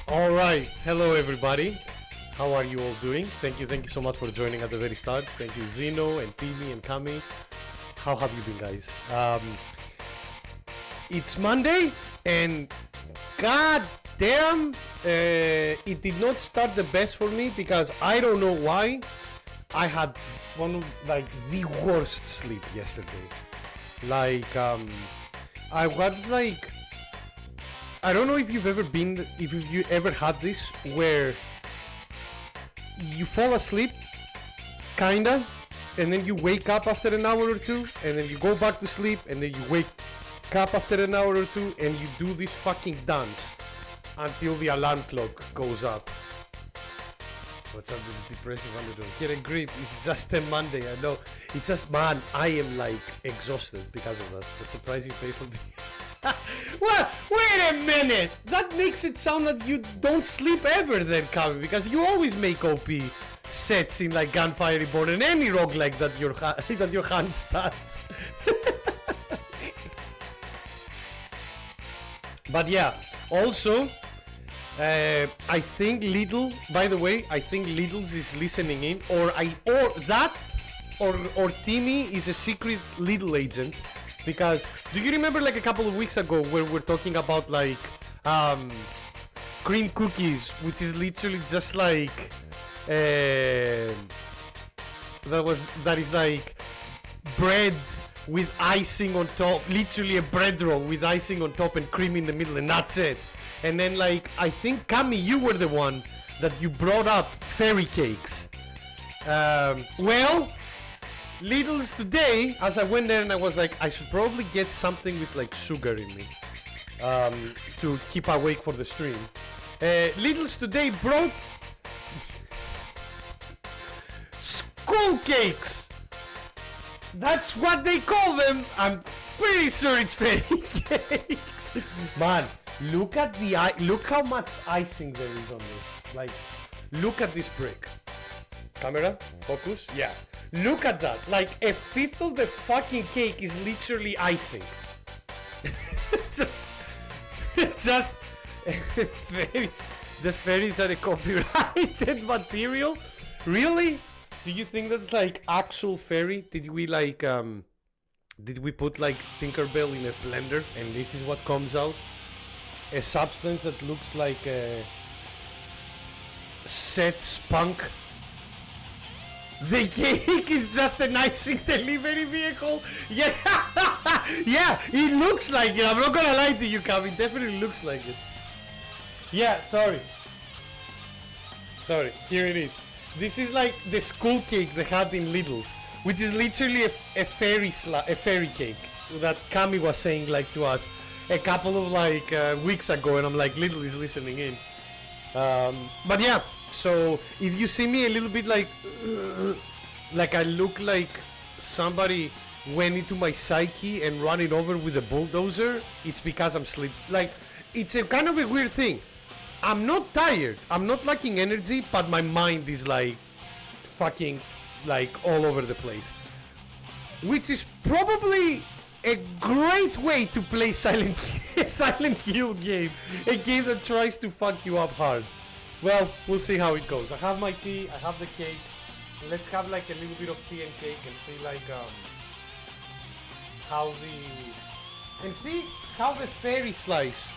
All right, hello everybody. How are you all doing? Thank you so much for joining at the very start. Thank you, Zeno and Timmy and Kami. How have you been, guys? It's Monday, and god damn, it did not start the best for me because I don't know why. I had one of the worst sleep yesterday. I was like, I don't know if you've ever had this where you fall asleep, kinda, and then you wake up after an hour or two, and then you go back to sleep, and then you wake up after an hour or two, and you do this fucking dance until the alarm clock goes up. What's up with this depressive undertone? Get a grip, it's just a Monday, I know. It's just, man, I am like exhausted because of that. But surprise you pay for me. What? Wait a minute! That makes it sound like you don't sleep ever then, Kami, because you always make OP sets in like Gunfire Reborn and any roguelike that your hand starts. But yeah, also, I think Lidl, by the way, I think Lidl's is listening in, or Timmy is a secret Lidl agent. Because, do you remember like a couple of weeks ago where we're talking about like cream cookies, which is literally just like that is like bread with icing on top, literally a bread roll with icing on top and cream in the middle, and that's it. And then like I think Kami, you were the one that you brought up fairy cakes. Well, Lidl's today, as I went there and I was like, I should probably get something with like sugar in me to keep awake for the stream. Lidl's today brought skull cakes. That's what they call them. I'm pretty sure it's fairy cakes. Man, look how much icing there is on this. Like, look at this brick. Camera, focus, yeah. Look at that, like a fifth of the fucking cake is literally icing. just the fairies are a copyrighted material? Really? Do you think that's like actual fairy? Did we put like Tinkerbell in a blender and this is what comes out? A substance that looks like a set spunk. The cake is just an icing delivery vehicle. Yeah, yeah, it looks like it. I'm not gonna lie to you, Cam. It definitely looks like it. Yeah, sorry. Here it is. This is like the school cake they had in Lidl's, which is literally a fairy cake that Kami was saying like to us a couple of like weeks ago, and I'm like, Lidl is listening in. But yeah. So if you see me a little bit like I look like somebody went into my psyche and run it over with a bulldozer, it's because I'm sleep. Like, it's a kind of a weird thing. I'm not tired, I'm not lacking energy, but my mind is like fucking like all over the place, which is probably a great way to play Silent Hill game, a game that tries to fuck you up hard. Well, we'll see how it goes. I have my tea, I have the cake. Let's have like a little bit of tea and cake and see like how the fairy slice.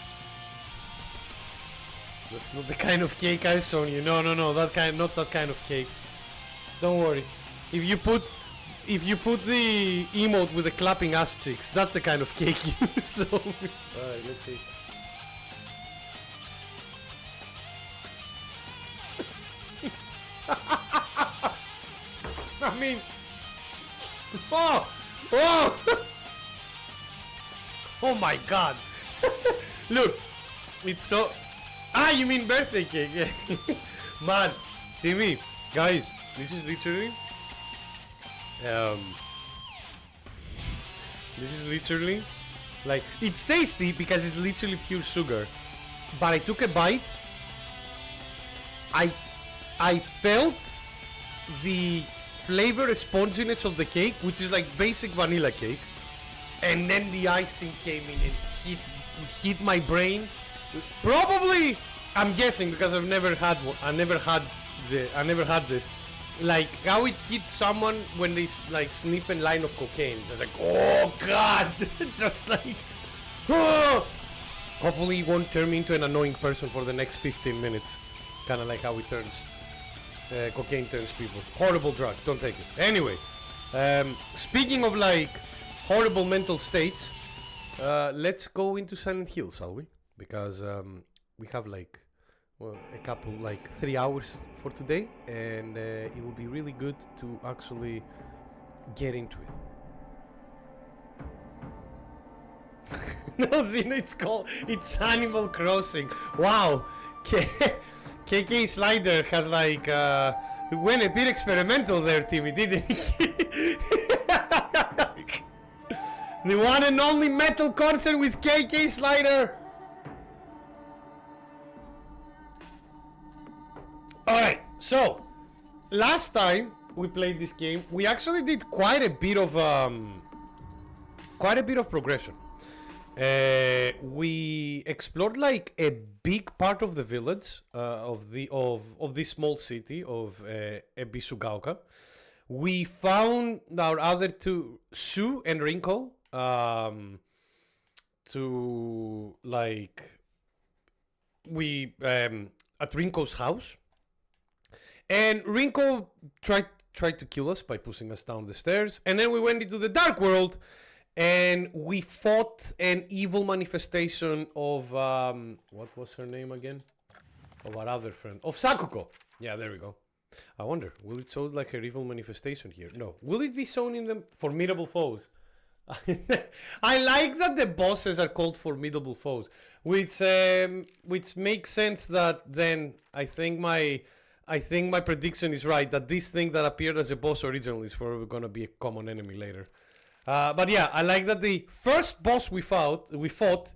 That's not the kind of cake I've shown you. No, not that kind of cake. Don't worry. If you put the emote with the clapping ass cheeks, that's the kind of cake you saw. Alright, let's see. I mean, oh my god. Look, it's so, you mean birthday cake? Yeah. Man, Timmy, guys, this is literally like, it's tasty because it's literally pure sugar, but I took a bite, I felt the flavor sponginess of the cake, which is like basic vanilla cake, and then the icing came in and hit my brain. Probably I'm guessing because I've never had one. I never had this. Like how it hits someone when they like sniff a line of cocaine. It's just like, oh god, just like, oh. Hopefully it won't turn me into an annoying person for the next 15 minutes. Kind of like how it turns, cocaine turns people. Horrible drug, don't take it. Anyway, speaking of like horrible mental states, let's go into Silent Hill, shall we? Because we have like, well, a couple, like 3 hours for today, and it will be really good to actually get into it. No, Zeno, it's Animal Crossing. Wow, KK Slider has like went a bit experimental there, Timmy, didn't he? The one and only metal concert with KK Slider. Alright, so last time we played this game, we actually did quite a bit of progression. We explored like a big part of the village of this small city of Ebisugaoka. We found our other two, Sue and Rinko, to like we at Rinko's house, and Rinko tried to kill us by pushing us down the stairs, and then we went into the dark world. And we fought an evil manifestation of what was her name again? Of our other friend, of Sakuko. Yeah, there we go. I wonder, will it show like her evil manifestation here? No. Will it be shown in the formidable foes? I like that the bosses are called formidable foes, which makes sense. That then I think my prediction is right. That this thing that appeared as a boss originally is probably gonna be a common enemy later. But yeah, I like that the first boss we fought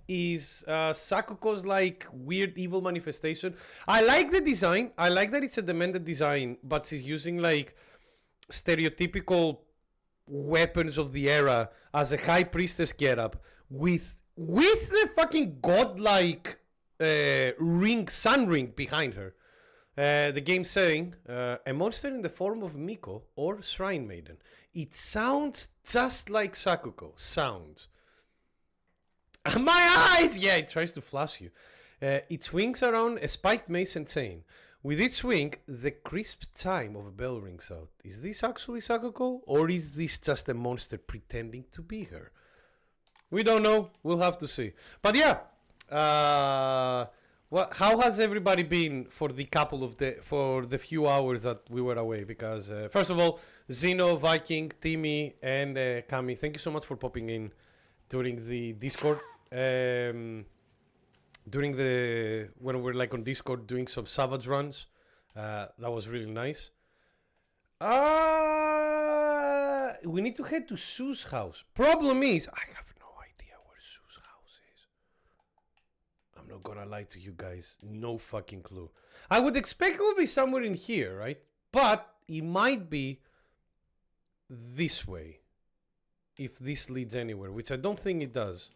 is Sakuko's like weird evil manifestation. I like the design. I like that it's a demented design, but she's using like stereotypical weapons of the era as a high priestess getup with the fucking godlike sun ring behind her. The game saying a monster in the form of Miko or Shrine Maiden. It sounds just like Sakuko. Sounds. My eyes! Yeah, it tries to flash you. It swings around a spiked mace and chain. With each swing, the crisp chime of a bell rings out. Is this actually Sakuko? Or is this just a monster pretending to be her? We don't know. We'll have to see. But yeah. How has everybody been for the few hours that we were away? Because first of all, Zeno, Viking, Timmy, and Kami, thank you so much for popping in during the Discord. When we're like on Discord doing some Savage runs, that was really nice. We need to head to Sue's house. Problem is, I have no idea where Sue's house is. I'm not gonna lie to you guys, no fucking clue. I would expect it would be somewhere in here, right? But it might be this way, if this leads anywhere, which I don't think it does.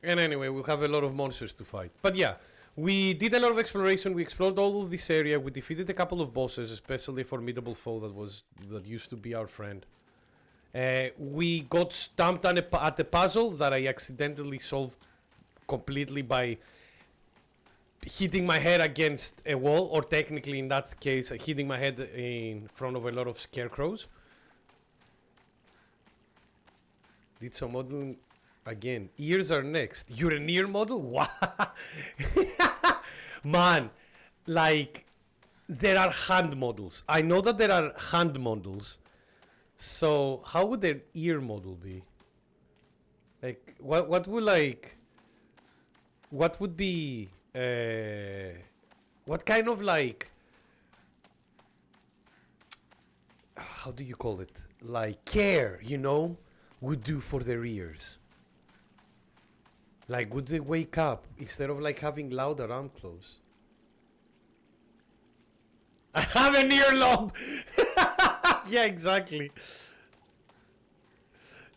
And anyway, we'll have a lot of monsters to fight. But yeah, we did a lot of exploration. We explored all of this area. We defeated a couple of bosses, especially a formidable foe that used to be our friend. We got stumped at a puzzle that I accidentally solved completely by hitting my head against a wall, or technically in that case, hitting my head in front of a lot of scarecrows. Did some modeling again. Ears are next. You're an ear model? What? Man, like, there are hand models. I know that there are hand models. So how would an ear model be? Like, what would be what kind of like, how do you call it, like care, would do for their ears? Like, would they wake up instead of like having loud alarm close? I have an earlobe. Yeah, exactly.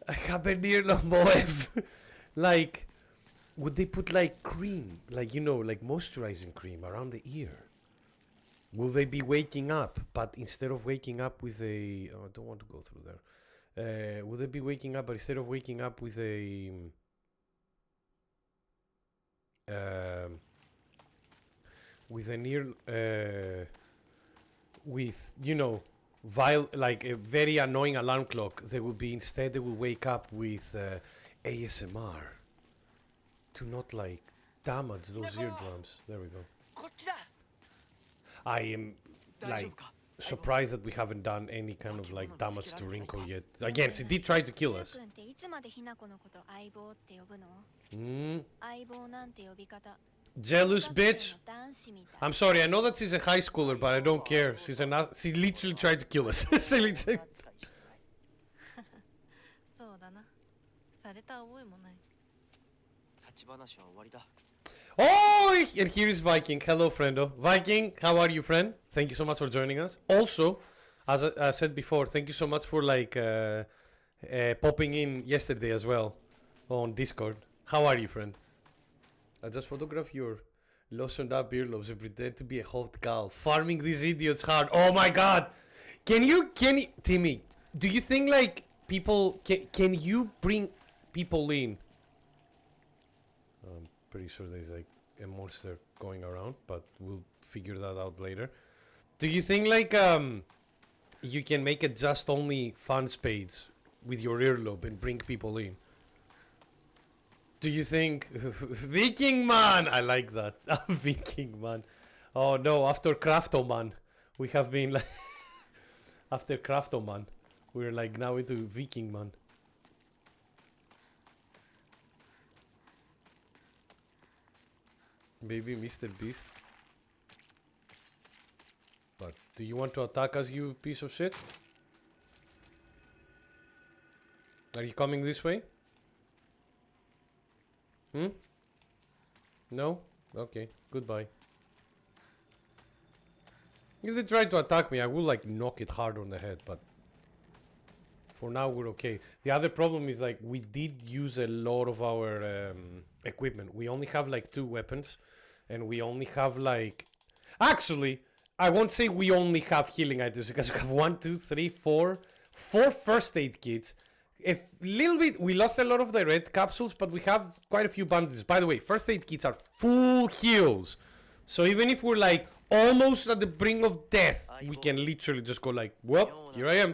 I have an earlobe, OF. Like, would they put like cream, like you know, like moisturizing cream around the ear? Will they be waking up, but instead of waking up with a, oh, I don't want to go through there. Will they be waking up, but instead of waking up with a, with an ear, with you know, like a very annoying alarm clock, they will be instead they will wake up with ASMR to not like damage those eardrums. There we go. I am like surprised that we haven't done any kind of like damage to Rinko yet. Again, she did try to kill us. Jealous bitch. I'm sorry, I know that she's a high schooler, but I don't care. She literally tried to kill us. She literally... Oh, and here is Viking. Hello, friendo. Viking, how are you, friend? Thank you so much for joining us. Also, as I said before, thank you so much for like popping in yesterday as well on Discord. How are you, friend? I just photograph your loosened up earlobes and pretend to be a hot gal. Farming these idiots hard. Oh my god! Can you, Timmy, do you think like people, can you bring people in? Pretty sure there's like a monster going around, but we'll figure that out later. Do you think like you can make it just only fun spades with your earlobe and bring people in? Do you think Viking man? I like that. Viking man. Oh no, after Craftoman we have been like after Craftoman we're like now into Viking man. Baby Mr. Beast. But do you want to attack us, you piece of shit? Are you coming this way? No? Okay, goodbye. If they try to attack me, I will like knock it hard on the head, but for now we're okay. The other problem is like we did use a lot of our equipment. We only have like 2 weapons, and we only have like... Actually, I won't say we only have healing items, because we have 1, 2, 3, 4 first aid kits. A little bit, we lost a lot of the red capsules, but we have quite a few bandages. By the way, first aid kits are full heals. So even if we're like almost at the brink of death, we can literally just go like, well, here I am.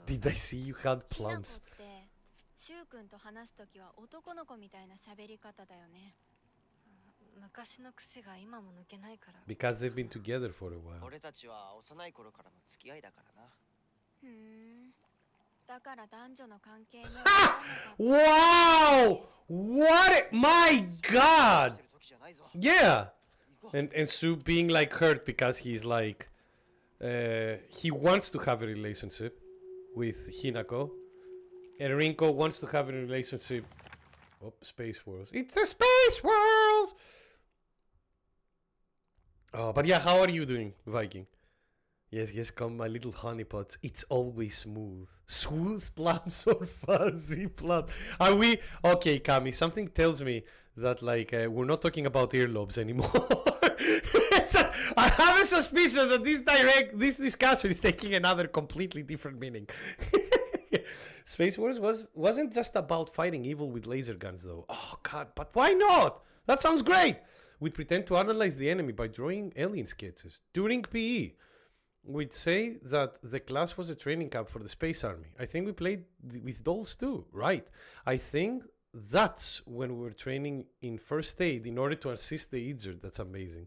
Did I see you had plums? Because they've been together for a while. Wow! What? My god! Yeah! And Sue being like hurt because he's like... he wants to have a relationship with Hinako. And Rinko wants to have a relationship... Oh, Space Worlds. It's a Space World! Oh, but yeah, how are you doing, Viking? Yes, yes, come my little honeypots. It's always smooth. Smooth plums or fuzzy plums? Are we... Okay, Kami, something tells me that, like, we're not talking about earlobes anymore. I have a suspicion that this discussion is taking another completely different meaning. Space Wars wasn't just about fighting evil with laser guns, though. Oh, God, but why not? That sounds great! We'd pretend to analyze the enemy by drawing alien sketches. During PE, we'd say that the class was a training camp for the Space Army. I think we played with dolls too, right? I think that's when we were training in first aid in order to assist the injured. That's amazing.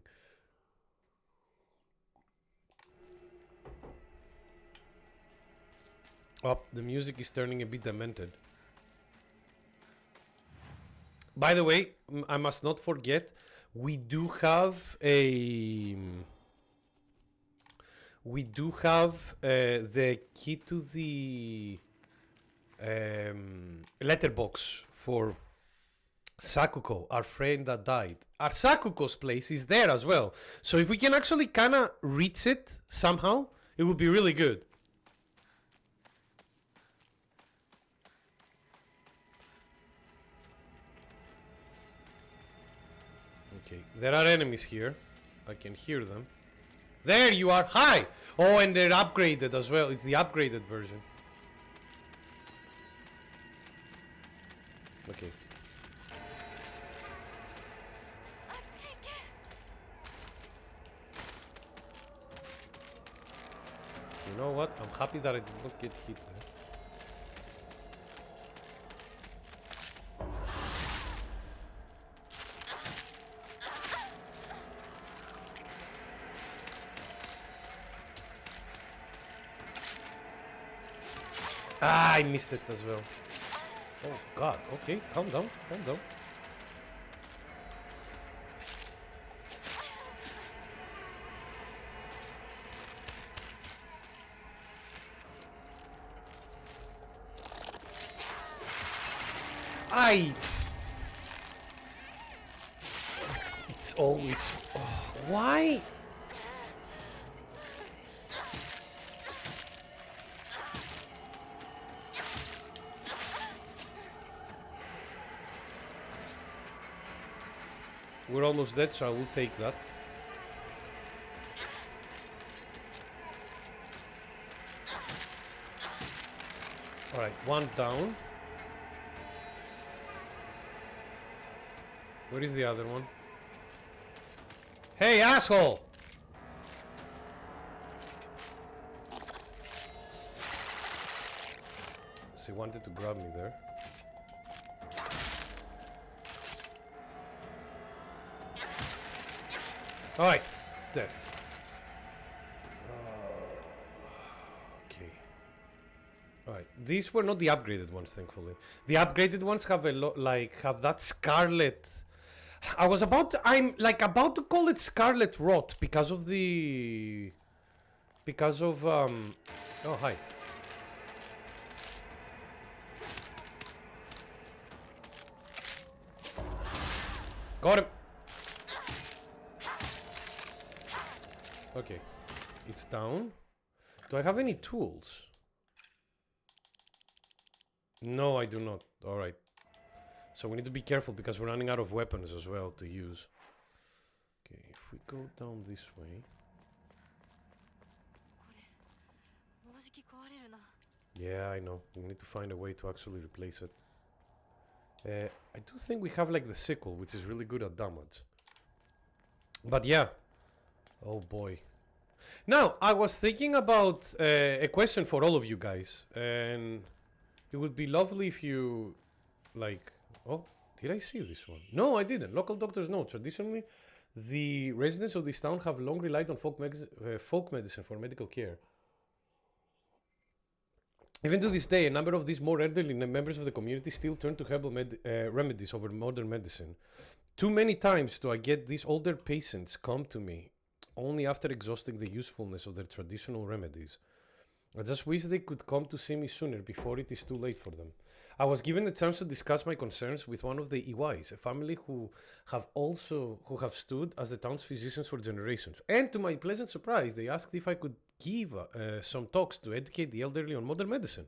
Oh, the music is turning a bit demented. By the way, I must not forget, we do have a... We do have the key to the letterbox for Sakuko, our friend that died. Our Sakuko's place is there as well. So if we can actually kind of reach it somehow, it would be really good. Okay, there are enemies here. I can hear them. There you are! Hi! Oh, and they're upgraded as well. It's the upgraded version. Okay. You know what? I'm happy that I did not get hit there. Ah, I missed it as well. Oh god, okay, calm down, calm down. It's always... Oh, why? We're almost dead, so I will take that. Alright, one down. Where is the other one? Hey, asshole! She wanted to grab me there. Alright, death. Okay. Alright, these were not the upgraded ones, thankfully. The upgraded ones have a lot, like, have that scarlet. I'm about to call it scarlet rot because of the. Oh, hi. Got him. Okay, it's down. Do I have any tools? No, I do not. Alright. So we need to be careful because we're running out of weapons as well to use. Okay, if we go down this way. Yeah, I know. We need to find a way to actually replace it. I do think we have like the sickle, which is really good at damage. But yeah. Oh boy. Now, I was thinking about a question for all of you guys. And it would be lovely if you, like... Oh, did I see this one? No, I didn't. Local doctors know. Traditionally, the residents of this town have long relied on folk medicine for medical care. Even to this day, a number of these more elderly members of the community still turn to herbal remedies over modern medicine. Too many times do I get these older patients come to me only after exhausting the usefulness of their traditional remedies. I just wish they could come to see me sooner before it is too late for them. I was given a chance to discuss my concerns with one of the EYs, a family who have stood as the town's physicians for generations. And to my pleasant surprise, they asked if I could give some talks to educate the elderly on modern medicine.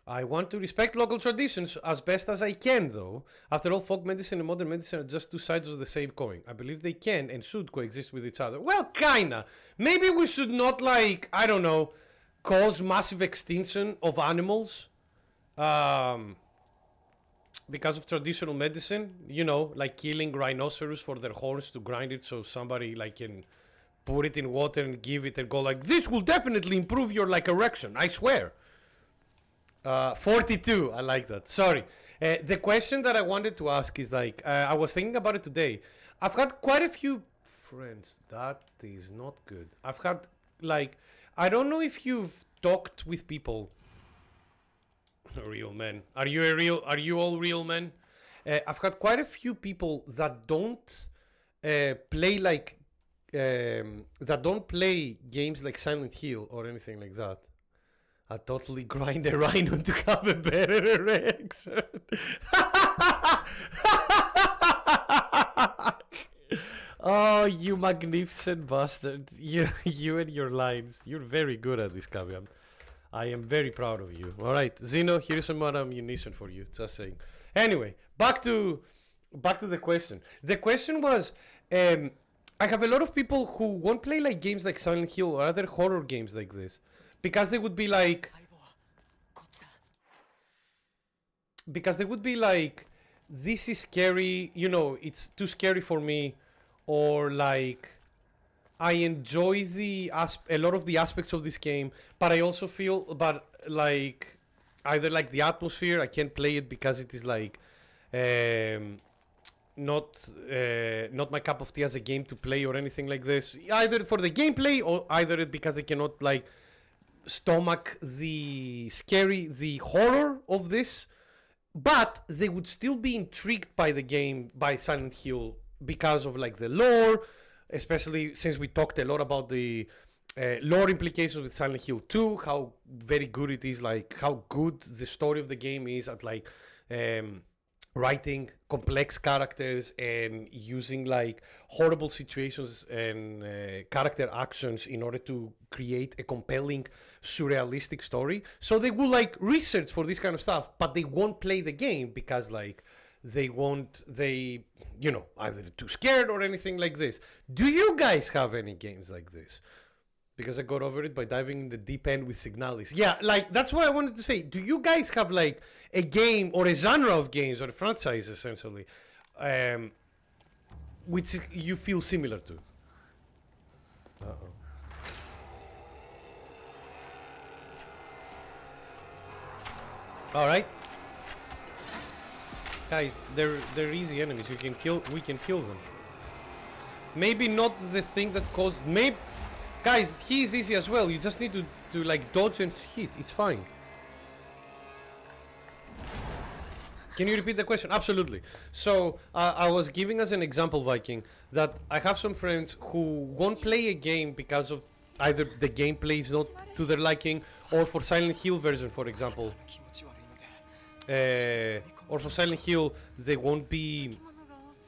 I want to respect local traditions as best as I can, though. After all, folk medicine and modern medicine are just two sides of the same coin. I believe they can and should coexist with each other. Well, kinda. Maybe we should not, like, I don't know, cause massive extinction of animals because of traditional medicine. You know, like killing rhinoceros for their horns to grind it so somebody, like, can put it in water and give it and go like, this will definitely improve your, like, erection, I swear. 42, I like that. Sorry. The question that I wanted to ask is like, I was thinking about it today. I've had quite a few friends. That is not good. I've had, like, I don't know if you've talked with people. Real men. Are you all real men? I've had quite a few people that don't play like, that don't play games like Silent Hill or anything like that. I totally grind a rhino to have a better erection. Oh, you magnificent bastard. You and your lines. You're very good at this, Kaviam. I am very proud of you. Alright, Zeno, here's some more ammunition for you. Just saying. Anyway, back to back to the question. The question was, I have a lot of people who won't play like games like Silent Hill or other horror games like this because they would be like, this is scary. You know, it's too scary for me, or like I enjoy a lot of the aspects of this game, but I also feel, but like either like the atmosphere, I can't play it because it is like um, not my cup of tea as a game to play or anything like this. Either for the gameplay or either because I cannot like stomach the horror of this, but they would still be intrigued by the game, by Silent Hill, because of like the lore, especially since we talked a lot about the lore implications with Silent Hill 2, how very good it is, like how good the story of the game is at like writing complex characters and using like horrible situations and character actions in order to create a compelling surrealistic story. So they will like research for this kind of stuff, but they won't play the game because like they you know, either too scared or anything like this. Do you guys have any games like this? Because I got over it by diving in the deep end with Signalis. Yeah, like that's what I wanted to say. Do you guys have like a game or a genre of games or a franchise essentially, which you feel similar to? Uh-oh. All right, guys, they're easy enemies. We can kill them. Maybe not the thing that caused. Maybe, guys, he's easy as well. You just need to like dodge and hit. It's fine. Can you repeat the question? Absolutely. So I was giving as an example, Viking, that I have some friends who won't play a game because of either the gameplay is not to their liking, or for Silent Hill version, for example. Or for Silent Hill, they won't be.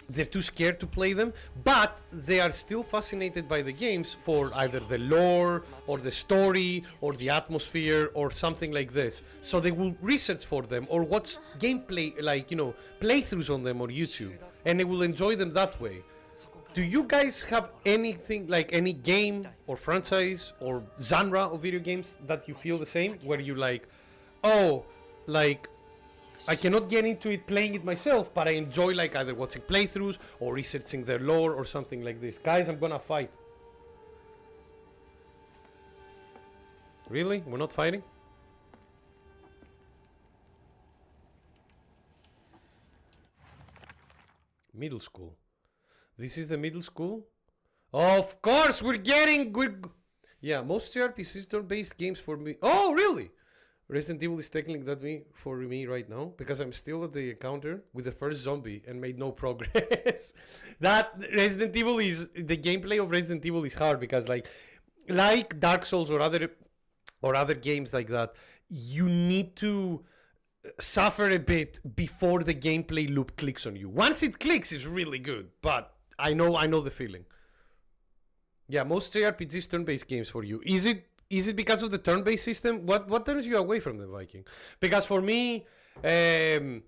They're too scared to play them, but they are still fascinated by the games for either the lore or the story or the atmosphere or something like this. So they will research for them or watch gameplay, like, you know, playthroughs on them on YouTube, and they will enjoy them that way. Do you guys have anything like any game or franchise or genre of video games that you feel the same, where you like, oh, like, I cannot get into it playing it myself, but I enjoy like either watching playthroughs or researching their lore or something like this? Guys, I'm gonna fight. Really? We're not fighting? Middle school. This is the middle school? Of course, yeah, most JRPGs turn-based games for me. Oh, really? Resident Evil is tackling that for me right now because I'm still at the encounter with the first zombie and made no progress. That Resident Evil is the gameplay of Resident Evil is hard because like Dark Souls or other games like that, you need to suffer a bit before the gameplay loop clicks on you. Once it clicks, it's really good, but I know the feeling. Yeah, most JRPGs turn-based games for you. Is it because of the turn-based system? What turns you away from the Viking? Because for me, I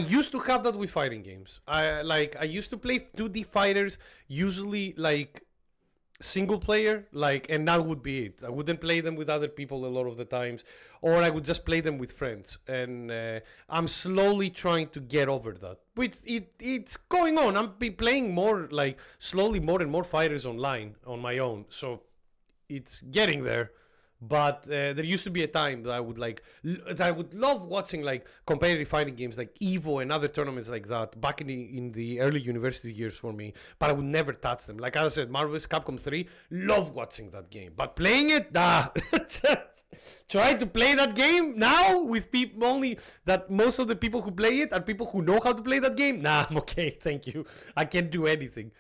used to have that with fighting games. I used to play 2D fighters, usually like single player, and that would be it. I wouldn't play them with other people a lot of the times, or I would just play them with friends. And I'm slowly trying to get over that. It's going on. I'm been playing more, like slowly, more and more fighters online on my own. So it's getting there, but there used to be a time that I would love watching like competitive fighting games like Evo and other tournaments like that back in the early university years for me, but I would never touch them. Like I said, Marvel vs. Capcom 3, love watching that game, but playing it, nah. Try to play that game now with people only that most of the people who play it are people who know how to play that game. Nah, I'm okay, thank you. I can't do anything.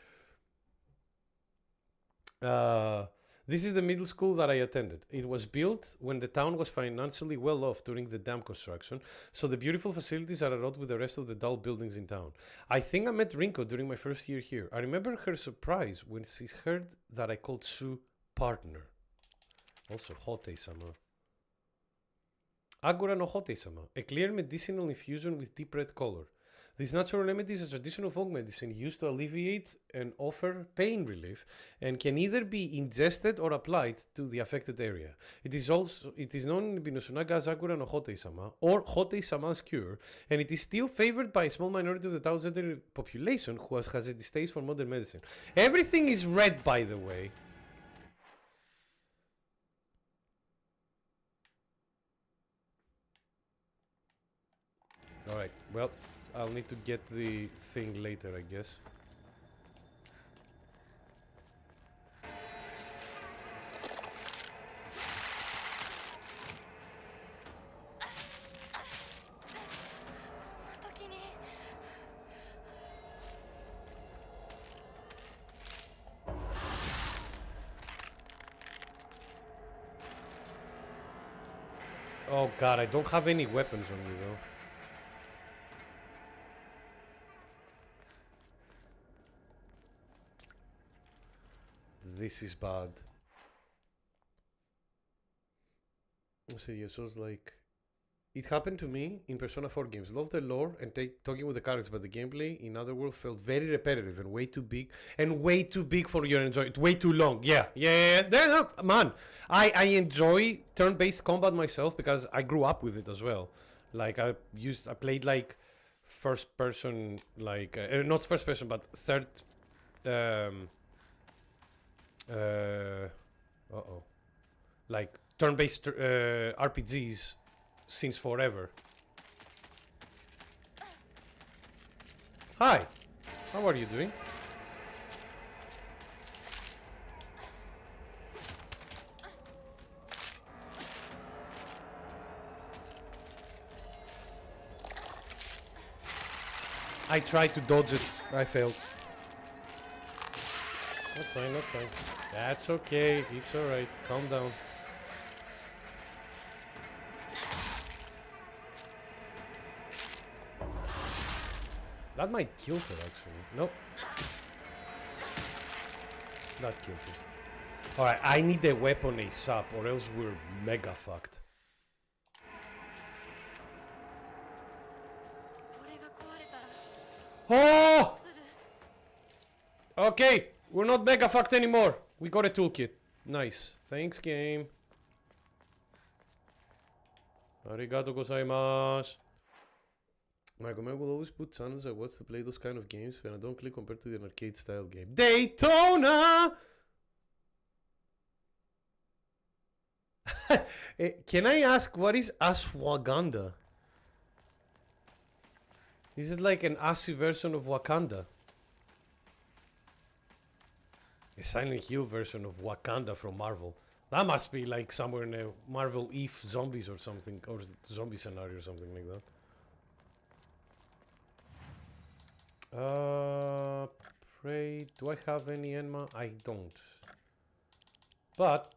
This is the middle school that I attended. It was built when the town was financially well off during the dam construction, so the beautiful facilities are at odds with the rest of the dull buildings in town. I think I met Rinko during my first year here. I remember her surprise when she heard that I called Sue partner. Also, Hote-sama. Agora no Hote-sama, a clear medicinal infusion with deep red color. This natural remedy is a traditional folk medicine used to alleviate and offer pain relief, and can either be ingested or applied to the affected area. It is known in Binosunaga as Agura no Hotei-sama, or Hotei-sama's cure, and it is still favored by a small minority of the Taoisean population who has a distaste for modern medicine. Everything is red, by the way. Alright, well, I'll need to get the thing later, I guess. Oh god, I don't have any weapons on me though. This is bad. So yeah, so it's like... It happened to me in Persona 4 games. Love the lore and talking with the characters, but the gameplay in other worlds felt very repetitive and way too big. And way too big for your enjoyment. Way too long. Yeah. Man, I enjoy turn-based combat myself because I grew up with it as well. Like I played like first person, like not first person, but third. Like turn-based RPGs since forever. Hi, how are you doing? I tried to dodge it, I failed. Not fine, not fine. That's okay, it's alright, calm down. That might kill her actually. Nope. That killed her. Alright, I need a weapon ASAP or else we're mega fucked. Oh! Okay, we're not mega fucked anymore. We got a toolkit. Nice. Thanks, game. Arigato gozaimasu. My comment will always put channels I watch to play those kind of games when I don't click compared to the arcade style game. Daytona! Can I ask what is ashwagandha? Is it like an assy version of Wakanda? A Silent Hill version of Wakanda from Marvel. That must be like somewhere in a Marvel Eve zombies or something, or zombie scenario or something like that. Pray. Do I have any Enma? I don't. But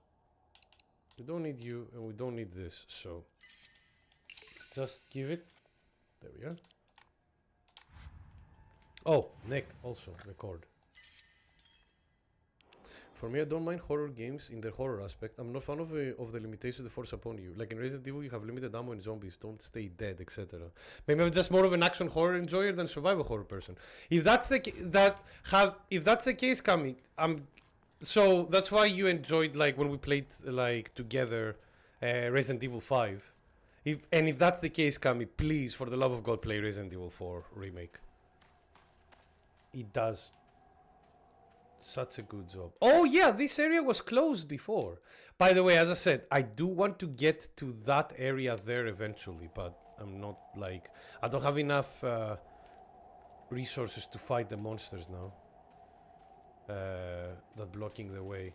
we don't need you and we don't need this, so just give it. There we are. Oh, Nick also record. For me, I don't mind horror games in the horror aspect. I'm not fan of the limitations they force upon you. Like in Resident Evil, you have limited ammo and zombies, don't stay dead, etc. Maybe I'm just more of an action horror enjoyer than survival horror person. If that's the case, Kami, so that's why you enjoyed like when we played like together Resident Evil 5. If that's the case, Kami, please, for the love of God, play Resident Evil 4 remake. It does such a good job. Oh yeah, this area was closed before. By the way, as I said, I do want to get to that area there eventually, but I'm not like... I don't have enough resources to fight the monsters now. That blocking the way.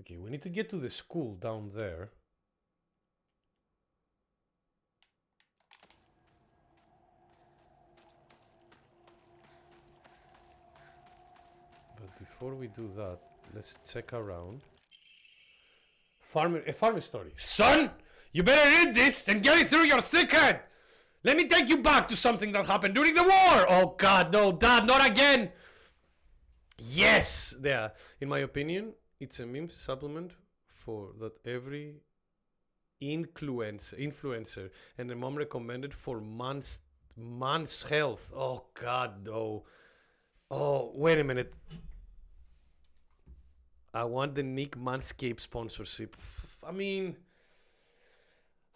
Okay, we need to get to the school down there. But before we do that, let's check around. A farmer story. Son, you better read this and get it through your thick head. Let me take you back to something that happened during the war. Oh God, no, Dad, not again. Yes, yeah. In my opinion, It's a meme supplement for that every influencer and the mom recommended for months health. Oh God, no. Oh, wait a minute. I want the Nick Manscaped sponsorship. I mean,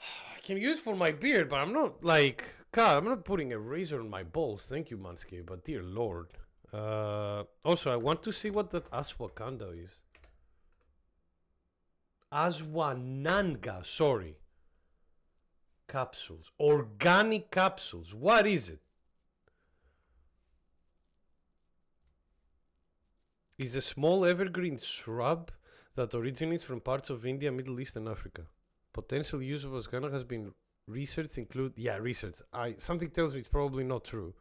I can use for my beard, but I'm not like, God, I'm not putting a razor on my balls. Thank you, Manscaped, but dear Lord. Also, I want to see what that ashwagandha is. Ashwananga, sorry. Capsules. Organic capsules. What is it? Is a small evergreen shrub that originates from parts of India, Middle East, and Africa. Potential use of ashwagandha has been research research. Something tells me it's probably not true.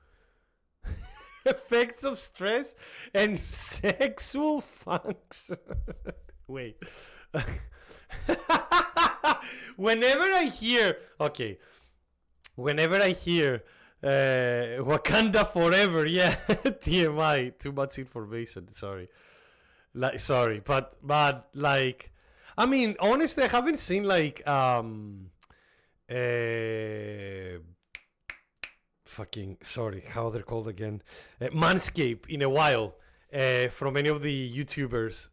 Effects of stress and sexual function. Wait. Whenever I hear Wakanda forever, yeah. TMI, too much information. Sorry, but like, I mean, honestly, I haven't seen like fucking sorry, how they're called again, Manscaped in a while. From any of the YouTubers,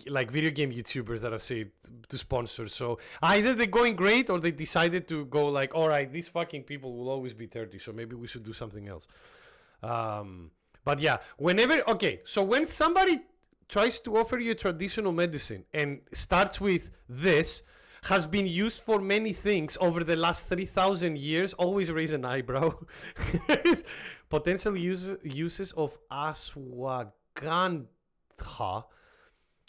like video game YouTubers that I've seen to sponsor. So either they're going great or they decided to go like, all right, these fucking people will always be 30, so maybe we should do something else. But yeah, so when somebody tries to offer you traditional medicine and starts with this, has been used for many things over the last 3,000 years, always raise an eyebrow. Potential uses of ashwagandha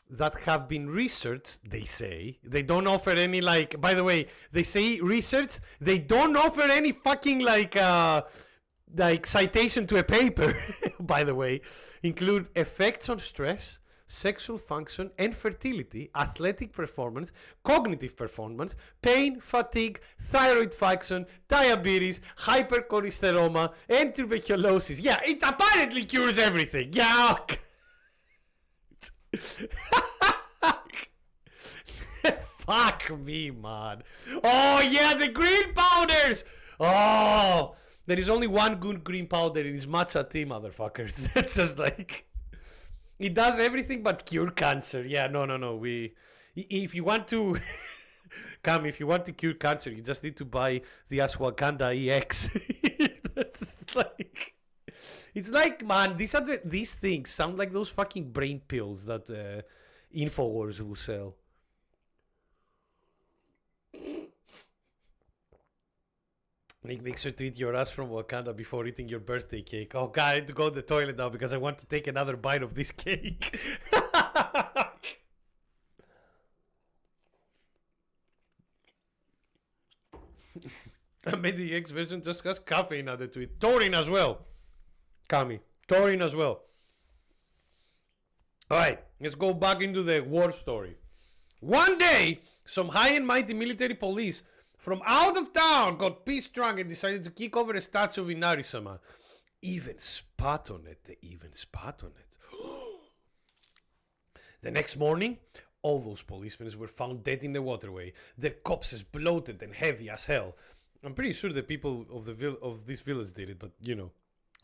that have been researched, they say. They don't offer any, like, by the way, they say research, they don't offer any fucking like citation to a paper, by the way. Include effects on stress, sexual function and fertility, athletic performance, cognitive performance, pain, fatigue, thyroid function, diabetes, hypercholesterol, and tuberculosis. Yeah, it apparently cures everything. Yeah. Fuck me, man. Oh, yeah, the green powders. Oh, there is only one good green powder. It is matcha tea, motherfuckers. It's just like... It does everything but cure cancer. Yeah, no. If you want to... if you want to cure cancer, you just need to buy the Ashwagandha EX. It's like, man, these things sound like those fucking brain pills that Infowars will sell. Nick, make sure to eat your ass from Wakanda before eating your birthday cake. Oh, God, I need to go to the toilet now because I want to take another bite of this cake. I made the X version just has caffeine added to it. Taurine as well. Kami. Taurine as well. Alright, let's go back into the war story. One day, some high and mighty military police from out of town got pissed drunk and decided to kick over a statue of Inari-sama. Even spat on it. They even spat on it. The next morning, all those policemen were found dead in the waterway. Their corpses bloated and heavy as hell. I'm pretty sure the people of this village did it, but you know,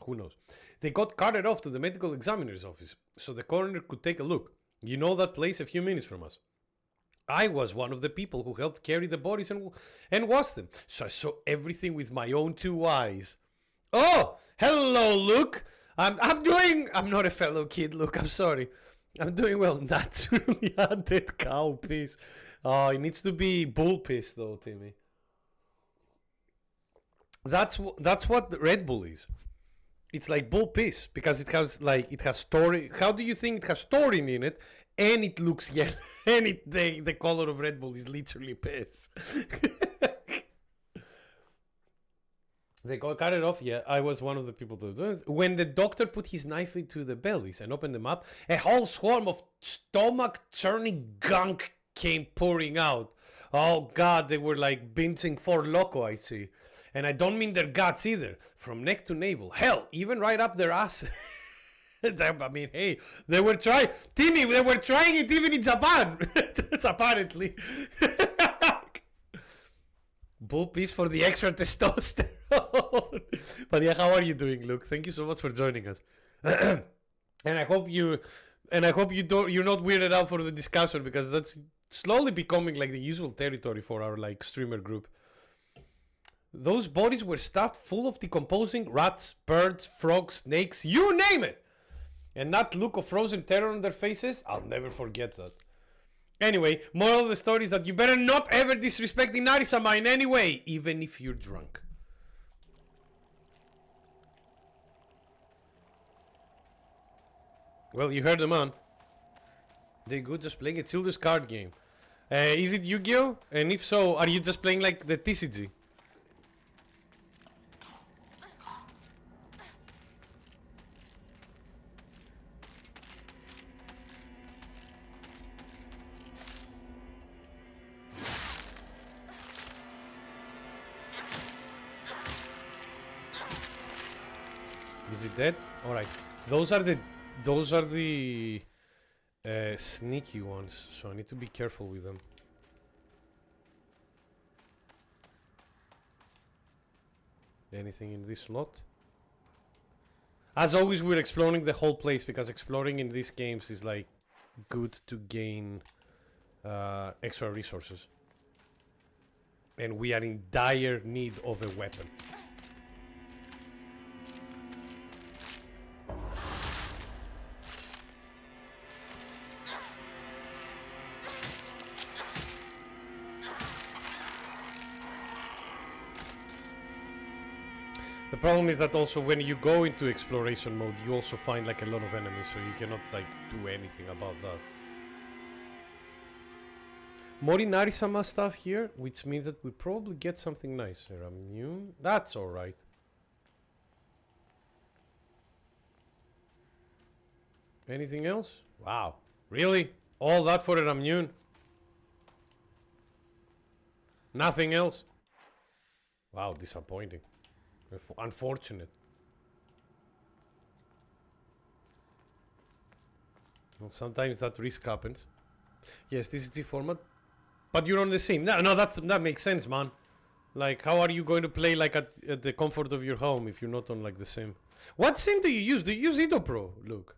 who knows. They got carted off to the medical examiner's office so the coroner could take a look. You know that place a few minutes from us. I was one of the people who helped carry the bodies and wash them. So I saw everything with my own two eyes. Oh, hello, Luke. I'm not a fellow kid, Luke. I'm sorry. I'm doing well. Naturally added cow piss. Oh, it needs to be bull piss, though, Timmy. That's what Red Bull is. It's like bull piss because it has taurine. How do you think it has taurine in it? And it looks yellow. And the color of Red Bull is literally piss. They got cut it off. Yeah, I was one of the people to do it. When the doctor put his knife into the bellies and opened them up, a whole swarm of stomach-churning gunk came pouring out. Oh God, they were like binging Four Loko, I see. And I don't mean their guts either. From neck to navel. Hell, even right up their ass. I mean, hey, they were trying. Timmy, they were trying it even in Japan. Apparently. Boopies for the extra testosterone. But yeah, how are you doing, Luke? Thank you so much for joining us. And I hope you're not weirded out for the discussion, because that's slowly becoming like the usual territory for our like streamer group. Those bodies were stuffed full of decomposing rats, birds, frogs, snakes, you name it. And that look of frozen terror on their faces, I'll never forget that. Anyway, moral of the story is that you better not ever disrespect Inari-sama in any way, even if you're drunk. Well, you heard the man. They good just playing a children's card game. Is it Yu-Gi-Oh? And if so, are you just playing like the TCG? Is it dead? Alright. Those are the sneaky ones, so I need to be careful with them. Anything in this slot? As always, we're exploring the whole place, because exploring in these games is like good to gain extra resources. And we are in dire need of a weapon. The problem is that also when you go into exploration mode, you also find like a lot of enemies, so you cannot like do anything about that. More Inari-sama stuff here, which means that we probably get something nice. Immune? That's alright. Anything else? Wow. Really? All that for an immune? Nothing else? Wow, disappointing. Unfortunate. Well, sometimes that risk happens. Yes, this is the format. But you're on the same. No, that makes sense, man. Like, how are you going to play like at the comfort of your home if you're not on like the sim? What sim do you use? Do you use Ido Pro, Luke?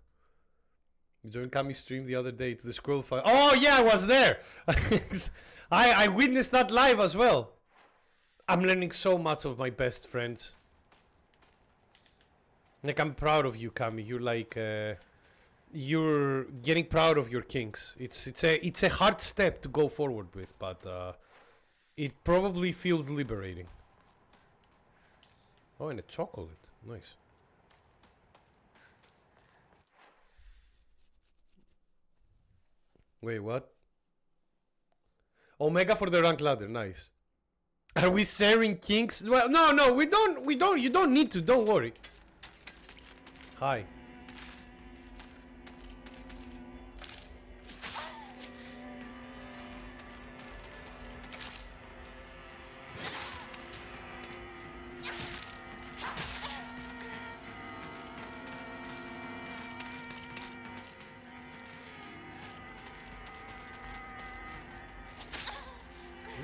You joined Kami's stream the other day to the scroll file. Oh yeah, I was there. I witnessed that live as well. I'm learning so much of my best friends. Like, I'm proud of you, Kami. You're like, you're getting proud of your kinks. It's a hard step to go forward with, but it probably feels liberating. Oh, and a chocolate. Nice. Wait, what? Omega for the rank ladder. Nice. Are we sharing kinks? Well, no, we don't. You don't need to. Don't worry. Hi.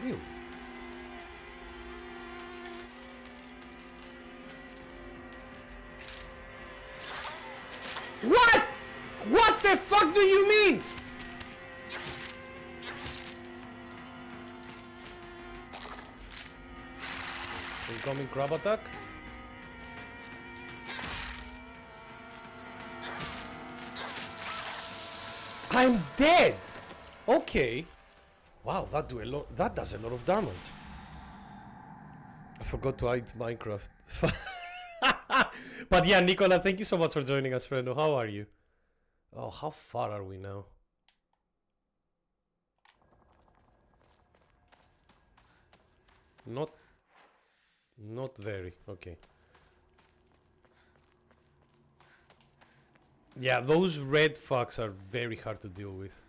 Really? What? What the fuck do you mean? Incoming crab attack. I'm dead. Okay. Wow, that does a lot of damage. I forgot to hide Minecraft. But yeah, Nicola, thank you so much for joining us, friend. How are you? Oh, how far are we now? Not very. Okay. Yeah, those red fucks are very hard to deal with.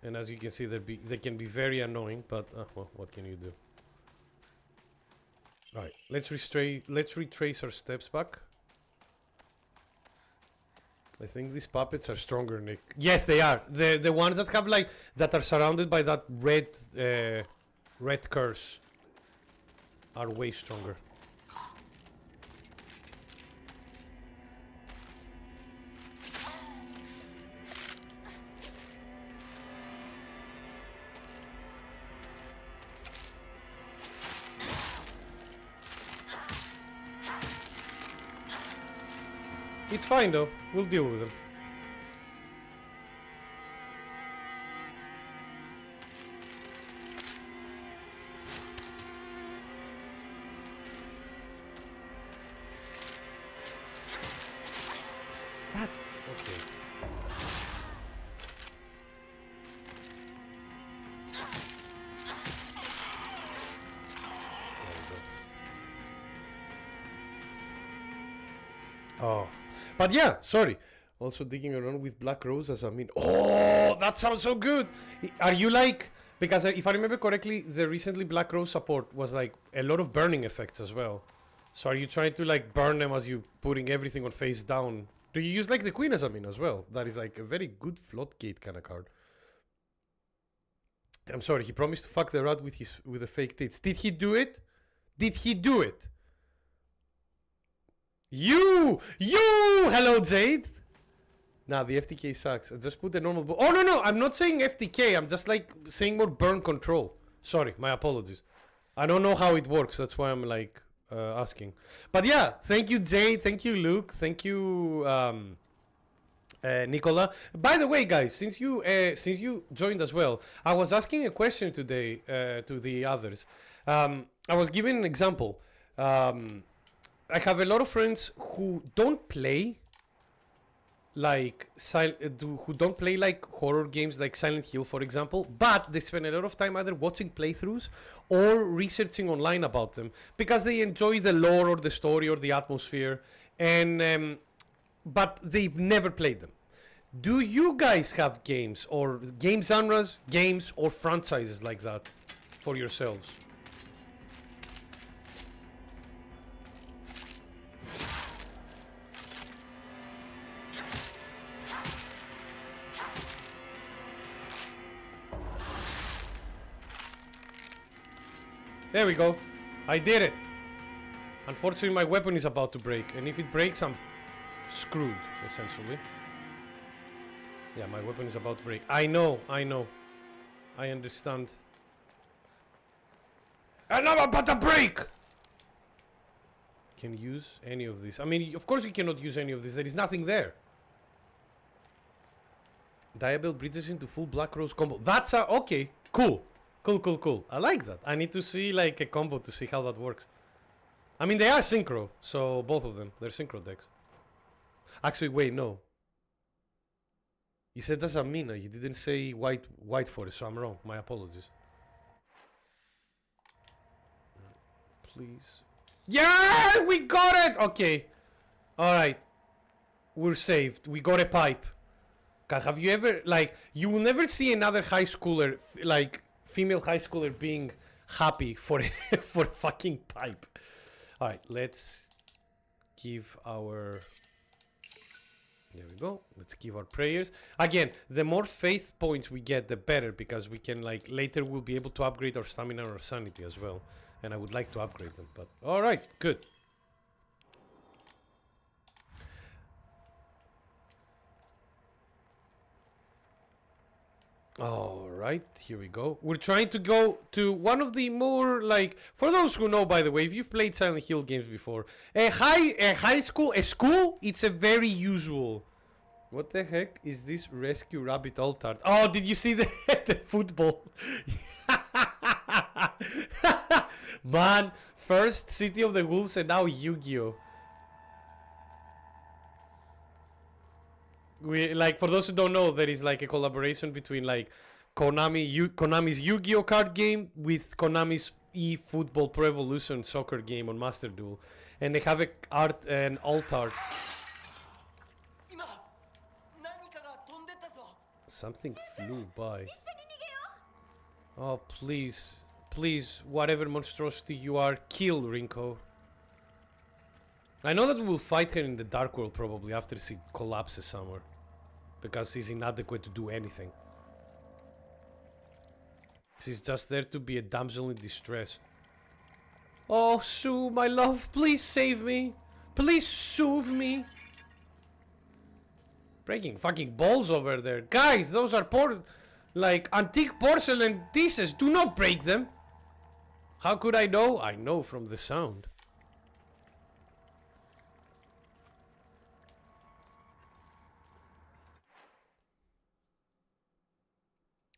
And as you can see, they can be very annoying, but well, what can you do? Alright, let's retrace our steps back. I think these puppets are stronger, Nick. Yes, they are. The ones that have like that are surrounded by that red curse are way stronger. It's fine though. We'll deal with them. That okay. Oh, but yeah, sorry. Also digging around with Black Rose as I mean. Oh, that sounds so good. Are you like, because if I remember correctly, the recently Black Rose support was like a lot of burning effects as well. So are you trying to like burn them as you putting everything on face down? Do you use like the Queen as I mean as well? That is like a very good floodgate kind of card. I'm sorry, he promised to fuck the rat with the fake tits. Did he do it? Did he do it? You! Hello, Jade! Nah, the FTK sucks. I just put the normal... Oh, no, I'm not saying FTK. I'm just, like, saying more burn control. Sorry, my apologies. I don't know how it works. That's why I'm, like, asking. But, yeah, thank you, Jade. Thank you, Luke. Thank you, Nicola. By the way, guys, since you joined as well, I was asking a question today to the others. I was giving an example. I have a lot of friends who don't play like who don't play like horror games like Silent Hill, for example, but they spend a lot of time either watching playthroughs or researching online about them because they enjoy the lore or the story or the atmosphere, and but they've never played them. Do you guys have games or game genres, games or franchises like that for yourselves? There we go. I did it. Unfortunately, my weapon is about to break. And if it breaks, I'm screwed, essentially. Yeah, my weapon is about to break. I know. I understand. And I'm about to break! Can use any of this. I mean, of course you cannot use any of this. There is nothing there. Diabell bridges into full Black Rose combo. That's a... Okay, cool. Cool. I like that. I need to see like a combo to see how that works. I mean, they are synchro, so both of them. They're synchro decks. Actually, wait, no. You said that's a Mina. You didn't say white forest, so I'm wrong. My apologies. Please. Yeah, we got it! Okay. Alright. We're saved. We got a pipe. God, have you ever, like, you will never see another high schooler, like, female high schooler being happy for for a fucking pipe. All right, let's give our... There we go. Let's give our prayers. Again, the more faith points we get, the better, because we can, like, later we'll be able to upgrade our stamina or sanity as well. And I would like to upgrade them, but... All right, good. Alright, here we go. We're trying to go to one of the more, like, for those who know, by the way, if you've played Silent Hill games before, a high school, it's a very usual. What the heck is this rescue rabbit altar? Oh, did you see the, the football? Man, first City of the Wolves and now Yu-Gi-Oh! We, like, for those who don't know, there is like a collaboration between like Konami's Yu-Gi-Oh card game with Konami's eFootball Pro Evolution soccer game on Master Duel, and they have an alt art. Something flew by. Oh, please please, whatever monstrosity you are, kill Rinko. I know that we'll fight her in the Dark World probably after she collapses somewhere. Because she's inadequate to do anything. She's just there to be a damsel in distress. Oh, Sue, my love, please save me. Please soothe me. Breaking fucking balls over there. Guys, those are like antique porcelain dishes. Do not break them. How could I know? I know from the sound.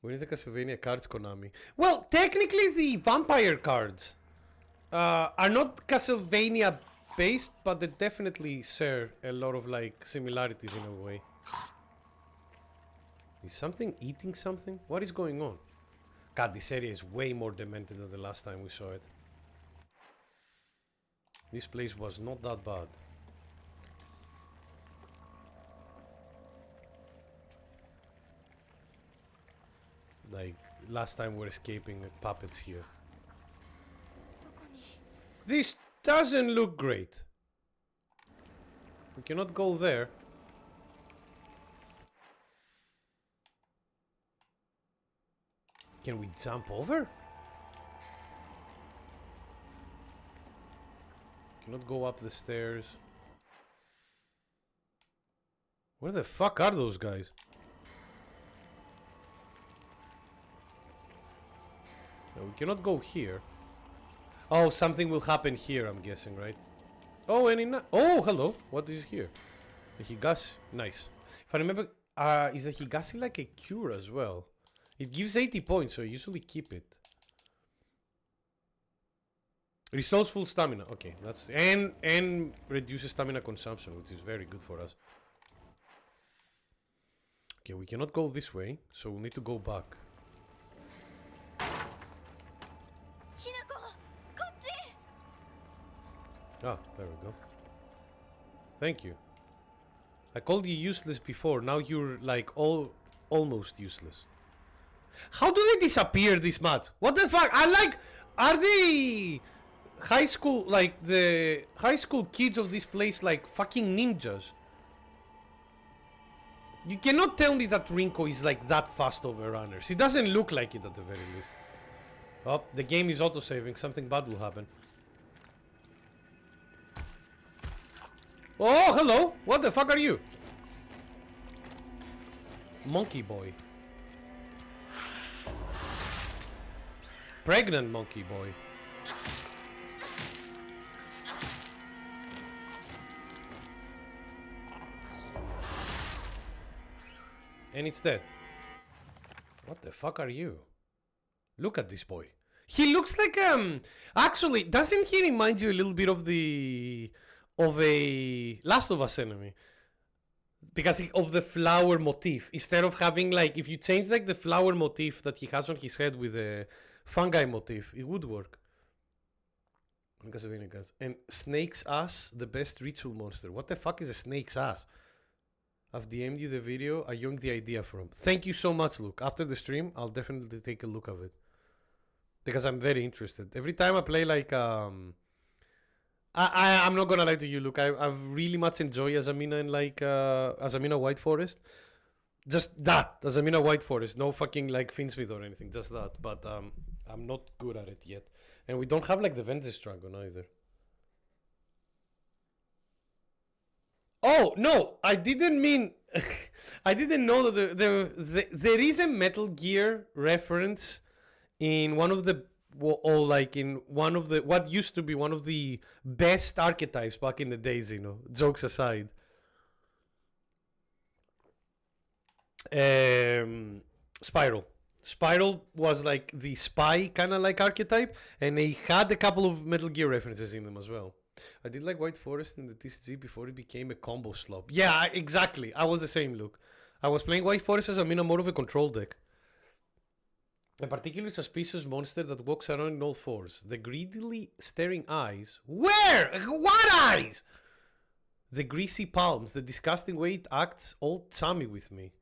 When is the Castlevania cards, Konami? Well, technically the vampire cards are not Castlevania based, but they definitely share a lot of like similarities in a way. Is something eating something? What is going on? God, this area is way more demented than the last time we saw it. This place was not that bad. Like, last time we're escaping puppets here. This doesn't look great. We cannot go there. Can we jump over? Cannot go up the stairs. Where the fuck are those guys? No, we cannot go here. Oh, something will happen here, I'm guessing, right? Oh, oh, hello. What is here? The Higashi. Nice. If I remember, is the Higashi like a cure as well? It gives 80 points, so I usually keep it. Restores full stamina. Okay, that's and reduces stamina consumption, which is very good for us. Okay, we cannot go this way, so we'll need to go back. Ah, there we go. Thank you. I called you useless before, now you're like almost useless. How do they disappear this much? What the fuck? Are they high school, like the high school kids of this place like fucking ninjas? You cannot tell me that Rinko is like that fast over runners. He doesn't look like it at the very least. Oh, the game is auto-saving. Something bad will happen. Oh, hello! What the fuck are you? Monkey boy. Pregnant monkey boy. And it's dead. What the fuck are you? Look at this boy. He looks like actually, doesn't he remind you a little bit of a Last of Us enemy? Because of the flower motif. Instead of having like, if you change like the flower motif that he has on his head with a fungi motif, it would work. And snake's ass, the best ritual monster. What the fuck is a snake's ass? I've DM'd you the video I yoinked the idea from. Thank you so much, Luke. After the stream, I'll definitely take a look of it. Because I'm very interested. Every time I play like I'm not gonna lie to you, Luke. I really much enjoy Azamina in like Azamina White Forest. Just that, Azamina White Forest. No fucking like Finsmith or anything, just that. But I'm not good at it yet. And we don't have like the Vengeance Dragon either. Oh no, I didn't mean. I didn't know that there is a Metal Gear reference in one of the, or like in one of the, what used to be one of the best archetypes back in the days, you know, jokes aside. Spiral. Spiral was like the spy kind of like archetype, and they had a couple of Metal Gear references in them as well. I did like White Forest in the TCG before it became a combo slop. Yeah, exactly. I was the same, Luke. I was playing White Forest as more of a control deck. A particularly suspicious monster that walks around in all fours. The greedily staring eyes. Where? What eyes? The greasy palms. The disgusting way it acts all chummy with me.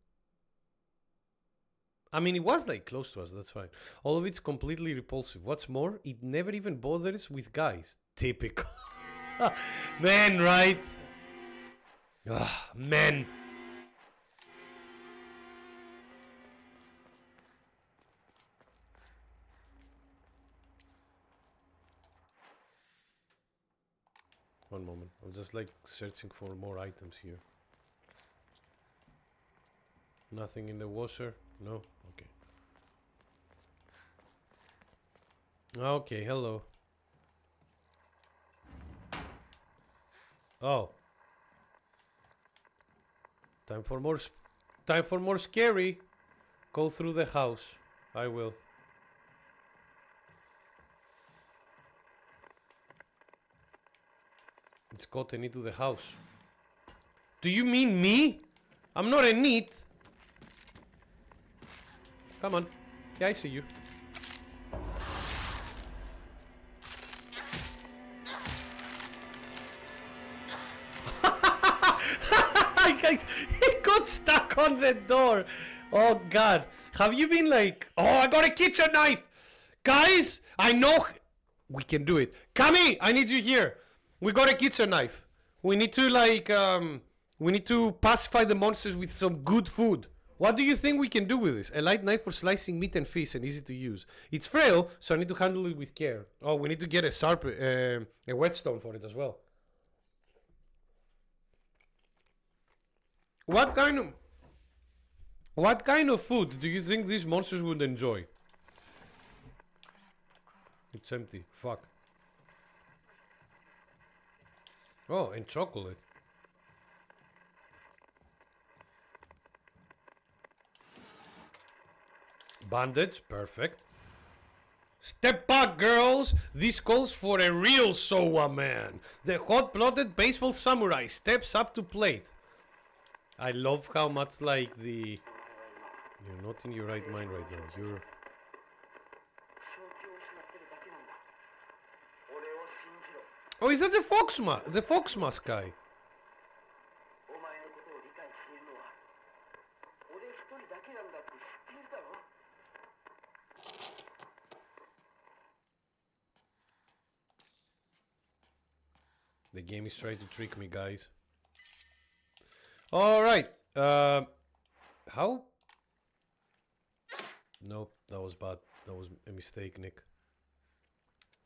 I mean, it was like close to us, that's fine. All of it's completely repulsive. What's more, it never even bothers with guys. Typical. Men, right? Ugh, men. One moment. I'm just like searching for more items here. Nothing in the washer? No? Okay. Okay, hello. Oh. Time for more scary. Go through the house. I will. It's gotten into the house. Do you mean me? I'm not a NEET. Come on. Yeah, I see you. He got stuck on the door. Oh god. Have you been like, oh, I got a kitchen knife. Guys, I know we can do it. Kami, I need you here. We got a kitchen knife. We need to like we need to pacify the monsters with some good food. What do you think we can do with this? A light knife for slicing meat and fish and easy to use. It's frail, so I need to handle it with care. Oh, we need to get a sharp a whetstone for it as well. What kind of food do you think these monsters would enjoy? It's empty. Fuck. Oh, and chocolate. Bandage, perfect. Step back, girls! This calls for a real Sowa man. The hot-blooded baseball samurai steps up to plate. I love how much like the... You're not in your right mind right now. You're... Oh, is that the fox mask guy? The game is trying to trick me, guys. Alright. How? Nope, that was bad. That was a mistake, Nick.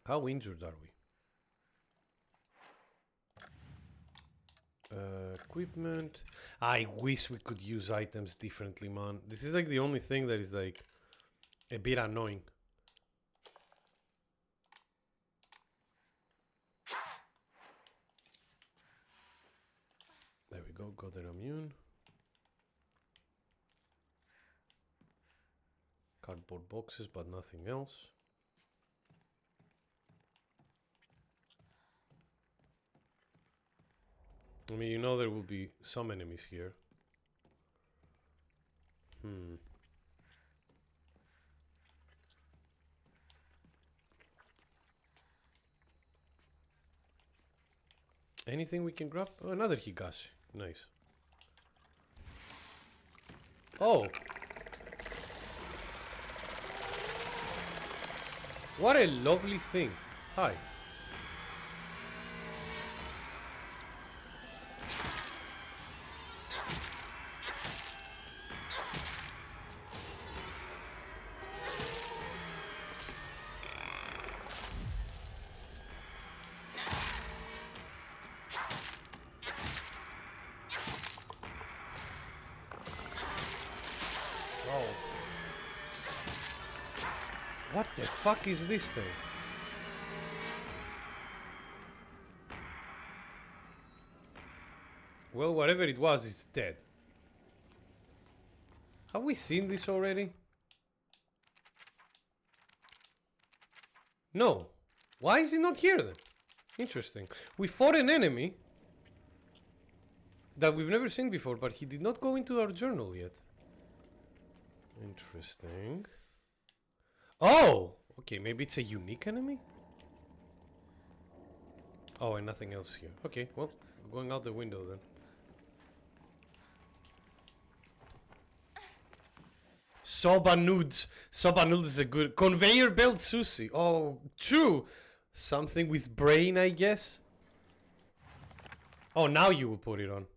How injured are we? Equipment. I wish we could use items differently, man. This is like the only thing that is like a bit annoying. There we go, got an immune. Cardboard boxes, but nothing else. I mean, you know there will be some enemies here. Anything we can grab? Oh, another Higashi. Nice. Oh! What a lovely thing. Hi. What the fuck is this thing? Well, whatever it was, it's dead. Have we seen this already? No. Why is he not here then? Interesting. We fought an enemy that we've never seen before, but he did not go into our journal yet. Interesting. Oh! Okay, maybe it's a unique enemy? Oh, and nothing else here. Okay, well, going out the window then. Soba noodles. Soba noodles is a good conveyor belt sushi. Oh, true. Something with brain, I guess. Oh, now you will put it on.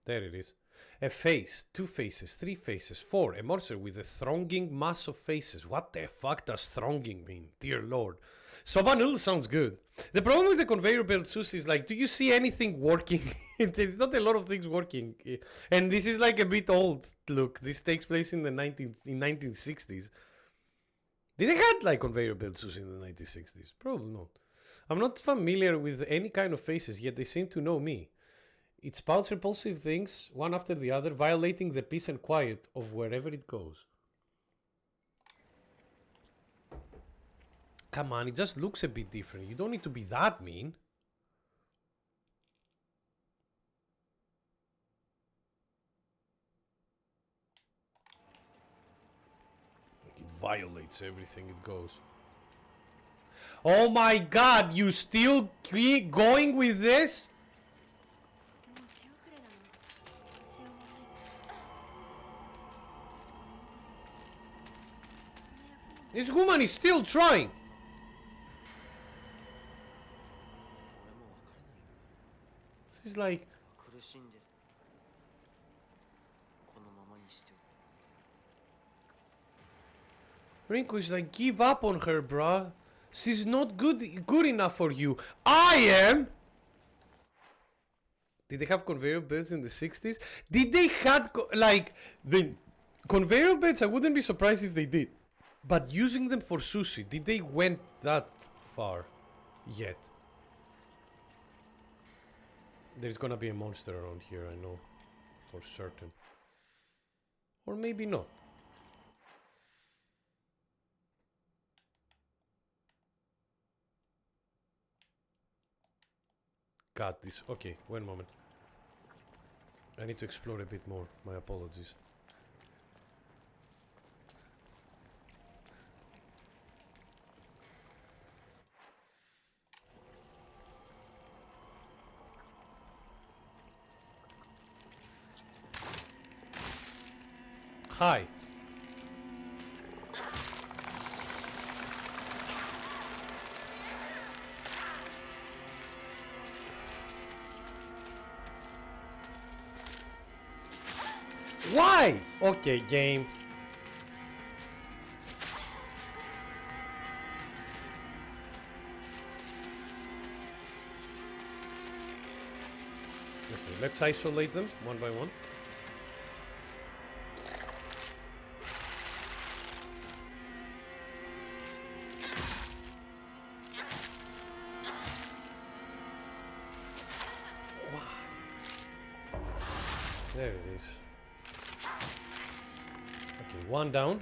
There it is. A face, two faces, three faces, four. A monster with a thronging mass of faces. What the fuck does thronging mean? Dear lord. Soba noodle sounds good. The problem with the conveyor belt sushi is like, do you see anything working? There's not a lot of things working. And this is like a bit old. Look, this takes place in the 1960s. Did they have like conveyor belt sushi in the 1960s? Probably not. I'm not familiar with any kind of faces, yet they seem to know me. It spouts repulsive things, one after the other, violating the peace and quiet of wherever it goes. Come on, it just looks a bit different. You don't need to be that mean. It violates everything it goes. Oh my god, you still keep going with this? This woman is still trying. She's like... Rinko is like, give up on her, bruh. She's not good enough for you. I am! Did they have conveyor belts in the 60s? Did they had, like, the conveyor belts? I wouldn't be surprised if they did. But using them for sushi, did they went that far yet? There's gonna be a monster around here, I know. For certain. Or maybe not. Got this. Okay, one moment. I need to explore a bit more. My apologies. Hi. Why? Okay, game. Okay, let's isolate them one by one. There it is. Okay, one down.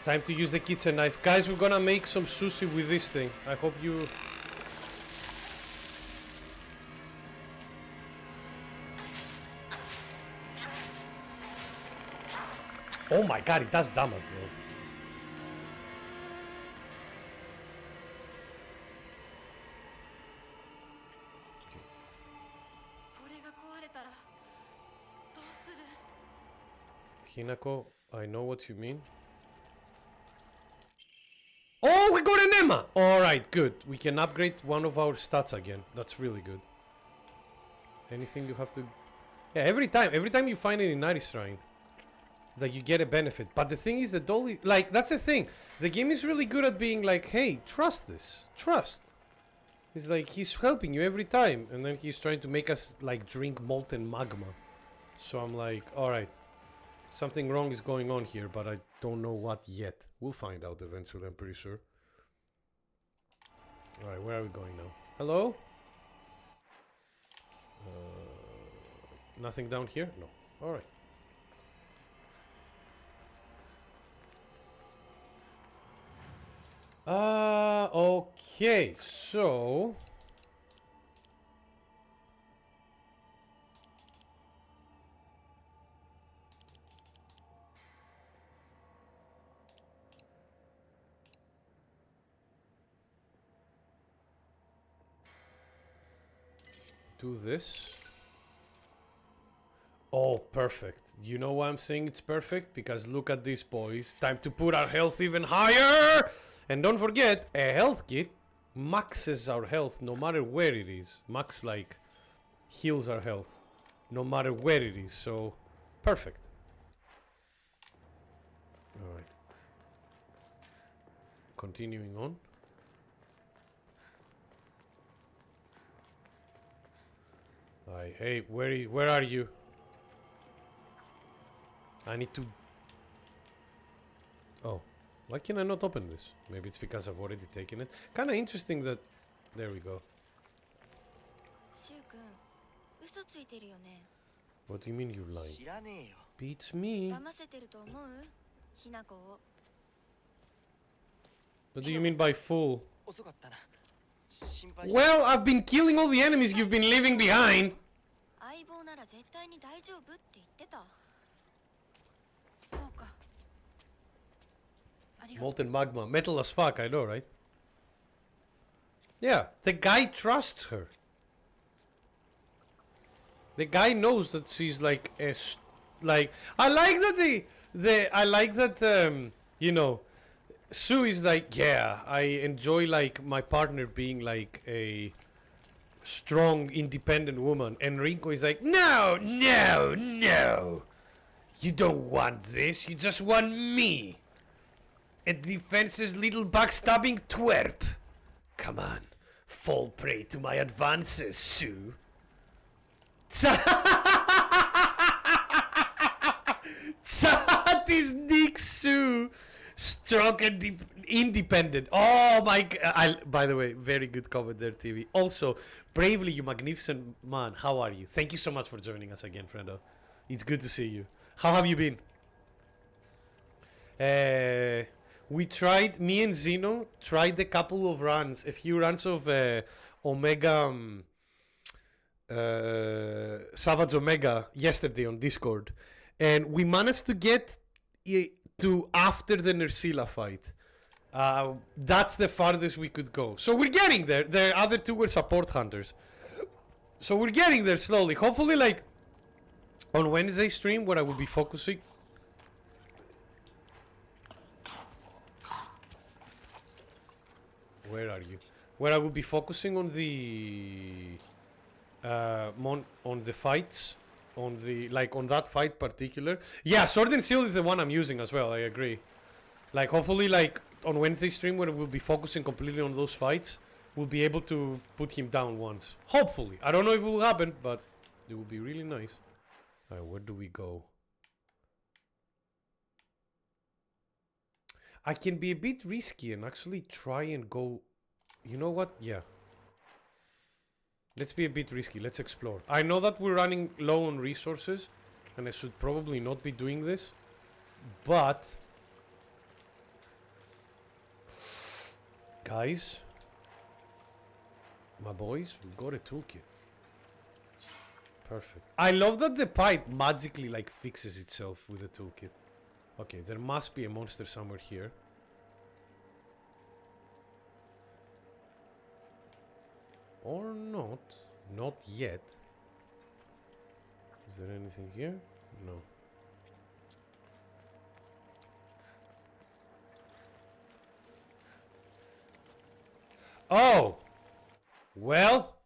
Time to use the kitchen knife. Guys, we're gonna make some sushi with this thing. I hope you... Oh my god, it does damage though. Hinako, I know what you mean. Oh, we got an Emma! Alright, good. We can upgrade one of our stats again. That's really good. Anything you have to... Yeah, every time you find an Inari Shrine, that you get a benefit. But the thing is that Dolly... Like, that's the thing. The game is really good at being like, hey, trust this. Trust. He's like, he's helping you every time. And then he's trying to make us, like, drink molten magma. So I'm like, alright. Something wrong is going on here, but I don't know what yet. We'll find out eventually, I'm pretty sure. Alright, where are we going now? Hello? Nothing down here? No. Alright. Okay, so... do this. Oh, perfect. You know why I'm saying it's perfect? Because look at this, boys. Time to put our health even higher! And don't forget, a health kit maxes our health no matter where it is. Max, like, heals our health no matter where it is. So, perfect. Alright. Continuing on. Alright, hey, where are you? I need to... Oh, why can I not open this? Maybe it's because I've already taken it. Kinda interesting that... There we go. What do you mean you're lying? Beats me. What do you mean by fool? Well, I've been killing all the enemies you've been leaving behind. Molten magma. Metal as fuck, I know, right? Yeah, the guy trusts her. The guy knows that she's like a... Like... I like that I like that, you know... Sue is like, yeah, I enjoy like my partner being like a strong, independent woman. And Rinko is like, no, no, no. You don't want this, you just want me. A defenseless little backstabbing twerp. Come on, fall prey to my advances, Sue. That is Nick Sue. Strong and independent. Oh my god. By the way, very good comment there, TV. Also, Bravely, you magnificent man. How are you? Thank you so much for joining us again, friendo. It's good to see you. How have you been? We tried, me and Zeno tried a couple of runs, a few runs of Omega, Savage Omega yesterday on Discord. And we managed to get to after the Nersila fight. That's the farthest we could go. So we're getting there. The other two were support hunters. So we're getting there slowly. Hopefully, like, on Wednesday stream where I will be focusing. Where are you? Where I will be focusing on the... on the fights. On the, like, on that fight particular. Yeah, Sword and Shield is the one I'm using as well, I agree. Like, hopefully, like, on Wednesday stream where we'll be focusing completely on those fights, we'll be able to put him down once. Hopefully. I don't know if it will happen, but it will be really nice. Alright, where do we go? I can be a bit risky and actually try and go... You know what? Yeah. Let's be a bit risky. Let's explore. I know that we're running low on resources, and I should probably not be doing this, but... Guys, my boys, we got a toolkit. Perfect. I love that the pipe magically like fixes itself with the toolkit. Okay, there must be a monster somewhere here. Or not. Not yet. Is there anything here? No. Oh! Well...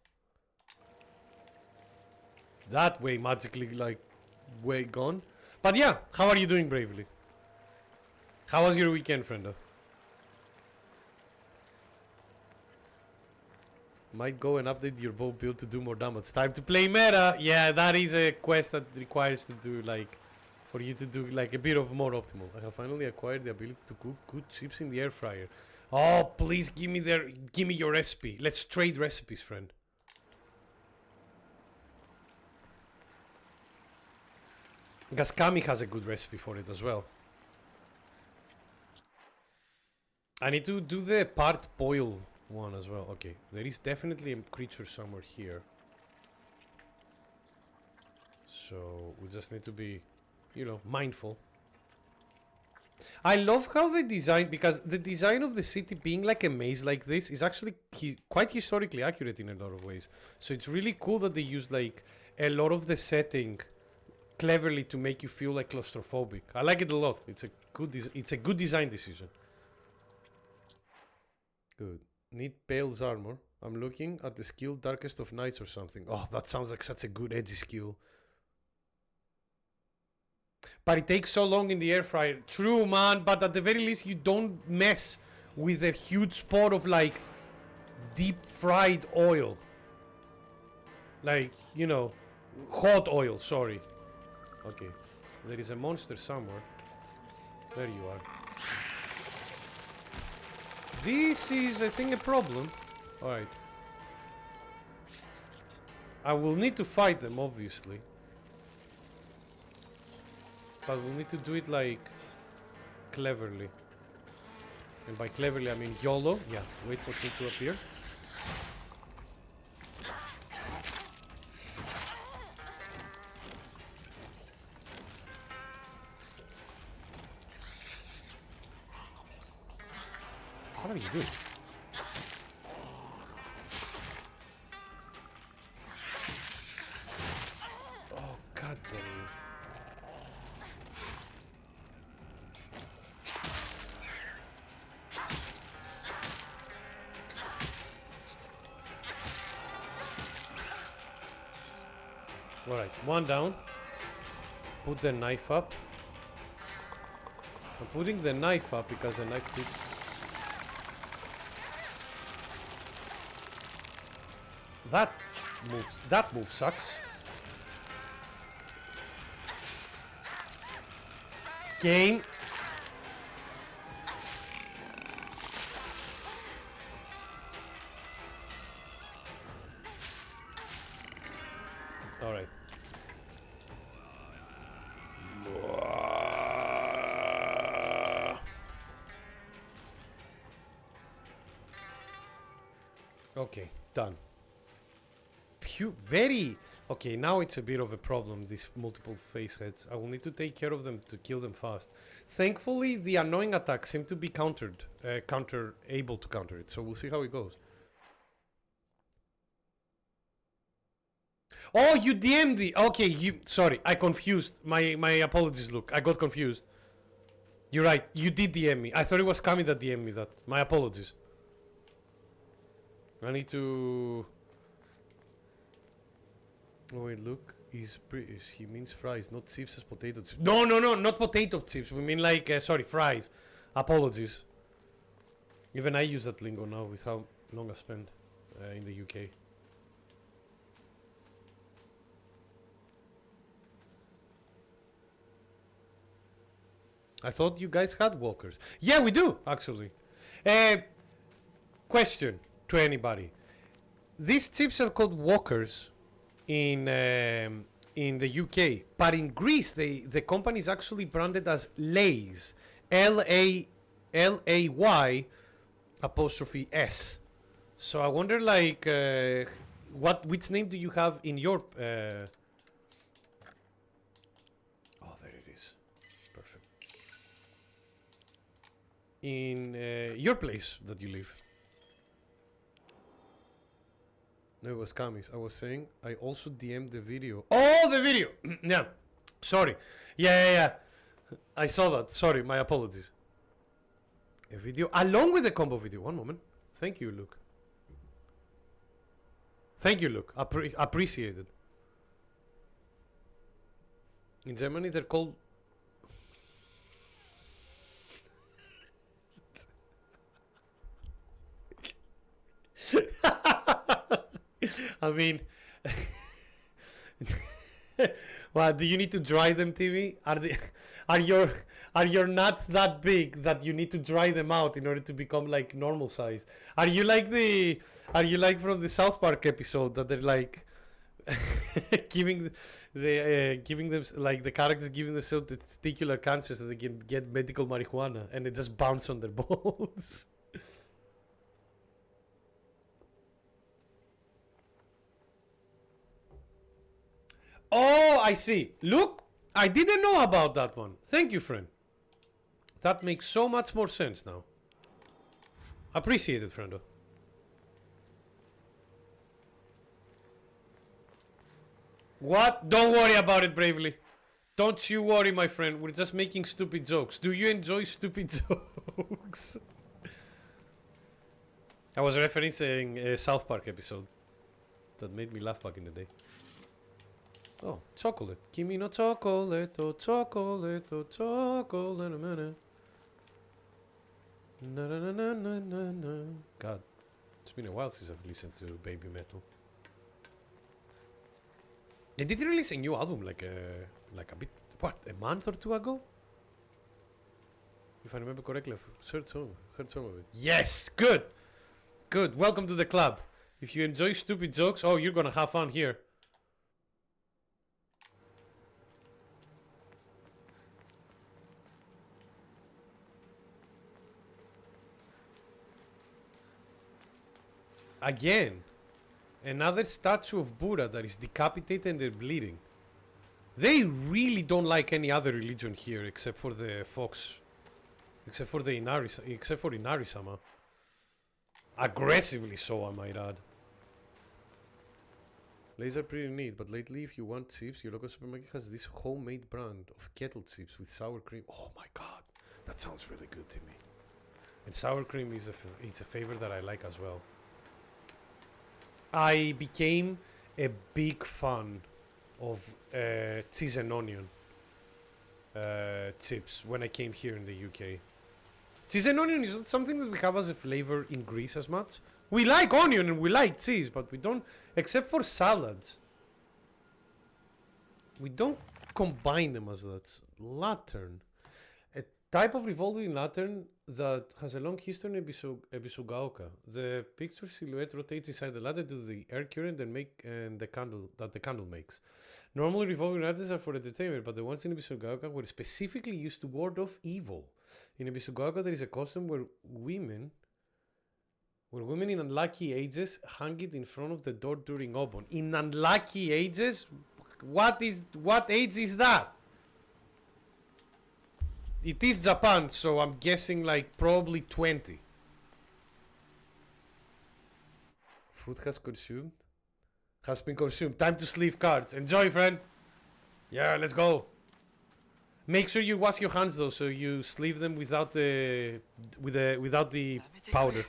That way magically, like, way gone. But yeah, how are you doing, Bravely? How was your weekend, friendo? Might go and update your bow build to do more damage. Time to play meta! Yeah, that is a quest that requires to do, like... For you to do, like, a bit of more optimal. I have finally acquired the ability to cook good chips in the air fryer. Oh, please give me your recipe. Let's trade recipes, friend. Because Kami has a good recipe for it as well. I need to do the part boil one as well. Okay, there is definitely a creature somewhere here. So we just need to be, you know, mindful. I love how they design, because the design of the city being like a maze like this is actually quite historically accurate in a lot of ways. So it's really cool that they use like a lot of the setting cleverly to make you feel like claustrophobic. I like it a lot. It's a good design decision. Good. Need Pale's armor. I'm looking at the skill Darkest of Nights or something. Oh, that sounds like such a good edgy skill. But it takes so long in the air fryer. True, man. But at the very least, you don't mess with a huge pot of like deep fried oil. Like, you know, hot oil, sorry. Okay. There is a monster somewhere. There you are. This is, I think, a problem. Alright. I will need to fight them, obviously. But we'll need to do it, like, cleverly. And by cleverly, I mean YOLO. Yeah, wait for it to appear. What are you doing? Oh, god damn you. Alright, one down. Put the knife up. I'm putting the knife up because the knife did. That move sucks. Game. All right. Okay, done. Very okay. Now it's a bit of a problem. These multiple face heads. I will need to take care of them to kill them fast. Thankfully, the annoying attacks seem to be countered, able to counter it. So we'll see how it goes. Oh, you DM'd the. Okay, you. Sorry, I confused. My apologies. Look, I got confused. You're right. You did DM me. I thought it was Kami that DM'd me that. My apologies. I need to. Oh wait, look, he's British. He means fries, not chips as potato chips. No, not potato chips. We mean like, sorry, fries. Apologies. Even I use that lingo now with how long I've spent in the UK. I thought you guys had walkers. Yeah, we do, actually. Question to anybody. These chips are called walkers in the UK, but in Greece the company is actually branded as Lays, Lay apostrophe S. So I wonder, like, which name do you have in your? Oh, there it is. Perfect. In your place that you live. No, it was Kami's. I was saying I also DM'd the video. Oh, the video! Yeah. Sorry. Yeah. I saw that. Sorry, my apologies. A video along with the combo video. One moment. Thank you, Luke. Thank you, Luke. Appreciated. In Germany, they're called... I mean, well, do you need to dry them, TV? Are your nuts that big that you need to dry them out in order to become like normal size? Are you like from the South Park episode that they're like giving them like the characters giving themselves testicular cancer so they can get medical marijuana and it just bounce on their balls? Oh, I see. Look, I didn't know about that one. Thank you, friend. That makes so much more sense now. Appreciate it, friendo. What? Don't worry about it, Bravely. Don't you worry, my friend. We're just making stupid jokes. Do you enjoy stupid jokes? I was referencing a South Park episode that made me laugh back in the day. Oh, chocolate. Gimme no chocolate, oh chocolate, oh chocolate, a minute. Na na na na na na na. God, it's been a while since I've listened to Baby Metal. They did release a new album like a bit, what, a month or two ago? If I remember correctly, I've heard some of it. Yes, good, good. Welcome to the club. If you enjoy stupid jokes, oh, you're gonna have fun here. Again, another statue of Buddha that is decapitated and bleeding. They really don't like any other religion here except for the Fox. Except for Inari-sama. Aggressively so, I might add. Lays are pretty neat, but lately if you want chips, your local supermarket has this homemade brand of kettle chips with sour cream. Oh my god, that sounds really good to me. And sour cream is it's a flavor that I like as well. I became a big fan of cheese and onion chips when I came here in the UK. Cheese and onion is not something that we have as a flavor in Greece as much. We like onion and we like cheese, but we don't, except for salads. We don't combine them as that. Lantern. A type of revolving lantern that has a long history in Ebisugaoka. The picture silhouette rotates inside the lantern to the air current and the candle makes. Normally revolving lanterns are for entertainment, but the ones in Ebisugaoka were specifically used to ward off evil. In Ebisugaoka there is a custom where women in unlucky ages hang it in front of the door during Obon. In unlucky ages? What age is that? It is Japan, so I'm guessing like probably 20. Food has been consumed. Time to sleeve cards. Enjoy, friend. Yeah, let's go. Make sure you wash your hands though, so you sleeve them without the powder.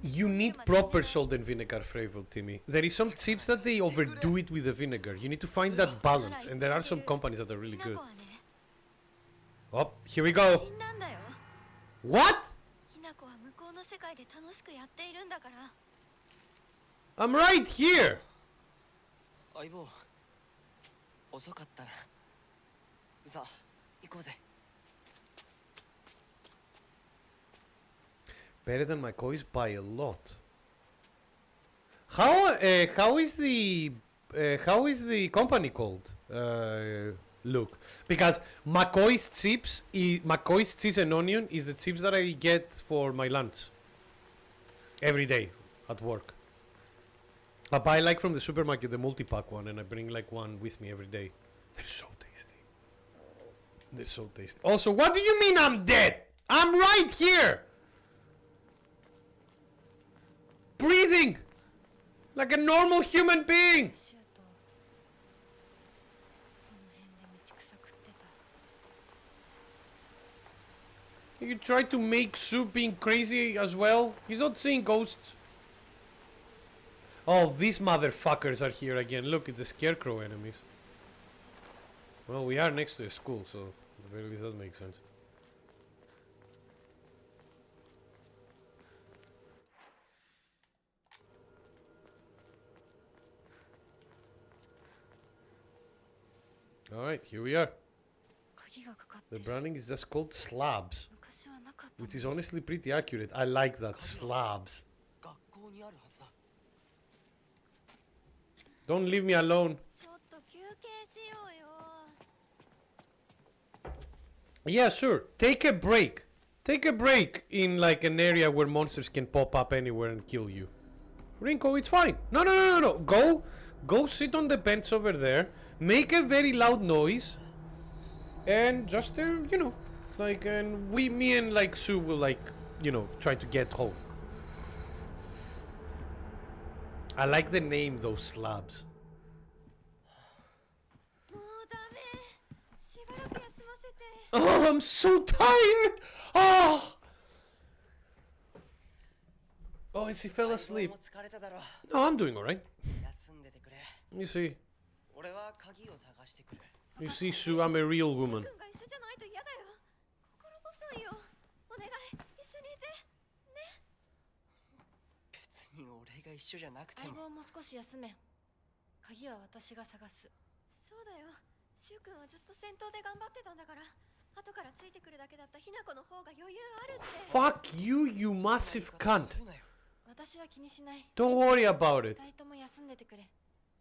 You need proper salt and vinegar flavor, Timmy. There is some chips that they overdo it with the vinegar. You need to find that balance, and there are some companies that are really good. Oh, here we go. What? I'm right here. Better than my coins by a lot. How is the company called? Look, because McCoy's chips, McCoy's cheese and onion is the chips that I get for my lunch every day at work. I buy like from the supermarket the multi-pack one, and I bring like one with me every day. They're so tasty. They're so tasty. Also, what do you mean I'm dead? I'm right here, breathing like a normal human being. You try to make soup being crazy as well? He's not seeing ghosts. Oh, these motherfuckers are here again. Look at the scarecrow enemies. Well, we are next to a school, so at the very least that makes sense. Alright, here we are. The branding is just called slabs, which is honestly pretty accurate. I like that, slabs. Don't leave me alone. Yeah, sure. Take a break. Take a break in like an area where monsters can pop up anywhere and kill you. Rinko, it's fine. No. Go sit on the bench over there. Make a very loud noise. And just, you know, like, and me and like Sue will like, you know, try to get home. I like the name, those slabs. Oh, I'm so tired! Oh! Oh, and she fell asleep. No, I'm doing alright. You see. You see, Sue, I'm a real woman. Fuck you, you massive cunt. Don't worry about it.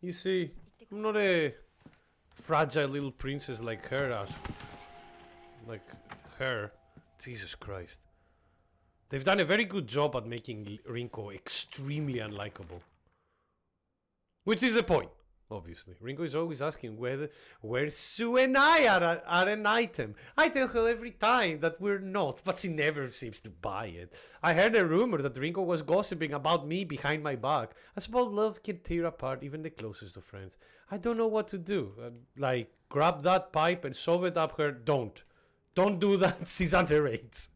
You see, I'm not a fragile little princess like her. Like her. Jesus Christ. They've done a very good job at making Rinko extremely unlikable. Which is the point, obviously. Rinko is always asking where Sue and I are an item. I tell her every time that we're not, but she never seems to buy it. I heard a rumor that Rinko was gossiping about me behind my back. I suppose love can tear apart even the closest of friends. I don't know what to do. Like, grab that pipe and shove it up her. Don't do that. She's underage.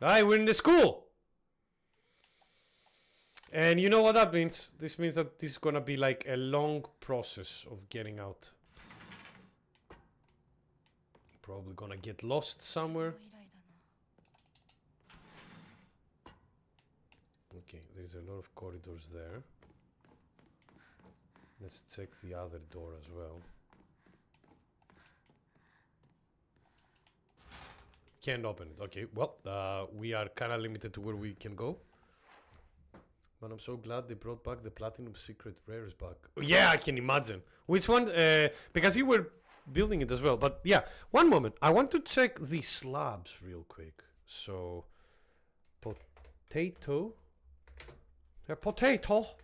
Alright, we're in the school. And you know what that means? This means that this is gonna be like a long process of getting out. Probably gonna get lost somewhere. Okay, there's a lot of corridors there. Let's check the other door as well. Can't open it. Okay, well, we are kind of limited to where we can go. But I'm so glad they brought back the Platinum Secret Rares back. Oh, yeah, I can imagine. Which one? Because you were building it as well. But yeah, one moment. I want to check the slabs real quick. So, potato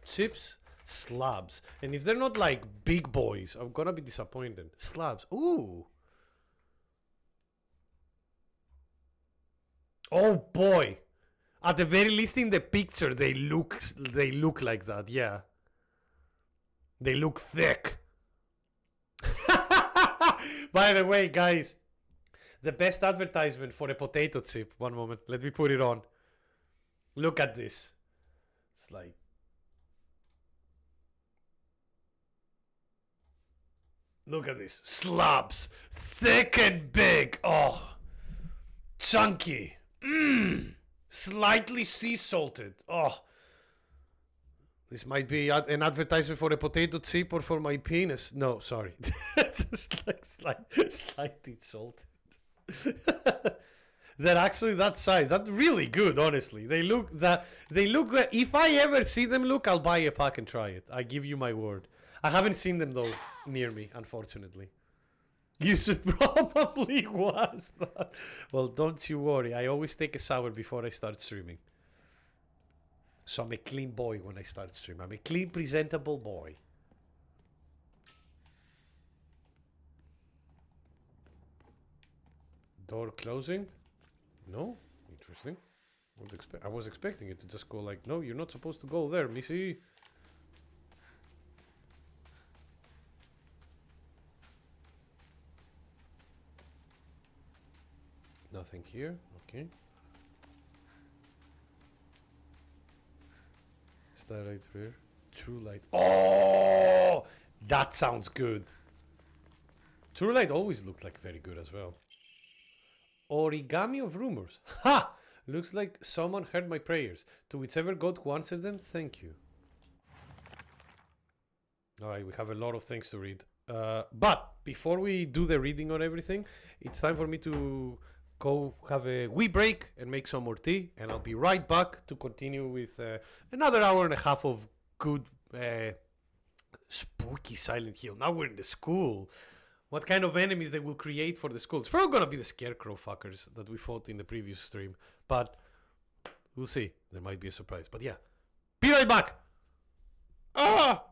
chips, slabs. And if they're not like big boys, I'm gonna be disappointed. Slabs. Ooh. Oh boy. At the very least in the picture they look like that, yeah. They look thick. By the way, guys, the best advertisement for a potato chip. One moment, let me put it on. Look at this. It's like look at this. Slabs. Thick and big. Oh. Chunky. Mmm. Slightly sea salted. Oh. This might be an advertisement for a potato chip or for my penis. No, sorry. Just like slightly salted. They're actually that size. That's really good, honestly. They look good. If I ever see them look, I'll buy a pack and try it. I give you my word. I haven't seen them though near me, unfortunately. You should probably watch that. Well, don't you worry. I always take a shower before I start streaming. So I'm a clean boy when I start streaming. I'm a clean, presentable boy. Door closing? No? Interesting. I was expecting it to just go like, no, you're not supposed to go there, Missy. Nothing here. Okay. Starlight rear. True light. Oh! That sounds good. True light always looked like very good as well. Origami of rumors. Ha! Looks like someone heard my prayers. To whichever god who answered them, thank you. Alright, we have a lot of things to read. But before we do the reading on everything, it's time for me to go have a wee break and make some more tea, and I'll be right back to continue with another hour and a half of good spooky Silent Hill. Now we're in the school. What kind of enemies they will create for the school? It's probably gonna be the scarecrow fuckers that we fought in the previous stream, but we'll see. There might be a surprise, but yeah. Be right back! Ah!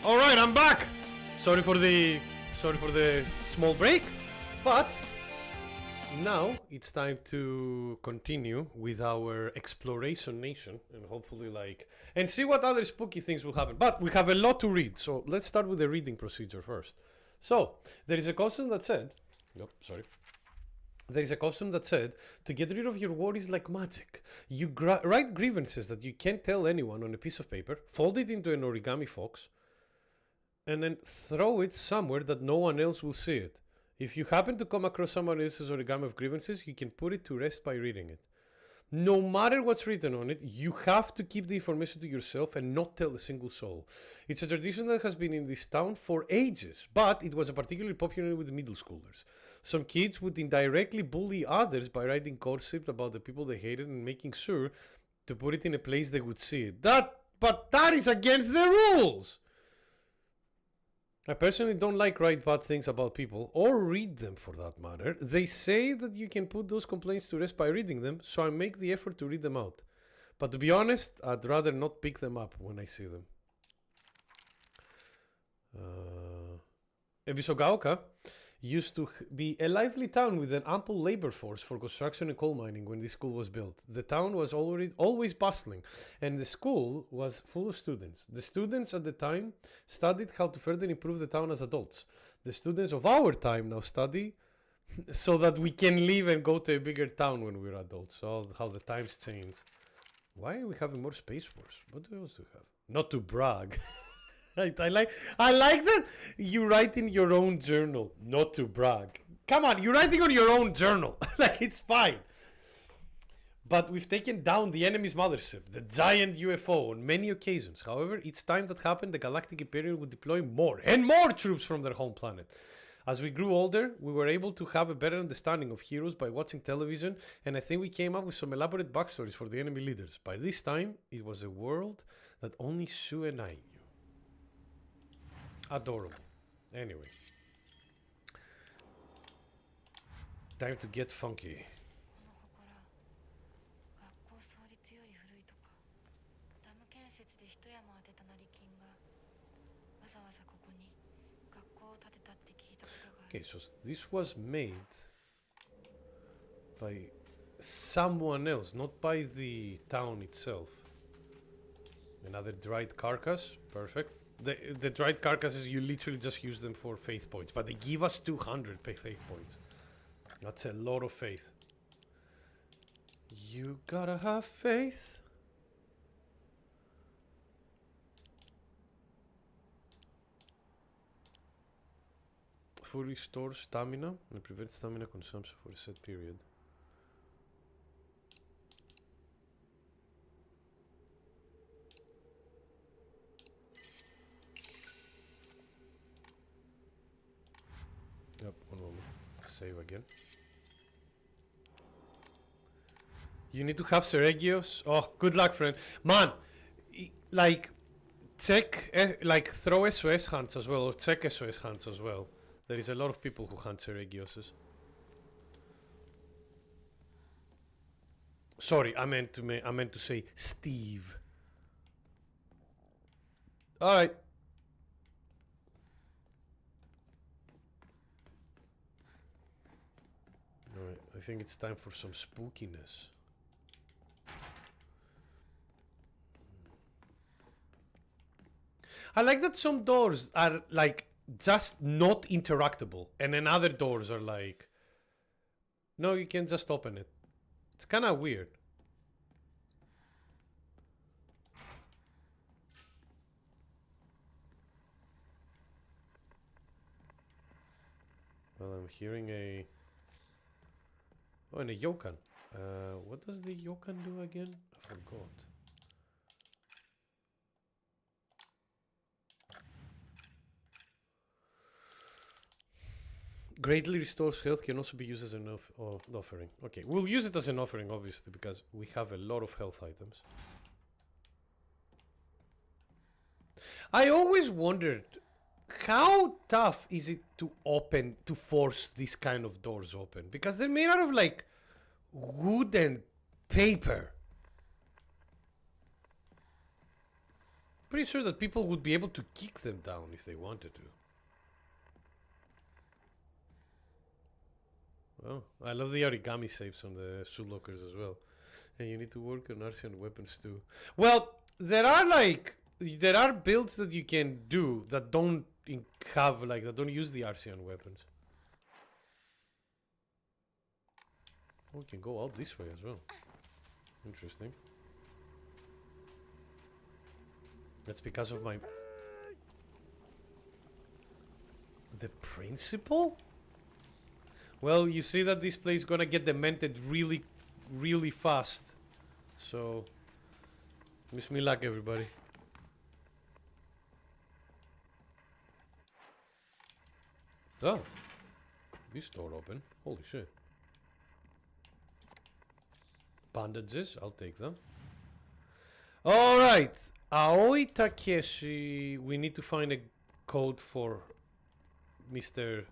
All right, I'm back. Sorry for the small break, but now it's time to continue with our exploration nation and hopefully and see what other spooky things will happen. But we have a lot to read, so let's start with the reading procedure first. So there is a custom that said, there is a custom that said to get rid of your worries like magic. You write grievances that you can't tell anyone on a piece of paper, fold it into an origami fox, and then throw it somewhere that no one else will see it. If you happen to come across someone else's origami of grievances, you can put it to rest by reading it. No matter what's written on it, you have to keep the information to yourself and not tell a single soul. It's a tradition that has been in this town for ages, but it was particularly popular with middle schoolers. Some kids would indirectly bully others by writing gossip about the people they hated and making sure to put it in a place they would see it. But that is against the rules! I personally don't like write bad things about people, or read them for that matter. They say that you can put those complaints to rest by reading them, so I make the effort to read them out. But to be honest, I'd rather not pick them up when I see them. Ebisogaoka used to be a lively town with an ample labor force for construction and coal mining when this school was built. The town was always bustling, and the school was full of students. The students at the time studied how to further improve the town as adults. The students of our time now study so that we can leave and go to a bigger town when we're adults. So how the times change. Why are we having more Space Wars? What else do we have? Not to brag. I like that you write in your own journal, not to brag. Come on, you're writing on your own journal. It's fine. But we've taken down the enemy's mothership, the giant UFO, on many occasions. However, each time that happened, the Galactic Imperium would deploy more and more troops from their home planet. As we grew older, we were able to have a better understanding of heroes by watching television, and I think we came up with some elaborate backstories for the enemy leaders. By this time, it was a world that only Sue and I knew. Adorable. Anyway. Time to get funky. Okay, so this was made by someone else, not by the town itself. Another dried carcass. Perfect. The dried carcasses, you literally just use them for faith points, but they give us 200 faith points. That's a lot of faith. You gotta have faith. Full restores stamina and prevents stamina consumption for a set period. Yep, 1 moment. Save again. You need to have Seregios. Oh, good luck, friend. Man, check, throw SOS hunts as well, or check SOS hunts as well. There is a lot of people who hunt Seregioses. Sorry, I meant to say Steve. All right. Alright, I think it's time for some spookiness. I like that some doors are just not interactable, and then other doors are no, you can just open it. It's kind of weird. Well, I'm hearing a... Oh, and a yokan. What does the yokan do again? I forgot. Greatly restores health, can also be used as an offering. Okay, we'll use it as an offering, obviously, because we have a lot of health items. I always wondered, how tough is it to force these kind of doors open? Because they're made out of wood and paper. Pretty sure that people would be able to kick them down if they wanted to. Oh, I love the origami shapes on the shoe lockers as well. And you need to work on arsenal weapons too. Well, there are builds that you can do that don't have that don't use the arsenal weapons. Oh, we can go out this way as well. Interesting. That's because of my... The principal? Well, you see that this place is gonna get demented really, really fast. So, wish me luck, everybody. Oh, this door open. Holy shit. Bandages, I'll take them. Alright, Aoi Takeshi. We need to find a code for Mr.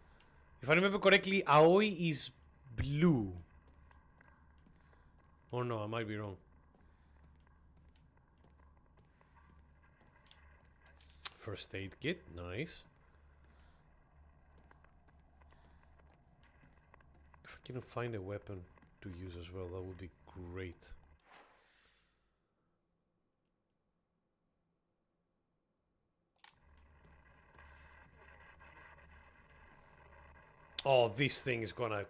If I remember correctly, Aoi is blue. Or no, I might be wrong. First aid kit, nice. If I can find a weapon to use as well, that would be great. Oh, this thing is gonna...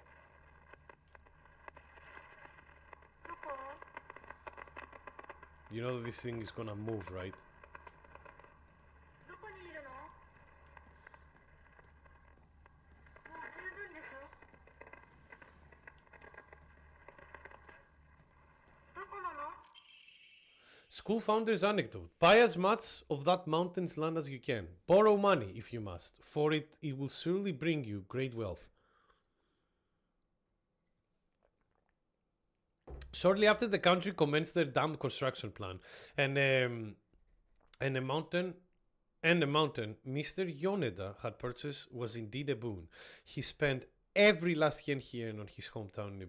You know that this thing is gonna move, right? School founder's anecdote. Buy as much of that mountain's land as you can. Borrow money if you must. For it will surely bring you great wealth. Shortly after, the country commenced their dam construction plan, and a mountain Mr. Yoneda had purchased was indeed a boon. He spent every last yen he earned on his hometown in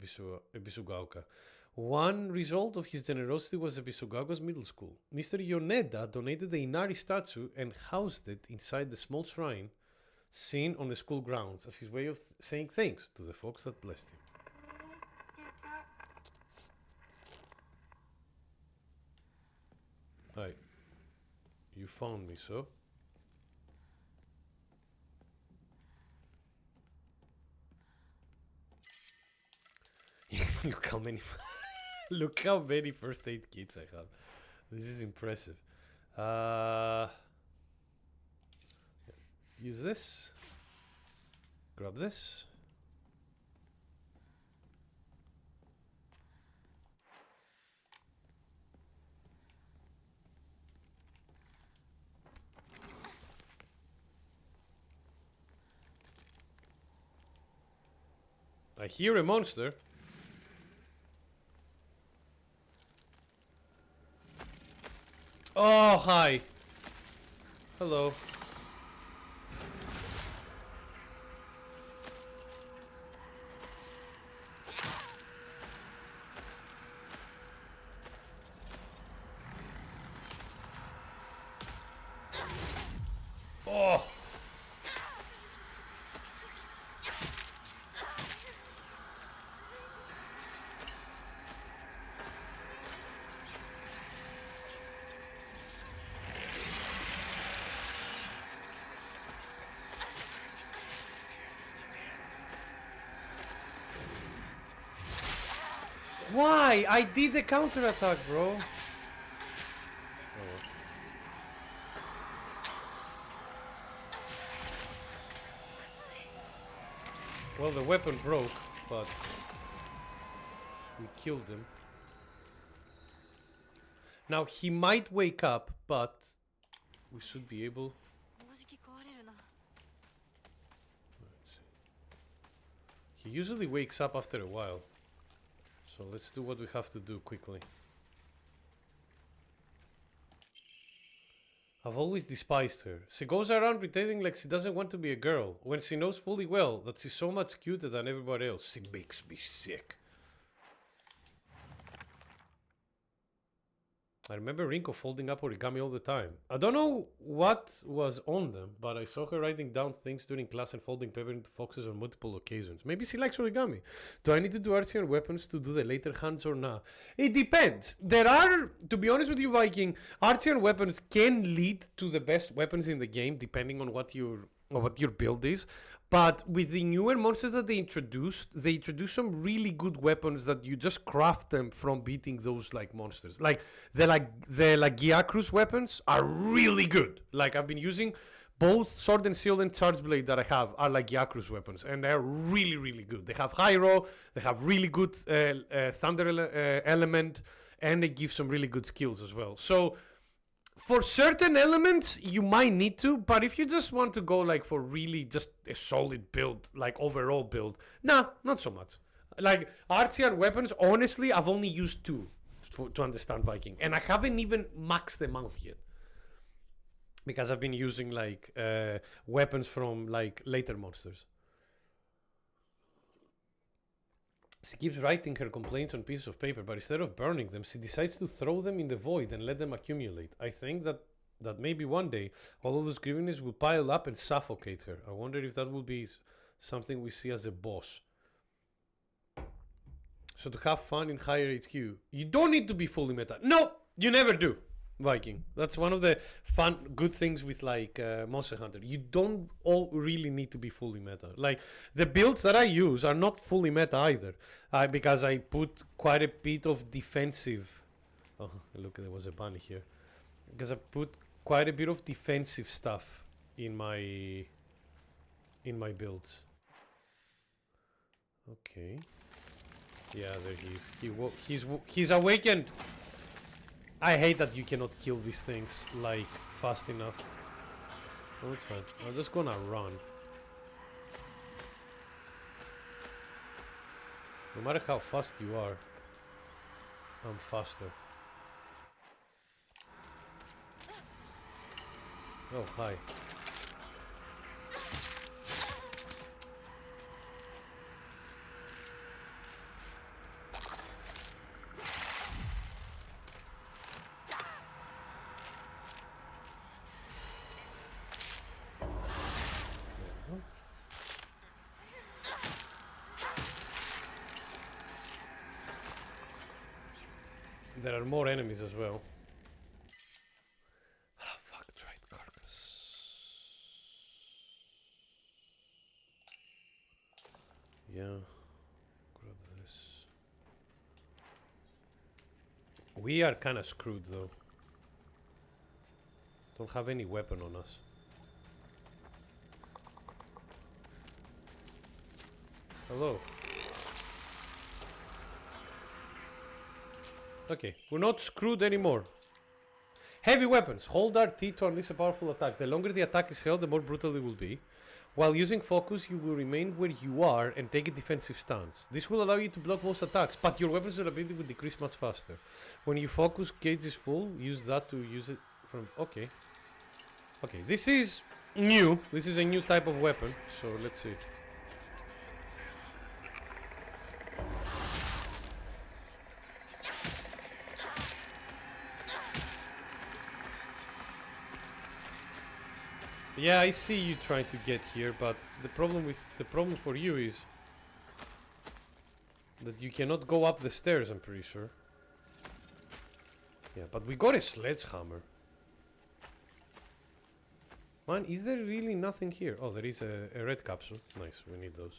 Ebisugaoka. One result of his generosity was Ebisugaoka's middle school. Mr. Yoneda donated the Inari statue and housed it inside the small shrine seen on the school grounds as his way of saying thanks to the folks that blessed him. Hi. You found me, so? Look how many... Look how many first aid kits I have. This is impressive. Use this. Grab this. I hear a monster. Oh, hi. Hello. Oh. Why? I did the counter attack, bro. Well, the weapon broke, but we killed him. Now he might wake up, but we should be able. He usually wakes up after a while. So let's do what we have to do quickly. I've always despised her. She goes around pretending like she doesn't want to be a girl, when she knows fully well that she's so much cuter than everybody else. She makes me sick. I remember Rinko folding up origami all the time. I don't know what was on them, but I saw her writing down things during class and folding paper into foxes on multiple occasions. Maybe she likes origami. Do I need to do artsy on weapons to do the later hands or not? It depends. There are, to be honest with you, Viking, artsy on weapons can lead to the best weapons in the game, depending on what your build is. But with the newer monsters that they introduced some really good weapons that you just craft them from beating those like monsters. Like the Giakrus weapons are really good. Like I've been using both sword and shield and charge blade that I have are like Giakrus weapons, and they're really really good. They have high roll, they have really good thunder element, and they give some really good skills as well. So for certain elements, you might need to, but if you just want to go like for really just a solid build, like overall build, nah, not so much. Like artsy weapons, honestly, I've only used two to understand Viking, and I haven't even maxed them out yet because I've been using like weapons from like later monsters. She keeps writing her complaints on pieces of paper, but instead of burning them, she decides to throw them in the void and let them accumulate. I think that maybe one day all of those grievances will pile up and suffocate her. I wonder if that will be something we see as a boss. So to have fun in higher HQ, you don't need to be fully meta. No, you never do, Viking. That's one of the good things with like Monster Hunter. You don't all really need to be fully meta. Like the builds that I use are not fully meta either, because I put quite a bit of defensive. Oh, look, there was a bunny here. Because I put quite a bit of defensive stuff in my builds. Okay. Yeah, there he is. He's awakened. I hate that you cannot kill these things like fast enough. Oh, it's fine. I'm just gonna run. No matter how fast you are, I'm faster. Oh, hi. There are more enemies as well. Ah, fuck, tried carcass. Yeah. Grab this. We are kind of screwed though. Don't have any weapon on us. Hello. Okay, we're not screwed anymore. Heavy weapons. Hold RT to unleash a powerful attack. The longer the attack is held, the more brutal it will be. While using focus, you will remain where you are and take a defensive stance. This will allow you to block most attacks, but your weapon's durability will decrease much faster. When your focus gauge is full, use that to use it from... Okay. Okay, this is new. This is a new type of weapon, so let's see. Yeah, I see you trying to get here, but the problem for you is that you cannot go up the stairs, I'm pretty sure. Yeah, but we got a sledgehammer. Man, is there really nothing here? Oh, there is a red capsule. Nice, we need those.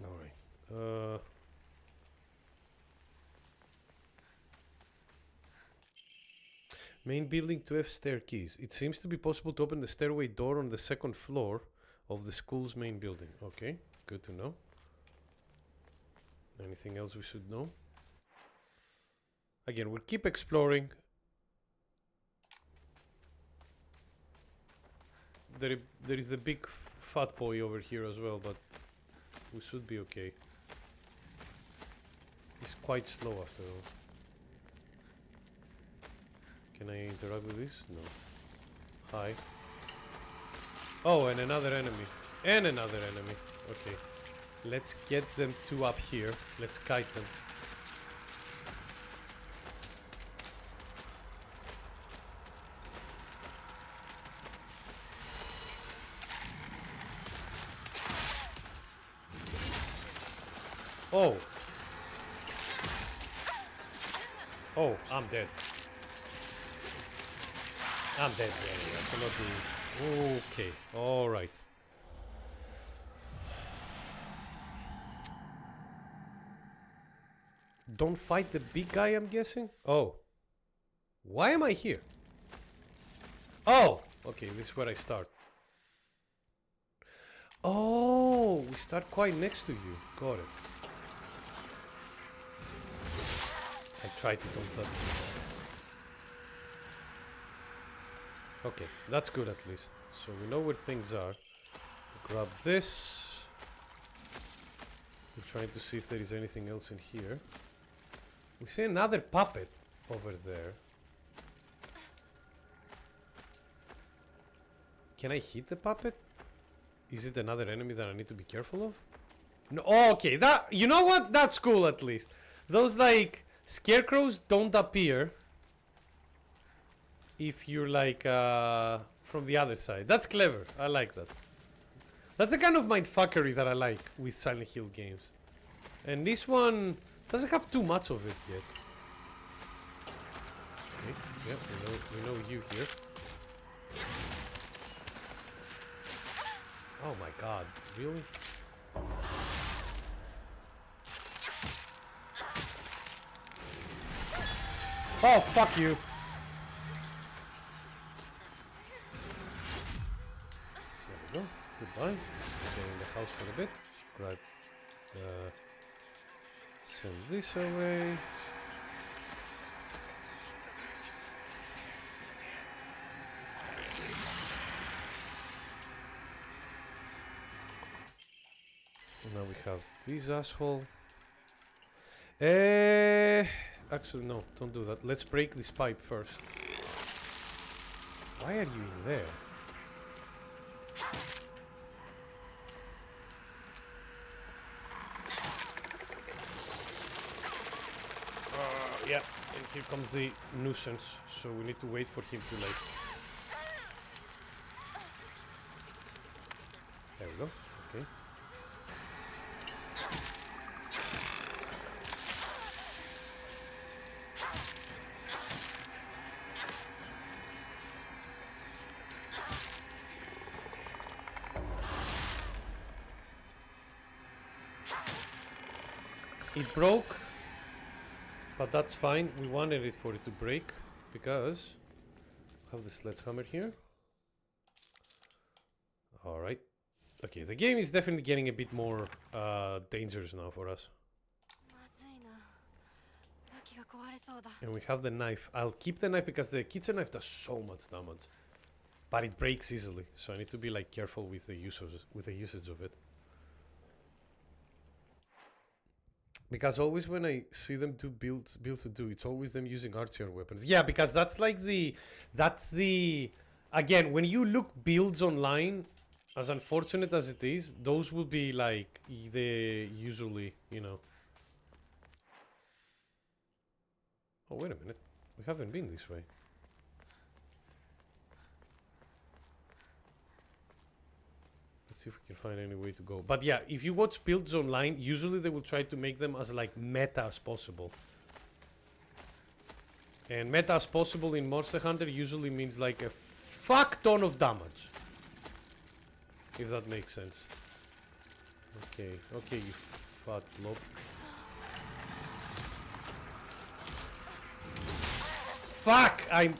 Alright. Main building to F stair keys. It seems to be possible to open the stairway door on the second floor of the school's main building. Okay, good to know. Anything else we should know? Again, we'll keep exploring. There is the big fat boy over here as well, but we should be okay. He's quite slow after all. Can I interact with this? No. Hi. Oh, and another enemy. And another enemy. Okay. Let's get them two up here. Let's kite them. Oh. Oh, I'm dead. I'm dead. Yeah, I cannot do. Okay. All right. Don't fight the big guy, I'm guessing? Oh. Why am I here? Oh! Okay, this is where I start. Oh! We start quite next to you. Got it. I tried to don't touch it. Okay, that's good at least. So we know where things are. Grab this. We're trying to see if there is anything else in here. We see another puppet over there. Can I hit the puppet? Is it another enemy that I need to be careful of? No. Oh, okay, that, you know what? That's cool at least. Those like scarecrows don't appear if you're like from the other side. That's clever. I like that. That's the kind of mindfuckery that I like with Silent Hill games. And this one doesn't have too much of it yet. Okay, yeah, we know you here. Oh my god, really? Oh, fuck you! There we go. Goodbye. Stay in the house for a bit. Grab. Send this away. Now we have this asshole. Actually, no, don't do that. Let's break this pipe first. Why are you in there? Yeah, and here comes the nuisance, so we need to wait for him to like... There we go, okay. It broke, but that's fine. We wanted it for it to break because we have the sledgehammer here. Alright. Okay, the game is definitely getting a bit more dangerous now for us. And we have the knife. I'll keep the knife because the kitchen knife does so much damage. But it breaks easily, so I need to be like careful with the usage of it. Because always when I see them do build to do, it's always them using archer weapons. Yeah, because that's like again, when you look builds online, as unfortunate as it is, those will be like the usually, you know. Oh, wait a minute. We haven't been this way. Let's see if we can find any way to go. But yeah, if you watch builds online, usually they will try to make them as like meta as possible. And meta as possible in Monster Hunter usually means like a fuck ton of damage. If that makes sense. Okay, okay, you fat blob. Fuck! I'm...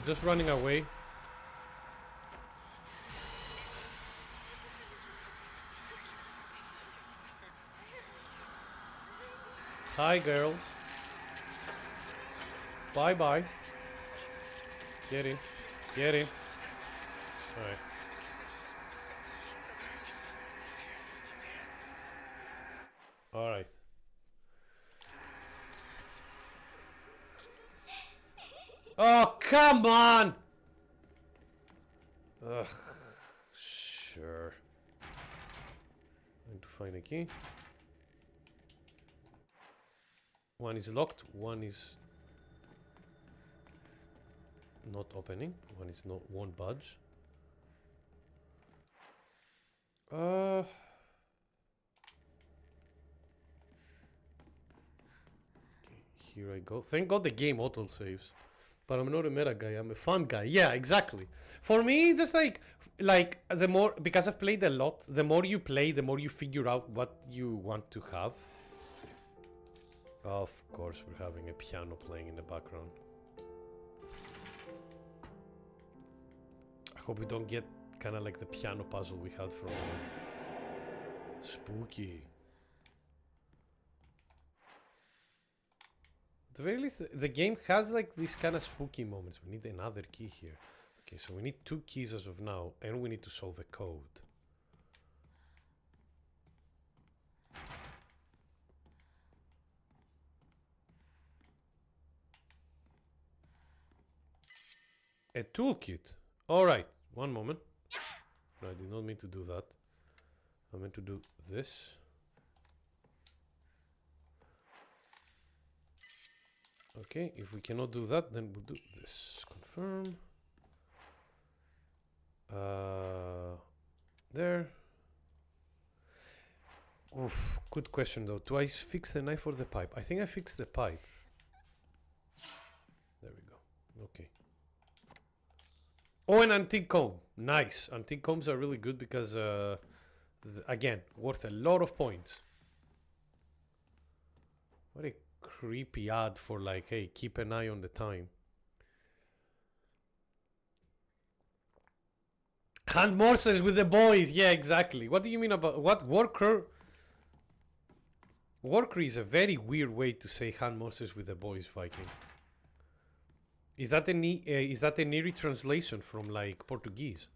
just running away. Hi, girls. Bye bye. Get in. Get in. Alright. Alright. Oh, come on! find a key. One is locked, one is not opening, one is not, won't budge. Okay, here I go. Thank God the game auto saves. But I'm not a meta guy, I'm a fun guy. Yeah, exactly. For me, just like the more, because I've played a lot, the more you play, the more you figure out what you want to have. Of course, we're having a piano playing in the background. I hope we don't get kind of like the piano puzzle we had from Spooky. At the very least, the game has like these kind of spooky moments. We need another key here. Okay, so we need 2 keys as of now, and we need to solve a code. A toolkit. Alright, one moment. I did not mean to do that. I meant to do this. Okay, if we cannot do that, then we'll do this. Confirm. There. Oof, good question though. Do I fix the knife or the pipe? I think I fixed the pipe. There we go. Okay. Oh, an antique comb. Nice. Antique combs are really good because, again, worth a lot of points. What a creepy ad for like, hey, keep an eye on the time. Hand morsels with the boys. Yeah, exactly. What do you mean about what worker? Worker is a very weird way to say hand morsels with the boys, Viking. Is that a near translation from like Portuguese?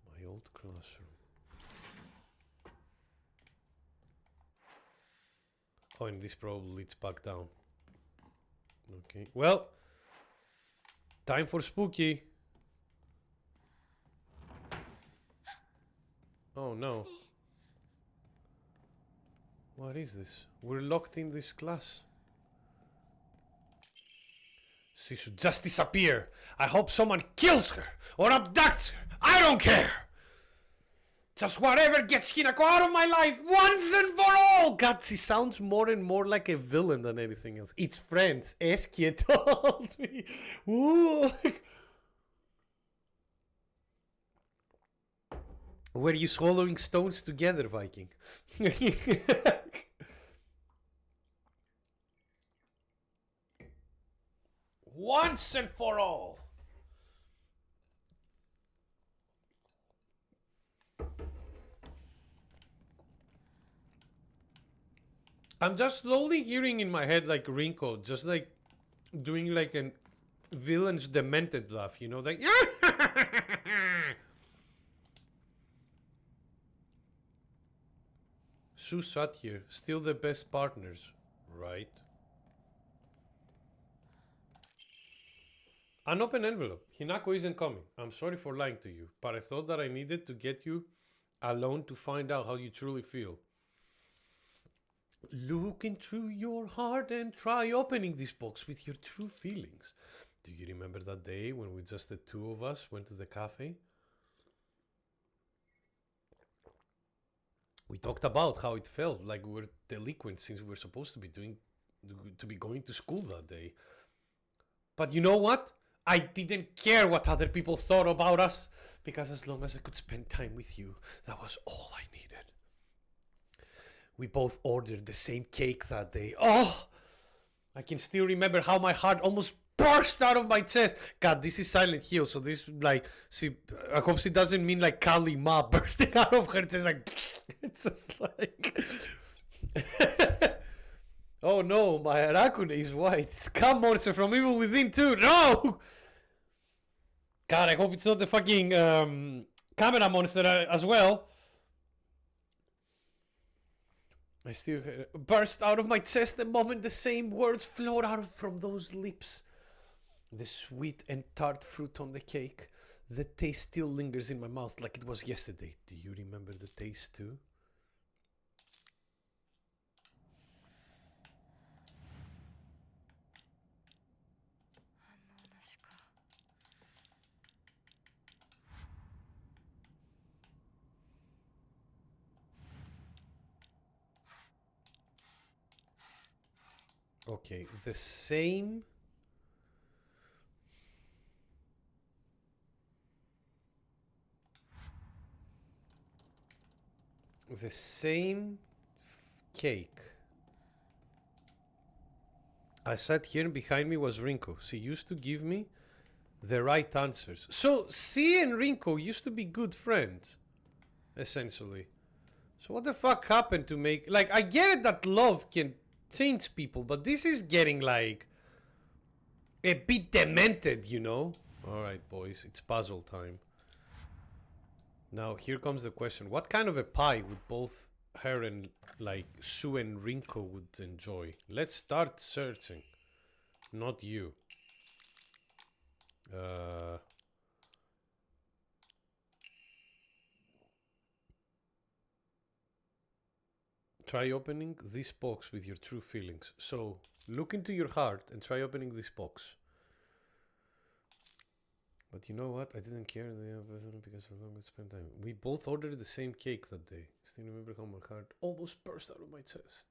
My old classroom. Oh, and this probably leads back down. Okay. Well, time for spooky. Oh no. What is this? We're locked in this class. She should just disappear. I hope someone kills her or abducts her. I don't care. Just whatever gets Hinako out of my life once and for all. God, she sounds more and more like a villain than anything else. It's friends. Eskie told me. Ooh. Were you swallowing stones together, Viking? Once and for all. I'm just slowly hearing in my head like Rinko, just like doing like a villain's demented laugh, you know, like Sue sat here, still the best partners, right? An open envelope. Hinako isn't coming. I'm sorry for lying to you, but I thought that I needed to get you alone to find out how you truly feel. Look into your heart and try opening this box with your true feelings. Do you remember that day when we just the 2 of us went to the cafe? We talked about how it felt like we were delinquents since we were supposed to be going to school that day. But you know what? I didn't care what other people thought about us, because as long as I could spend time with you, that was all I needed. We both ordered the same cake that day. Oh, I can still remember how my heart almost burst out of my chest. God, this is Silent Hill, so this like, I hope she doesn't mean like Kali Ma bursting out of her chest, like, it's just like, oh no, my Arakune is white. Scam monster from Evil Within too. No! God, I hope it's not the fucking camera monster as well. I still burst out of my chest the moment the same words flowed out from those lips. The sweet and tart fruit on the cake, The taste still lingers in my mouth like it was yesterday. Do you remember the taste too? Okay, the same. The same cake. I sat here and behind me was Rinko. She used to give me the right answers. So she and Rinko used to be good friends, essentially. So what the fuck happened to make... Like, I get it that love can change people, but this is getting, like, a bit demented, you know? Alright, boys, it's puzzle time. Now, here comes the question. What kind of a pie would both her and, like, Sue and Rinko would enjoy? Let's start searching. Not you. Try opening this box with your true feelings. So, look into your heart and try opening this box. But you know what? I didn't care because of long spent time. We both ordered the same cake that day. Still remember how my heart almost burst out of my chest.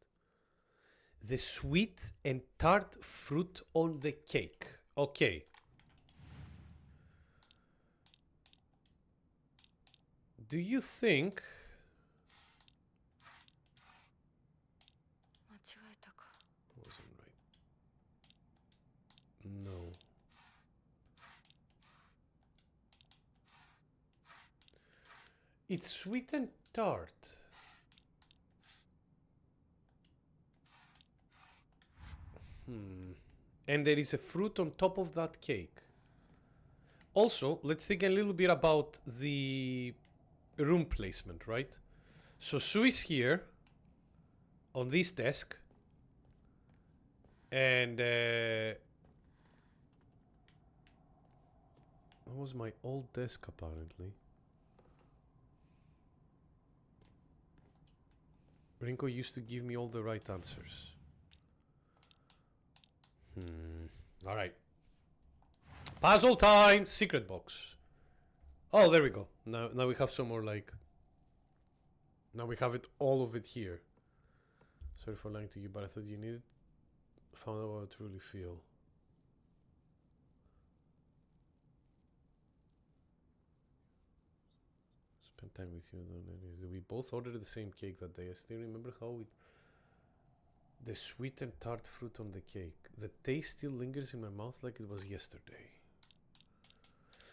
The sweet and tart fruit on the cake. Okay. Do you think... Wasn't right. No. It's sweet and tart. And there is a fruit on top of that cake. Also, let's think a little bit about the room placement, right? So Sue is here on this desk. And that was my old desk, apparently. Rinko used to give me all the right answers. Alright. Puzzle time! Secret box. Oh, there we go. Now we have some more, like... Now we have it, all of it here. Sorry for lying to you, but I thought you needed... Found out what I truly feel. Spend time with you. We both ordered the same cake that day. I still remember how it... The sweet and tart fruit on the cake. The taste still lingers in my mouth like it was yesterday.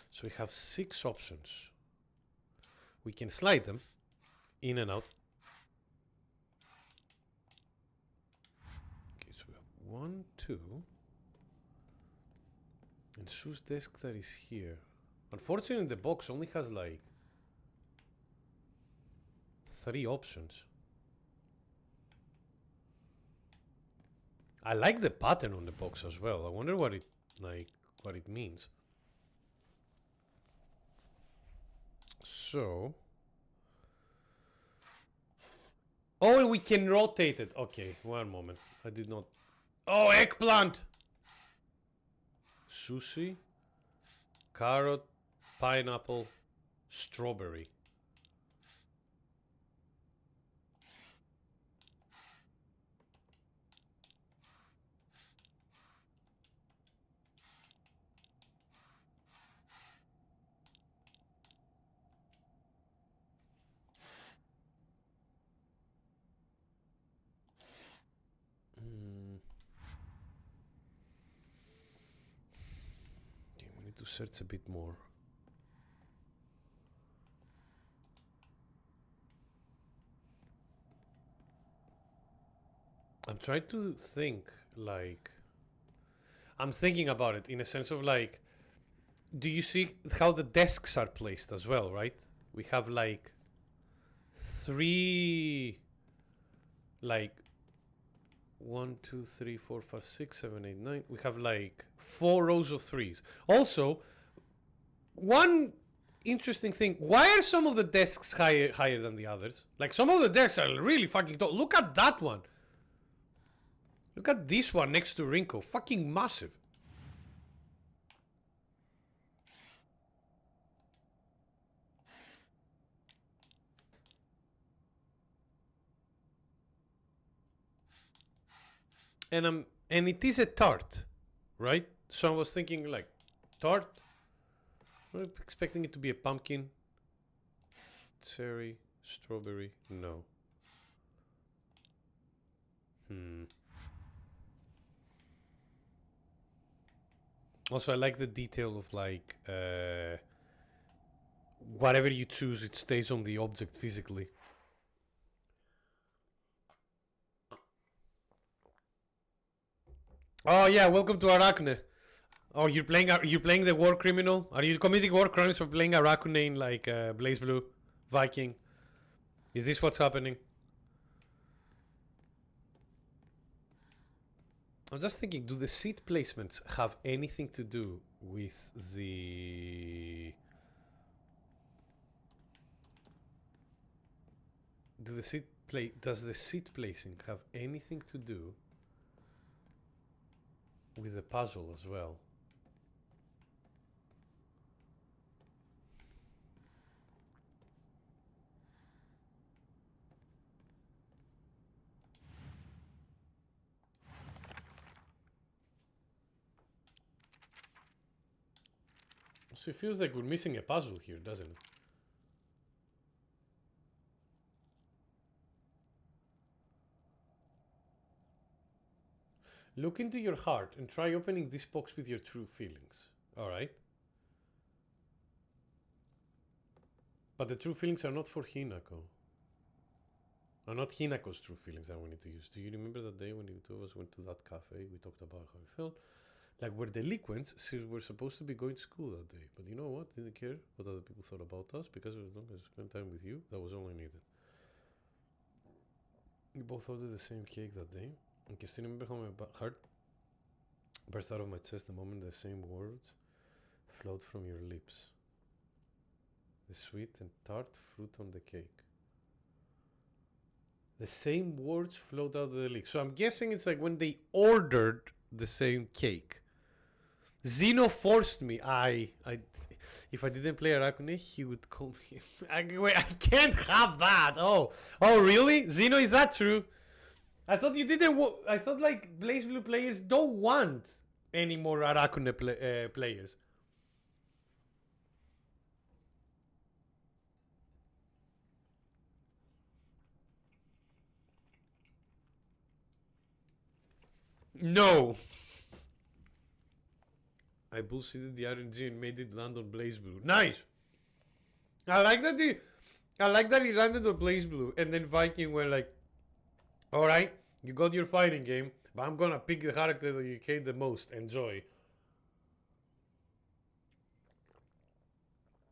So we have 6 options. We can slide them in and out. Okay, so we have 1, 2. And Sue's desk that is here. Unfortunately, the box only has like 3 options. I like the pattern on the box as well. I wonder what it means. So, oh, and we can rotate it. Okay, one moment. I did not. Oh, eggplant. Sushi, carrot, pineapple, strawberry. Okay, we need to search a bit more. I'm trying to think, like... I'm thinking about it in a sense of like... Do you see how the desks are placed as well, right? We have like 3... Like... 1, 2, 3, 4, 5, 6, 7, 8, 9. We have like 4 rows of 3s. Also, one interesting thing. Why are some of the desks higher than the others? Like, some of the desks are really fucking tall. Look at that one. Look at this one next to Rinko. Fucking massive. And it is a tart, right? So I was thinking like tart. I'm expecting it to be a pumpkin. Cherry, strawberry, no. Also, I like the detail of like whatever you choose, it stays on the object physically. Oh yeah, welcome to Arachne. Oh, you're playing the war criminal? Are you committing war crimes for playing Arachne in like Blaze Blue, Viking? Is this what's happening? I'm just thinking, do the seat placements have anything to do with the... Does the seat placing have anything to do with the puzzle as well? So it feels like we're missing a puzzle here, doesn't it? Look into your heart and try opening this box with your true feelings. Alright? But the true feelings are not for Hinako. Are not Hinako's true feelings that we need to use. Do you remember that day when the two of us went to that cafe? We talked about how we felt. Like, we're delinquents, so we're supposed to be going to school that day. But you know what? Didn't care what other people thought about us, because as long as I spent time with you, that was all I needed. We both ordered the same cake that day. I can still remember how my heart burst out of my chest the moment the same words flowed from your lips. The sweet and tart fruit on the cake. The same words flowed out of the lips. So I'm guessing it's like when they ordered the same cake. Zeno forced me. If I didn't play Arachne, he would call me. I can't have that. Oh, really? Zeno, is that true? I thought you didn't. I thought like Blaze Blue players don't want any more Arachne players. No. I bullshitted the RNG and made it land on Blaze Blue. Nice. I like that he landed on Blaze Blue, and then Viking were like, "All right, you got your fighting game, but I'm gonna pick the character that you hate the most. Enjoy."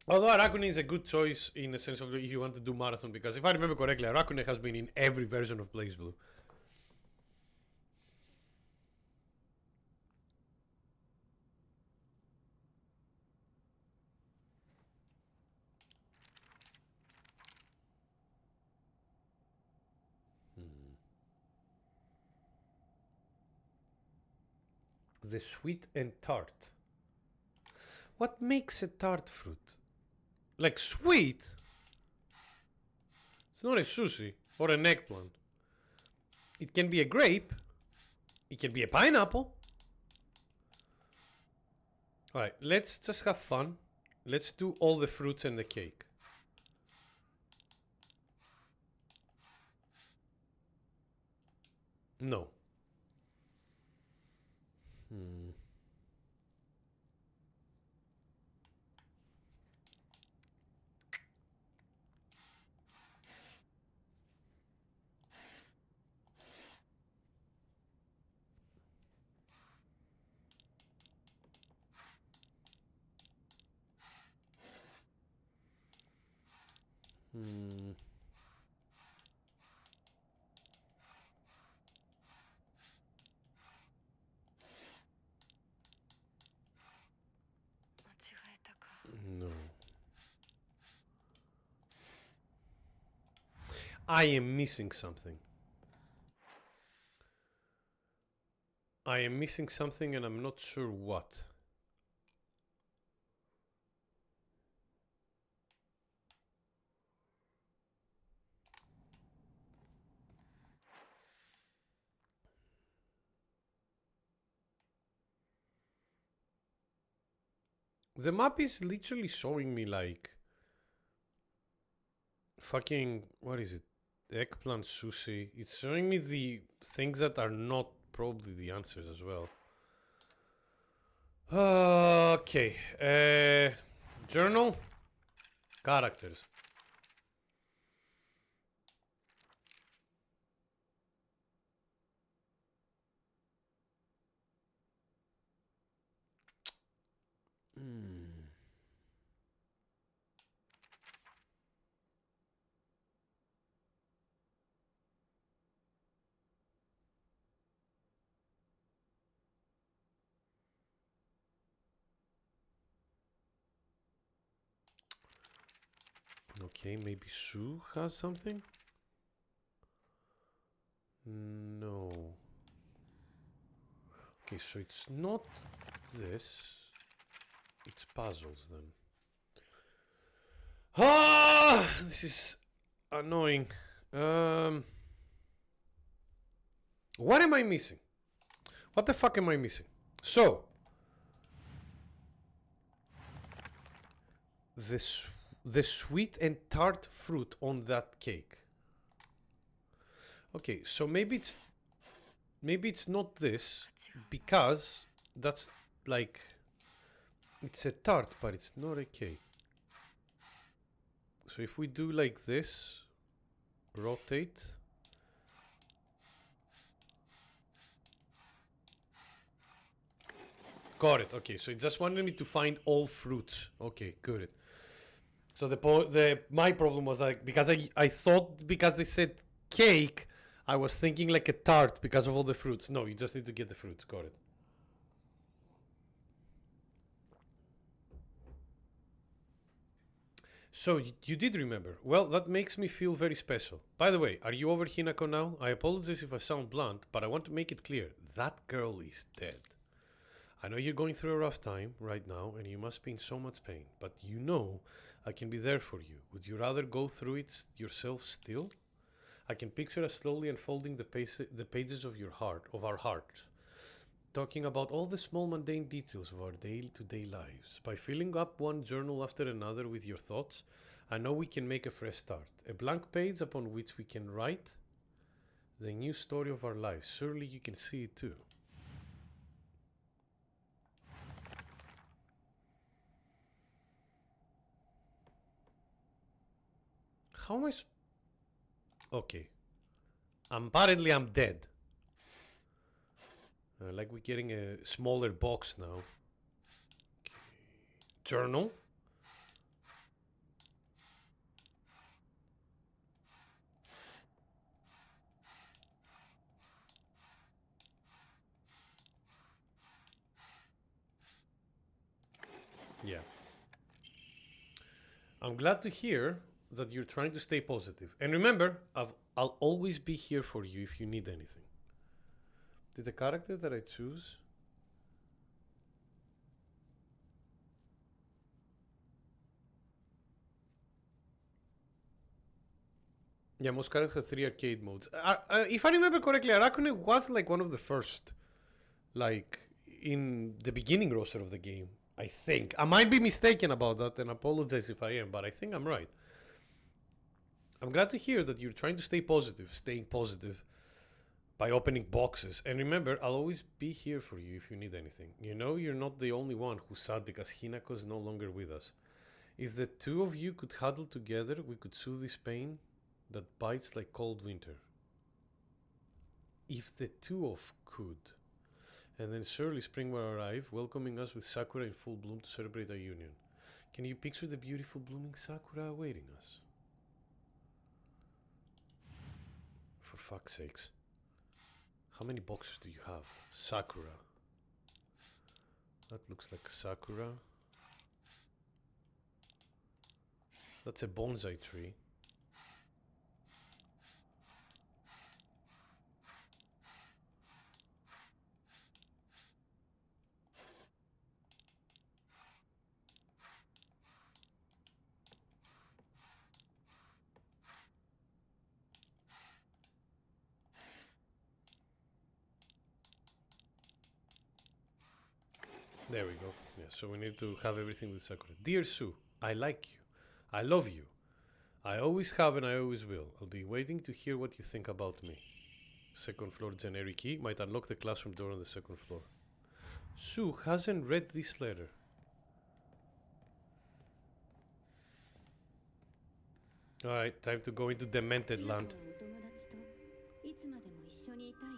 Although Arachne is a good choice in the sense of if you want to do marathon, because if I remember correctly, Arachne has been in every version of Blaze Blue. The sweet and tart. What makes a tart fruit? Like sweet? It's not a sushi or an eggplant. It can be a grape. It can be a pineapple. Alright, let's just have fun. Let's do all the fruits and the cake. No. I am missing something. I am missing something and I'm not sure what. The map is literally showing me like fucking, what is it? Eggplant sushi. It's showing me the things that are not probably the answers as well. Okay. Journal. Characters. Okay, maybe Sue has something? No. Okay, so it's not this. It's puzzles then. Ah! This is annoying. What am I missing? What the fuck am I missing? So, the sweet and tart fruit on that cake. Okay, so maybe it's not this because that's like it's a tart, but it's not a cake. So if we do like this, rotate. Got it. Okay, so it just wanted me to find all fruits. Okay, good. So my problem was like because I thought because they said cake, I was thinking like a tart because of all the fruits. No, you just need to get the fruits. Got it. So you did remember. Well, that makes me feel very special. By the way, are you over Hinako now? I apologize if I sound blunt, but I want to make it clear. That girl is dead. I know you're going through a rough time right now and you must be in so much pain, but you know I can be there for you. Would you rather go through it yourself still? I can picture us slowly unfolding the pages of our hearts, talking about all the small mundane details of our day-to-day lives. By filling up one journal after another with your thoughts, I know we can make a fresh start, a blank page upon which we can write the new story of our lives. Surely you can see it too. How am I? Okay. Apparently, I'm dead. Like we're getting a smaller box now. Okay. Journal. Yeah. I'm glad to hear that you're trying to stay positive. And remember, I'll always be here for you if you need anything. Did the character that I choose? Yeah, most characters have 3 arcade modes. If I remember correctly, Aracune was like one of the first, like in the beginning roster of the game. I think I might be mistaken about that, and apologize if I am, but I think I'm right. I'm glad to hear that you're trying to staying positive by opening boxes. And remember, I'll always be here for you if you need anything. You know, you're not the only one who's sad because Hinako is no longer with us. If the two of you could huddle together, we could soothe this pain that bites like cold winter. If the two of could. And then surely spring will arrive, welcoming us with sakura in full bloom to celebrate our union. Can you picture the beautiful blooming sakura awaiting us? For fuck's sakes. How many boxes do you have? Sakura. That looks like sakura. That's a bonsai tree. There we go. Yeah, so we need to have everything with Sakura. Dear Sue, I like you. I love you. I always have and I always will. I'll be waiting to hear what you think about me. Second floor generic key might unlock the classroom door on the second floor. Sue hasn't read this letter. Alright, time to go into demented land. いつまでも一緒にいたい。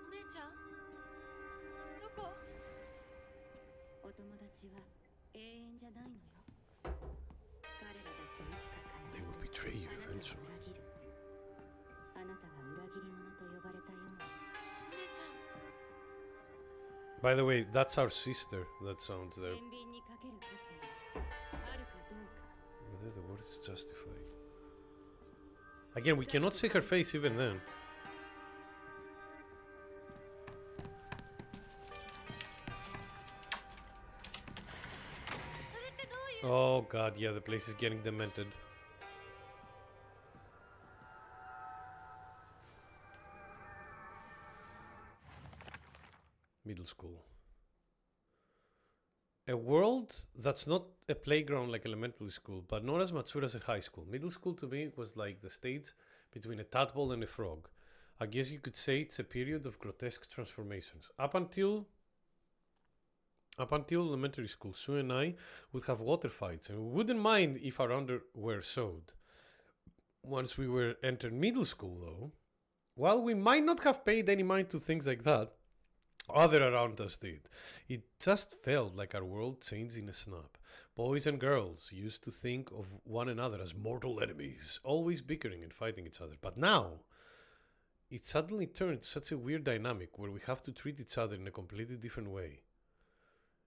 お姉ちゃん、どこ？お友達は永遠じゃないのよ。彼らだっていつか必ず They will betray you あなたを eventually. 裏切る。あなたは裏切り者と呼ばれたように。お姉ちゃん。 By the way, that's our sister that sounds there. 天秤にかける価値があるかどうか。 Whether the word is justified. Again, we cannot see her face even then. Oh god, yeah, the place is getting demented. Middle school. A world that's not a playground like elementary school, but not as mature as a high school. Middle school to me was like the stage between a tadpole and a frog. I guess you could say it's a period of grotesque transformations. Up until elementary school, Sue and I would have water fights, and we wouldn't mind if our underwear showed. Once we were entered middle school, though, while we might not have paid any mind to things like that, other around us did. It just felt like our world changed in a snap. Boys and girls used to think of one another as mortal enemies, always bickering and fighting each other. But now, it suddenly turned to such a weird dynamic where we have to treat each other in a completely different way.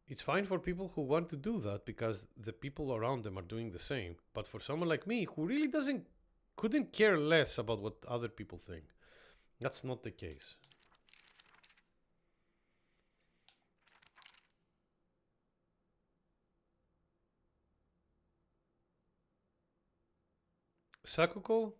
It's fine for people who want to do that because the people around them are doing the same. But for someone like me who really couldn't care less about what other people think, that's not the case. Sakuko,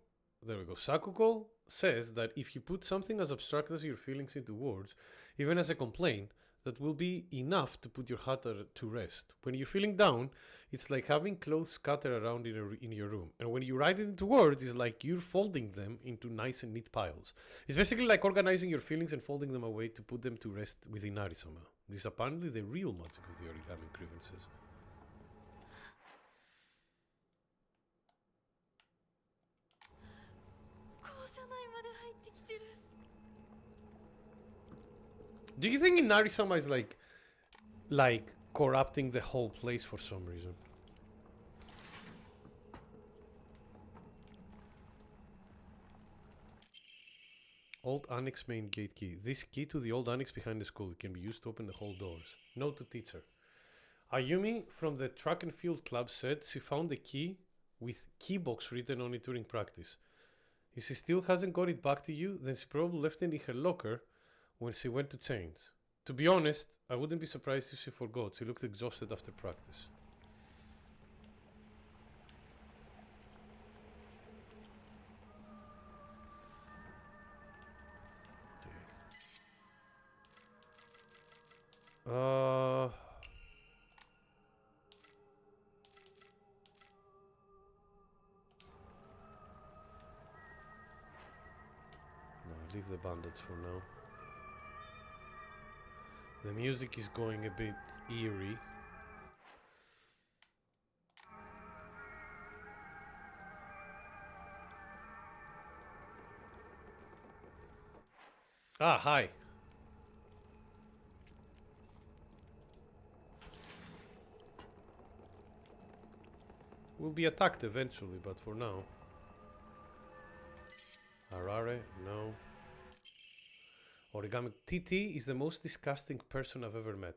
there we go. Sakuko says that if you put something as abstract as your feelings into words, even as a complaint, that will be enough to put your heart to rest. When you're feeling down, it's like having clothes scattered around in your room. And when you write it into words, it's like you're folding them into nice and neat piles. It's basically like organizing your feelings and folding them away to put them to rest within Arisama. This is apparently the real magic of the origami grievances. Do you think Inarisama is like corrupting the whole place for some reason? Old annex main gate key. This key to the old annex behind the school. It can be used to open the whole doors. Note to teacher. Ayumi from the track and field club said she found the key with keybox written on it during practice. If she still hasn't got it back to you, then she probably left it in her locker when she went to change. To be honest, I wouldn't be surprised if she forgot. She looked exhausted after practice. No, leave the bandits for now. The music is going a bit eerie. Ah, hi. We'll be attacked eventually, but for now. Arare, no. Origami TT is the most disgusting person I've ever met.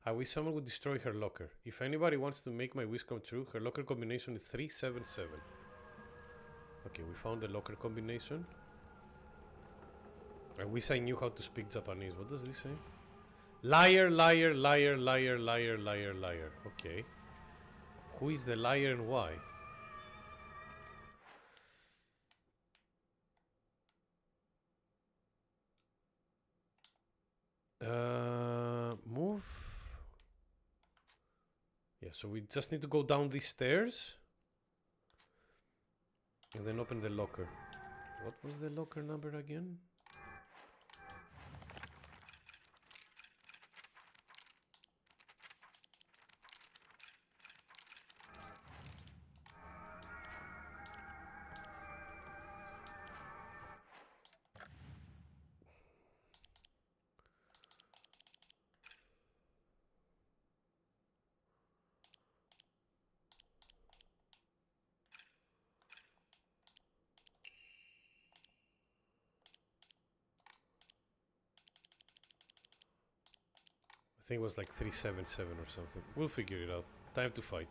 I wish someone would destroy her locker. If anybody wants to make my wish come true, her locker combination is 377. Okay, we found the locker combination. I wish I knew how to speak Japanese. What does this say? Liar, liar, liar, liar, liar, liar, liar. Okay. Who is the liar and why? Move. Yeah, so we just need to go down these stairs and then open the locker. What was the locker number again? I think it was like 377 or something. We'll figure it out. Time to fight.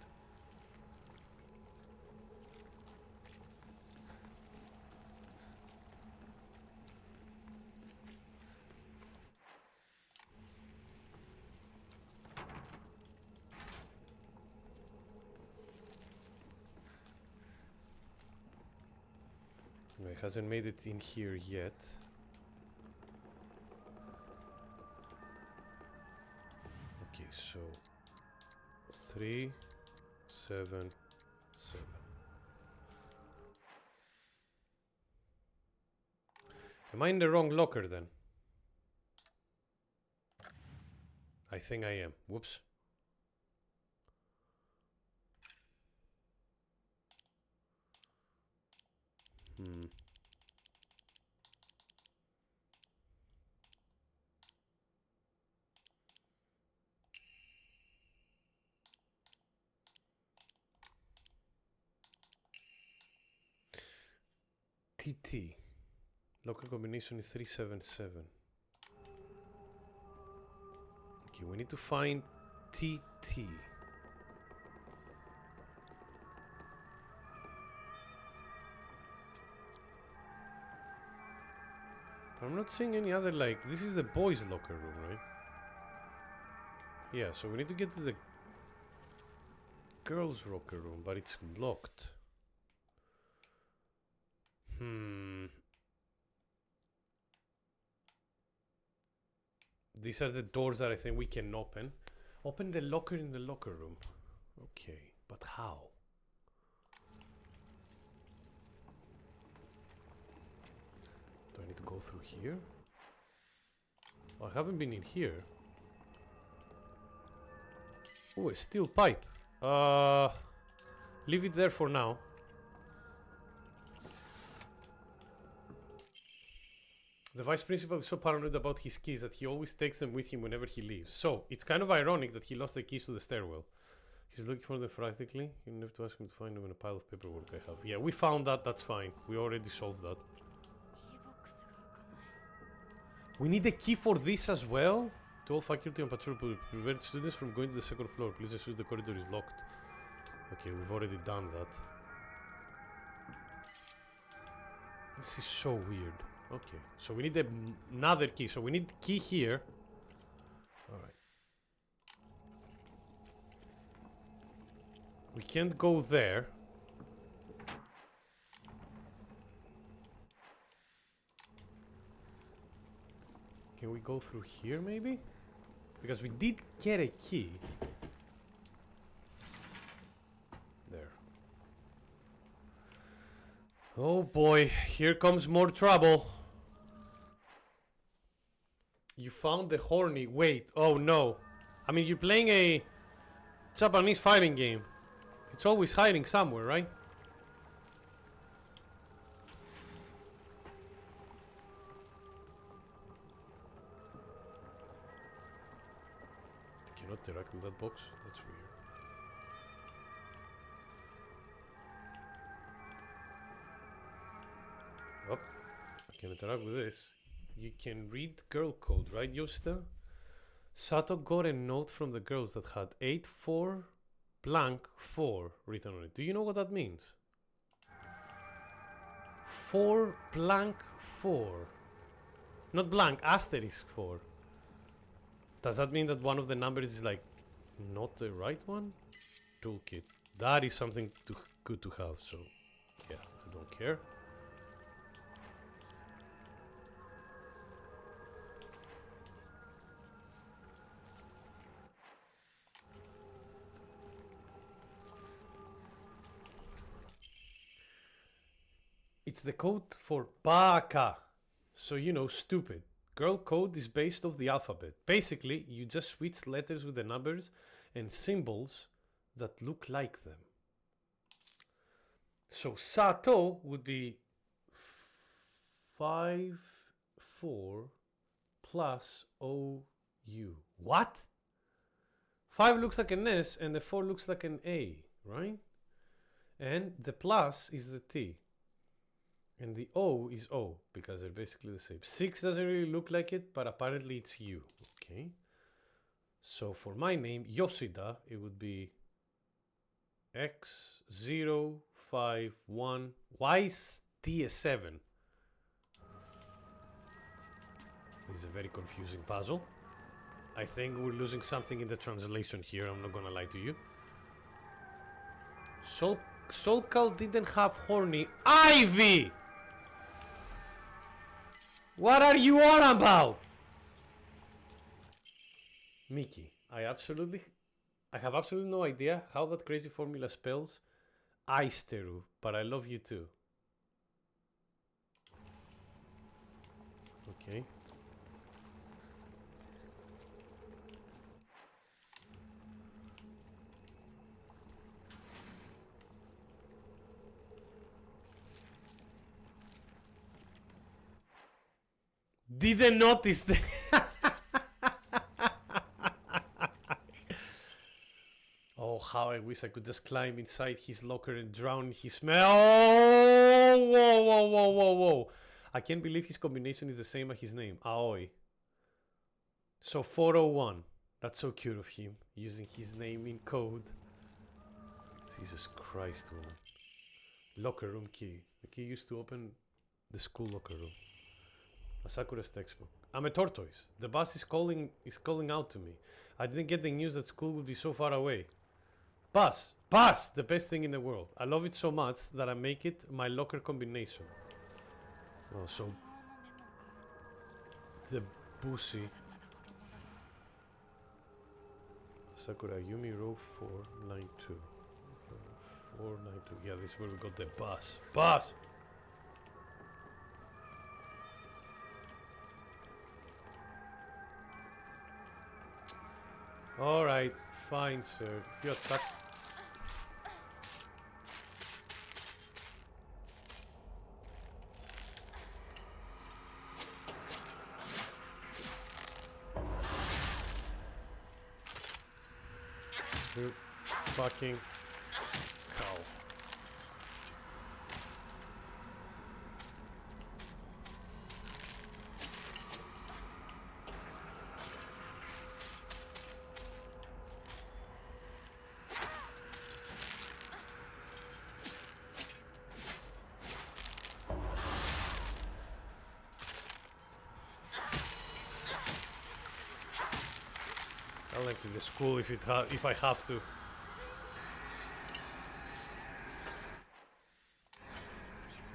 No, it hasn't made it in here yet. Okay, so 377. Am I in the wrong locker then? I think I am. Whoops. TT. Locker combination is 377. Okay, we need to find TT. I'm not seeing any other, like, this is the boys' locker room, right? Yeah, so we need to get to the girls' locker room, but it's locked. These are the doors that I think we can open. Open the locker in the locker room. Okay, but how? Do I need to go through here? Oh, I haven't been in here. Oh, a steel pipe. Leave it there for now. The vice principal is so paranoid about his keys that he always takes them with him whenever he leaves. So, it's kind of ironic that he lost the keys to the stairwell. He's looking for them frantically. You don't have to ask him to find them in a pile of paperwork I have. Yeah, we found that. That's fine. We already solved that. We need a key for this as well. To all faculty on patrol to prevent students from going to the second floor. Please ensure the corridor is locked. Okay, we've already done that. This is so weird. Okay, so we need another key. So we need key here. Alright. We can't go there. Can we go through here maybe? Because we did get a key. There. Oh boy, here comes more trouble. You found the horny. Wait, oh no. I mean, you're playing a Japanese fighting game. It's always hiding somewhere, right? I cannot interact with that box. That's weird. Oh, I can interact with this. You can read girl code, right, Yoshida? Sato got a note from the girls that had 84 blank 4 written on it. Do you know what that means? 4 blank 4. Not blank, asterisk 4. Does that mean that one of the numbers is like not the right one? Toolkit. That is something good to have, so yeah, I don't care. It's the code for baka. So, you know, stupid. Girl code is based off the alphabet. Basically, you just switch letters with the numbers and symbols that look like them. So Sato would be 5, 4 plus OU. What? 5 looks like an S and the 4 looks like an A, right? And the plus is the T. And the O is O because they're basically the same. 6 doesn't really look like it, but apparently it's U. Okay. So for my name, Yoshida, it would be X051. Why is T a 7? It's a very confusing puzzle. I think we're losing something in the translation here, I'm not gonna lie to you. Soulcal didn't have horny. Ivy! What are you on about? Mickey, I have absolutely no idea how that crazy formula spells Aisteru, but I love you too. Okay. Didn't notice that. Oh, how I wish I could just climb inside his locker and drown in his smell. Oh, whoa, whoa, whoa, whoa, whoa. I can't believe his combination is the same as his name, Aoi. So 401. That's so cute of him, using his name in code. Jesus Christ, woman. Locker room key. The key used to open the school locker room. Asakura's textbook. I'm a tortoise. The bus is calling out to me. I didn't get the news that school would be so far away. Bus! The best thing in the world. I love it so much that I make it my locker combination. Oh, so... The Busi. Sakura Yumi row 492. 492. Yeah, this is where we got the bus. Bus! Alright, fine, sir. If you attack... You fucking cow. I'll empty the school if I have to.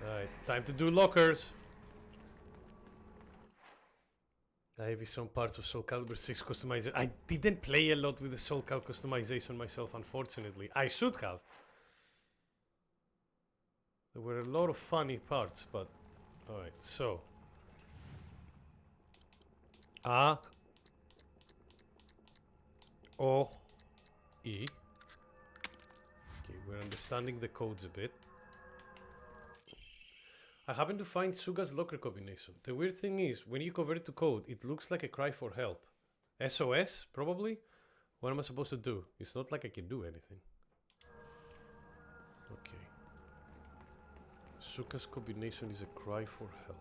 Alright, time to do lockers. I have some parts of Soul Calibur 6 customization. I didn't play a lot with the Soul Calibur customization myself, unfortunately. I should have. There were a lot of funny parts, but... Alright, so... A... O... E... Okay, we're understanding the codes a bit. I happen to find Suga's locker combination. The weird thing is, when you convert it to code, it looks like a cry for help. SOS, probably? What am I supposed to do? It's not like I can do anything. Okay. Suga's combination is a cry for help.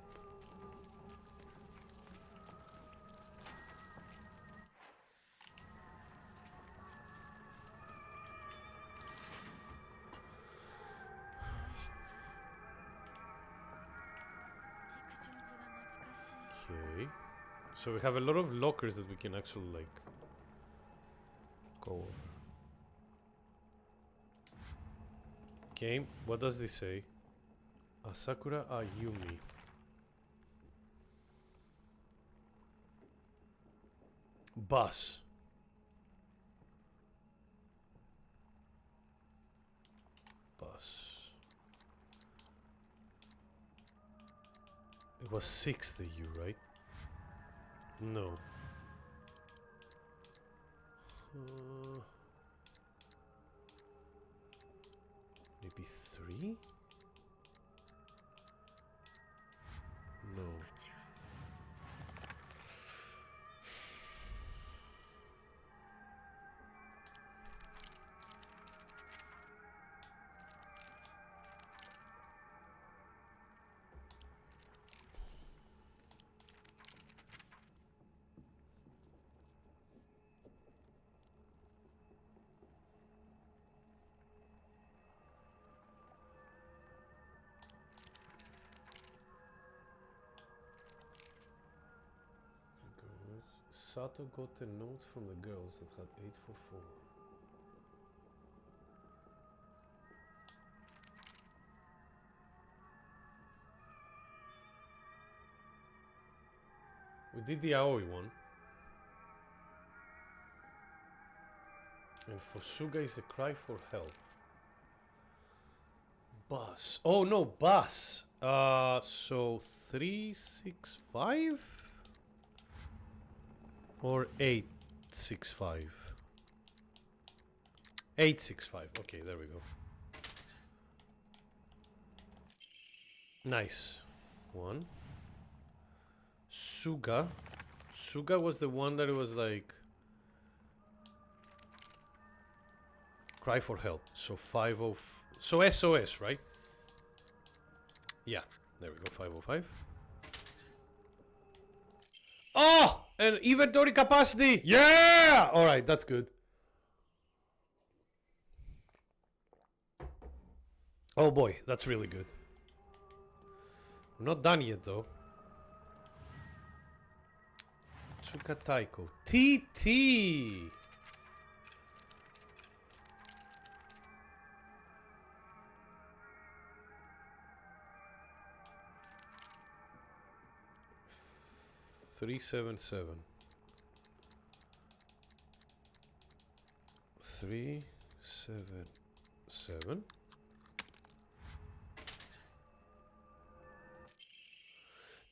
Okay. So we have a lot of lockers that we can actually, like, go over. Okay, what does this say? Asakura Ayumi. Bus. Bus. It was 6 the U, right? No. Maybe 3? No. Sato got a note from the girls that had 844. We did the Aoi one. And for Suga is a cry for help. Bus. Oh no, bus. So 365? Or 865? 865. Okay, there we go. Nice. 1. Suga. Suga was the one that was like... Cry for help. So 50... So SOS, right? Yeah. There we go. 505. Oh! An inventory capacity! Yeah! Alright, that's good. Oh boy, that's really good. I'm not done yet though. Tsukataiko. TT! Three, 7, 3, 7.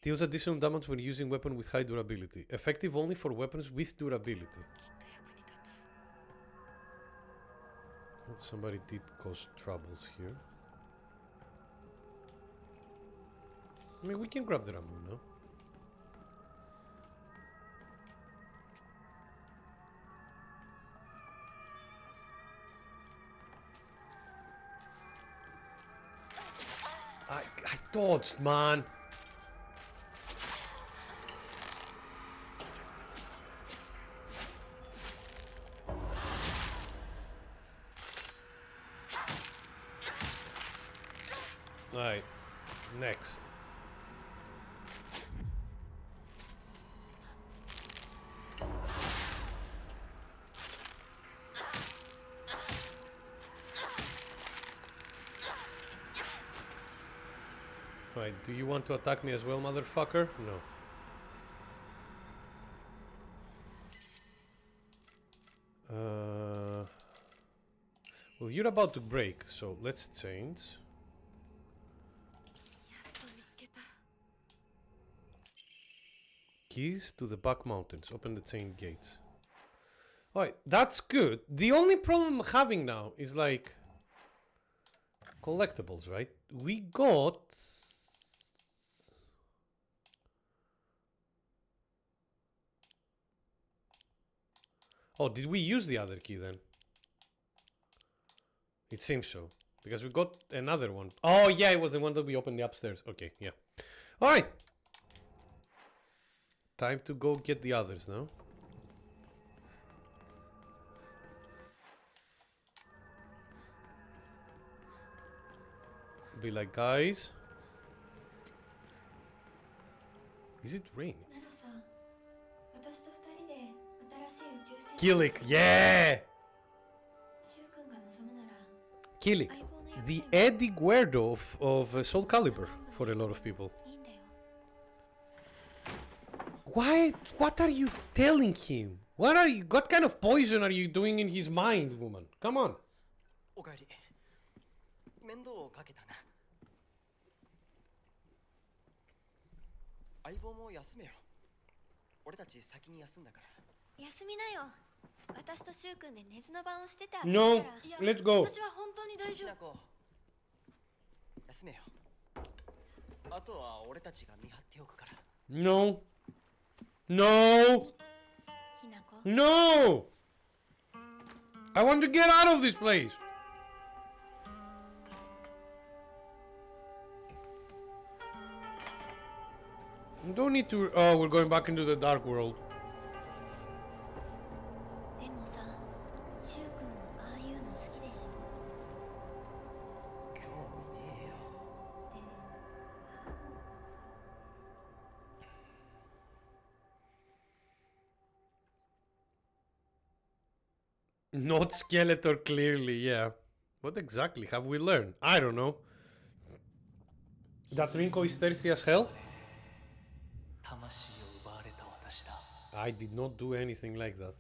Deals additional damage when using weapon with high durability. Effective only for weapons with durability. Well, somebody did cause troubles here. I mean, we can grab the Ramu now. I dodged, man. Alright, next. Alright, do you want to attack me as well, motherfucker? No. Well, you're about to break, so let's change. Keys to the back mountains. Open the chain gates. Alright, that's good. The only problem I'm having now is like collectibles, right? We got... Oh, did we use the other key then? It seems so. Because we got another one. Oh, yeah, it was the one that we opened the upstairs. Okay, yeah. Alright. Time to go get the others now. Be like, guys. Is it raining? Killick, yeah! Killick, the Eddie Guerdo of Soul Calibur for a lot of people. Why? What are you telling him? What kind of poison are you doing in his mind, woman? Come on. 相棒も休めよ。俺たち先に休んだから。休みなよ。私とシュウ君で寝ずの番をしてた。 No, let's go. 私は本当に大丈夫。休めよ。あとは俺たちが見張っておくから。No. No. No. I want to get out of this place. Don't need to. Oh, we're going back into the dark world. でもさ、シュウ君もああいうの好きでしょ。興味ねえよ。Not Skeletor, clearly, yeah. What exactly have we learned? I don't know. That Rinko is thirsty as hell? I did not do anything like that.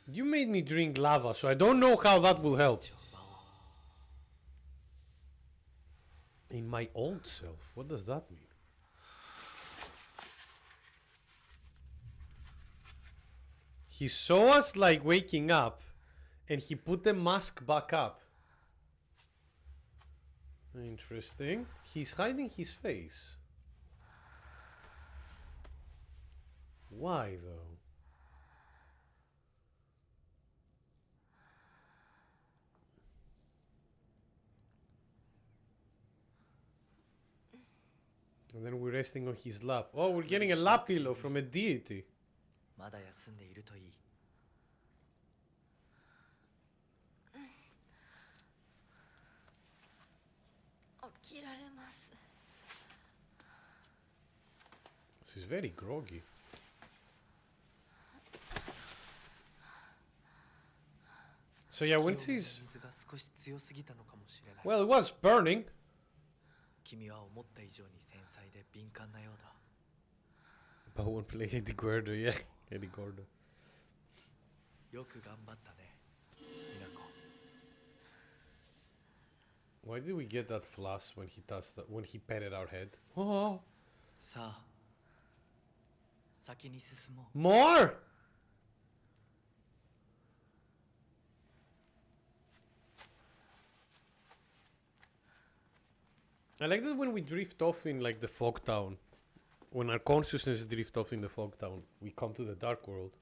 You made me drink lava, so I don't know how that will help. In my old self? What does that mean? He saw us like waking up and he put the mask back up. Interesting. He's hiding his face. Why though? And then we're resting on his lap. Oh, we're getting a lap pillow from a deity. まだ休んでいるといい。起きられます。 This is very groggy. So yeah, when she's... Well, it was burning. 君は思った以上に繊細で敏感なようだ。 But won't play Eddie Gordo, yeah. Eddie Gordo. よく頑張ったね、ミナコ。 Why did we get that flash when he touched that, when he petted our head? Oh. さあ、先に進もう。 More! I like that when we drift off in like the fog town. When our consciousness drift off in the fog town, we come to the dark world.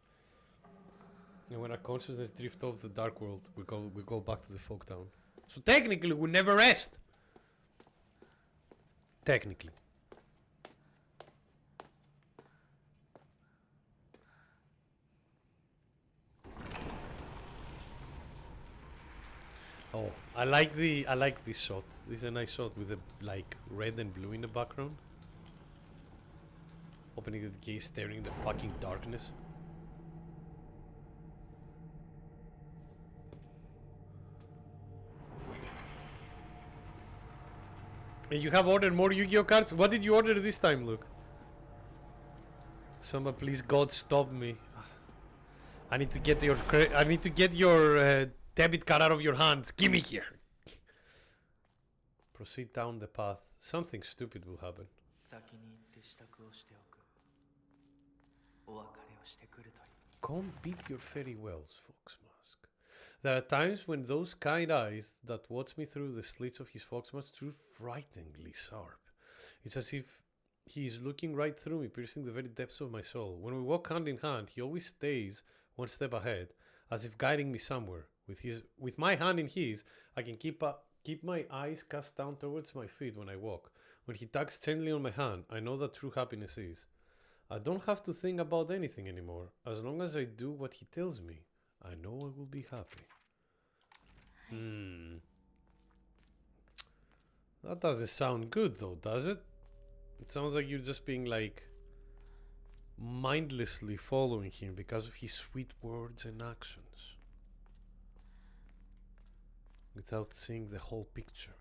And when our consciousness drift off the dark world, we go back to the fog town. So technically we never rest. Technically. Oh, I like this shot. This is a nice shot with the like red and blue in the background. Opening the gate, staring in the fucking darkness. And you have ordered more Yu-Gi-Oh cards? What did you order this time, Luke? Someone, please, God, stop me. I need to get your debit card out of your hands. Give me here. Proceed down the path. Something stupid will happen. Come bid your farewells, Fox Mask. There are times when those kind eyes that watch me through the slits of his fox mask are frighteningly sharp. It's as if he is looking right through me, piercing the very depths of my soul. When we walk hand in hand, he always stays one step ahead, as if guiding me somewhere. With my hand in his, I can keep my eyes cast down towards my feet when I walk. When he tugs gently on my hand, I know that true happiness is. I don't have to think about anything anymore. As long as I do what he tells me, I know I will be happy. That doesn't sound good though, does it? It sounds like you're just being like mindlessly following him because of his sweet words and actions, without seeing the whole picture.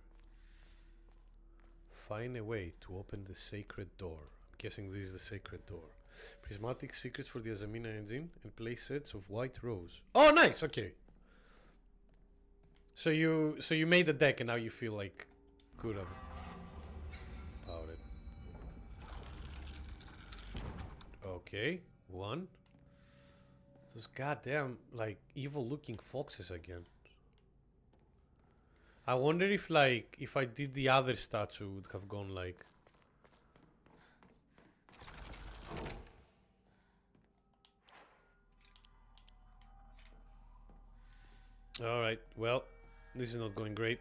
Find a way to open the sacred door. I'm guessing this is the sacred door. Prismatic secrets for the Azamina engine and play sets of white rose. Oh, nice, okay. So you made a deck and now you feel like good about it. Okay, one. Those goddamn like evil looking foxes again. I wonder if like if I did the other statue would have gone like. Alright, well, this is not going great.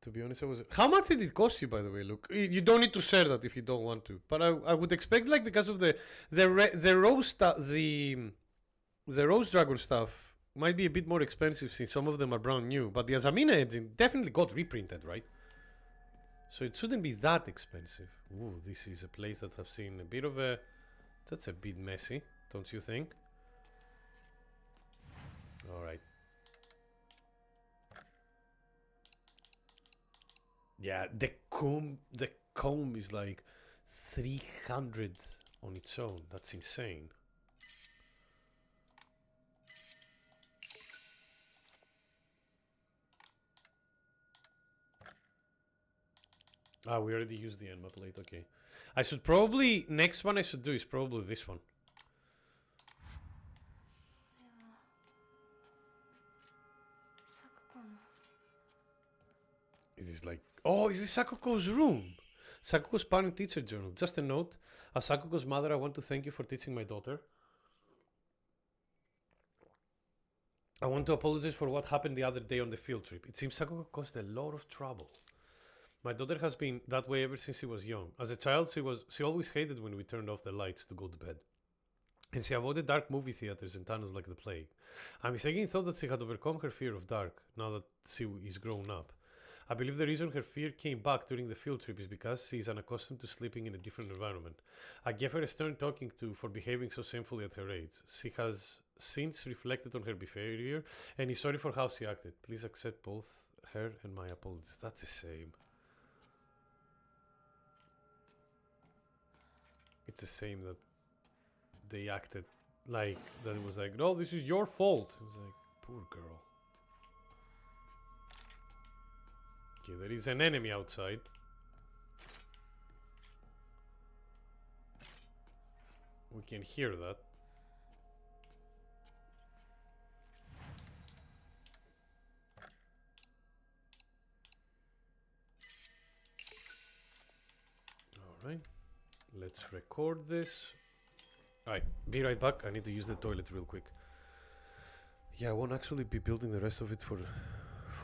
To be honest, I was. How much did it cost you, by the way? Look, you don't need to share that if you don't want to. But I would expect, like, because of the rose dragon stuff might be a bit more expensive since some of them are brand new. But the Azamina engine definitely got reprinted, right? So it shouldn't be that expensive. Ooh, this is a place that I've seen a bit of a. That's a bit messy, don't you think? All right. Yeah, the comb is like 300 on its own. That's insane. Ah, we already used the Enma plate. Okay, I should probably next one I should do is probably this one. Is this like is this Sakuko's room? Sakuko's parent teacher journal. Just a note. As Sakuko's mother, I want to thank you for teaching my daughter. I want to apologize for what happened the other day on the field trip. It seems Sakuko caused a lot of trouble. My daughter has been that way ever since she was young. As a child, she always hated when we turned off the lights to go to bed. And she avoided dark movie theaters and tunnels like the plague. I mistakenly thought that she had overcome her fear of dark now that she is grown up. I believe the reason her fear came back during the field trip is because she is unaccustomed to sleeping in a different environment. I gave her a stern talking to for behaving so shamefully at her age. She has since reflected on her behavior and is sorry for how she acted. Please accept both her and my apologies. That's a shame. It's a shame that they acted like that. It was like, no, this is your fault. It was like, poor girl. Okay, there is an enemy outside. We can hear that. Alright. Let's record this. Alright, be right back. I need to use the toilet real quick. Yeah, I won't actually be building the rest of it for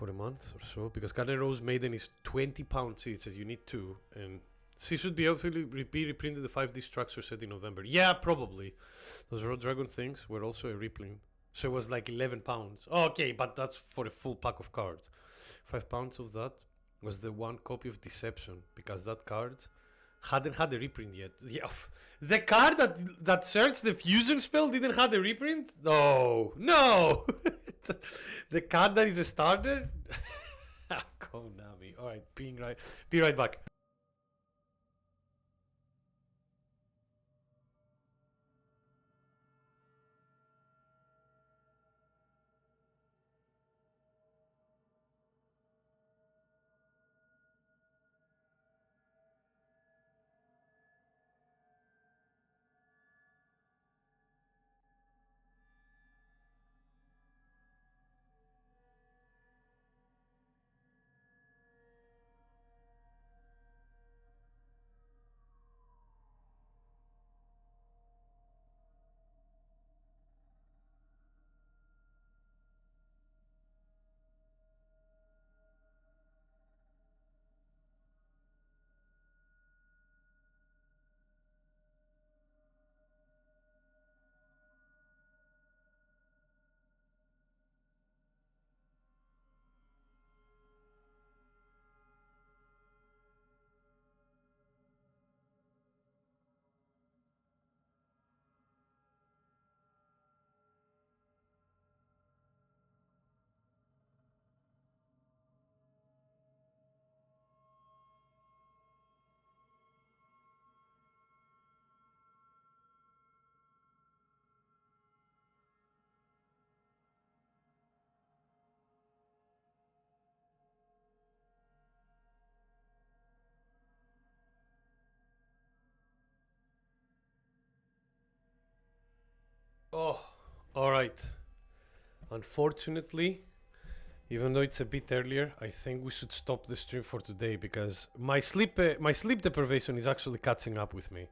a month or so because Garden Rose Maiden is £20 each, as you need two, and she should be hopefully be reprinted the 5D structure set in November. Yeah, probably. Those Road Dragon things were also a reprint, so it was like £11. Oh, okay, but that's for a full pack of cards. £5 of that was the one copy of Deception because that card hadn't had a reprint yet. Yeah, the card that searched the fusion spell didn't have a reprint. No. The card that is a starter. Konami. All right, be right back. Oh, all right. Unfortunately, even though it's a bit earlier, I think we should stop the stream for today because my sleep deprivation is actually catching up with me,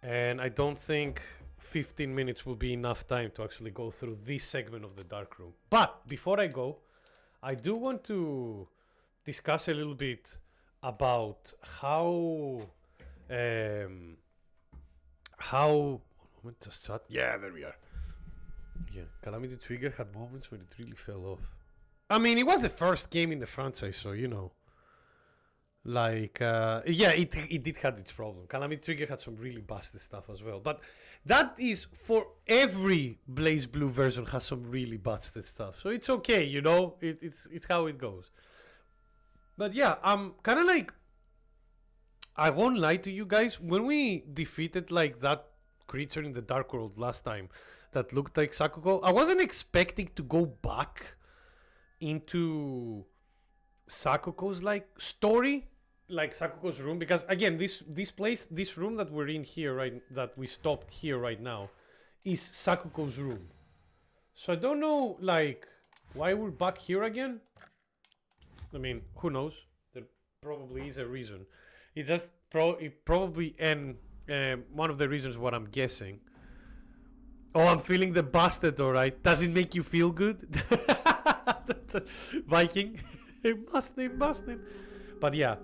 and I don't think 15 minutes will be enough time to actually go through this segment of the dark room. But before I go, I do want to discuss a little bit about how just chat. Yeah, there we are. Yeah, Calamity Trigger had moments when it really fell off. I mean, it was the first game in the franchise, so you know, like, yeah, it did have its problem. Calamity Trigger had some really busted stuff as well, but that is for every Blaze Blue version has some really busted stuff, so it's okay, you know, it's how it goes. But yeah, I'm kind of like, I won't lie to you guys, when we defeated like that creature in the Dark World last time that looked like Sakuko, I wasn't expecting to go back into Sakuko's like story, like Sakuko's room, because again, this room that we're in here, right, that we stopped here right now, is Sakuko's room. So I don't know, like, why we're back here again. I mean, who knows? There probably is a reason. It probably, and one of the reasons what I'm guessing. Oh, I'm feeling the busted, alright. Does it make you feel good? Viking. busted. But yeah,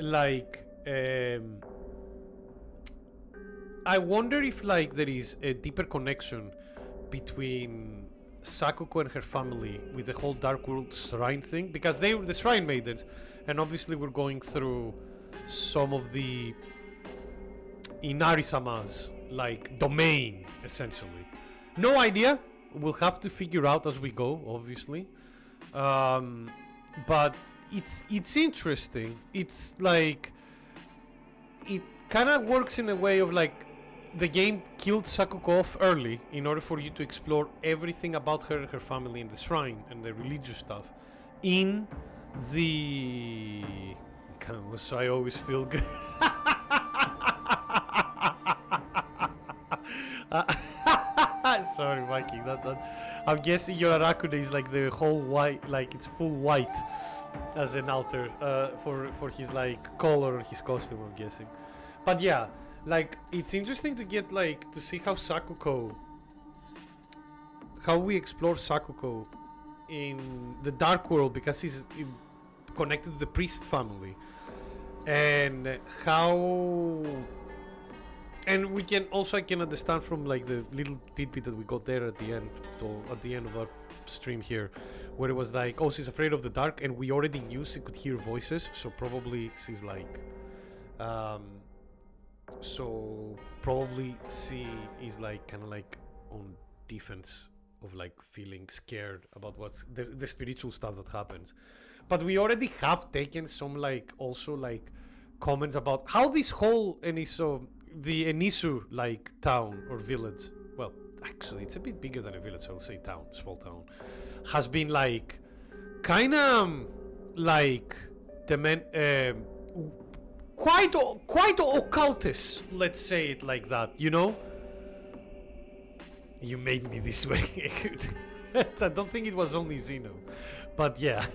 like, I wonder if like there is a deeper connection between Sakuko and her family with the whole Dark World shrine thing, because they were the shrine maidens, and obviously we're going through some of the Inari-sama's like domain, essentially. No idea. We'll have to figure out as we go, obviously. But it's interesting. It's like it kind of works in a way of like the game killed Sakuko off early in order for you to explore everything about her and her family and the shrine and the religious stuff in the. So I always feel good. Sorry, Viking. That I'm guessing your Arakune is like the whole white, like it's full white as an altar for his like color or his costume. I'm guessing, but yeah, like it's interesting to get like to see how we explore Sakuko in the Dark World, because he's connected to the priest family, and how. And we can also, I can understand from like the little tidbit that we got there at the end, of our stream here, where it was like, oh, she's afraid of the dark, and we already knew she could hear voices, so probably she's like, so probably she is like kind of like on defense of like feeling scared about what's the spiritual stuff that happens. But we already have taken some like also like comments about how this whole the Enisu like town or village, well actually it's a bit bigger than a village, so I'll say town, small town, has been like kind of like quite occultist, let's say it like that, you know. You made me this way. I don't think it was only Zeno, but yeah.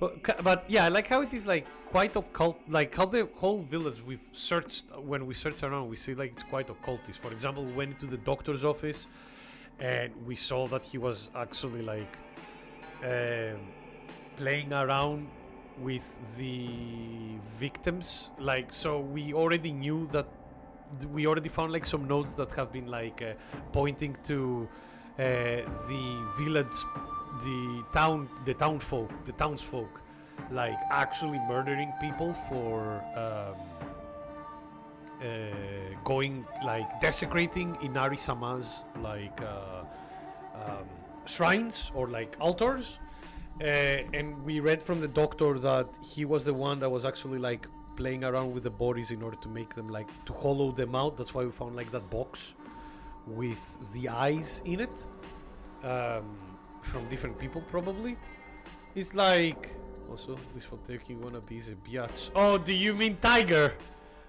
But yeah, I like how it is like quite occult, like how the whole village we've searched, when we search around, we see like it's quite occultist. For example, we went into the doctor's office and we saw that he was actually like playing around with the victims. Like, so we already knew that, we already found like some notes that have been like pointing to the village, the townsfolk, like actually murdering people for going like desecrating Inari-sama's like shrines or like altars, and we read from the doctor that he was the one that was actually like playing around with the bodies in order to make them like to hollow them out. That's why we found like that box with the eyes in it, from different people probably. It's like also this for taking wannabe is a biatch. Oh, do you mean tiger?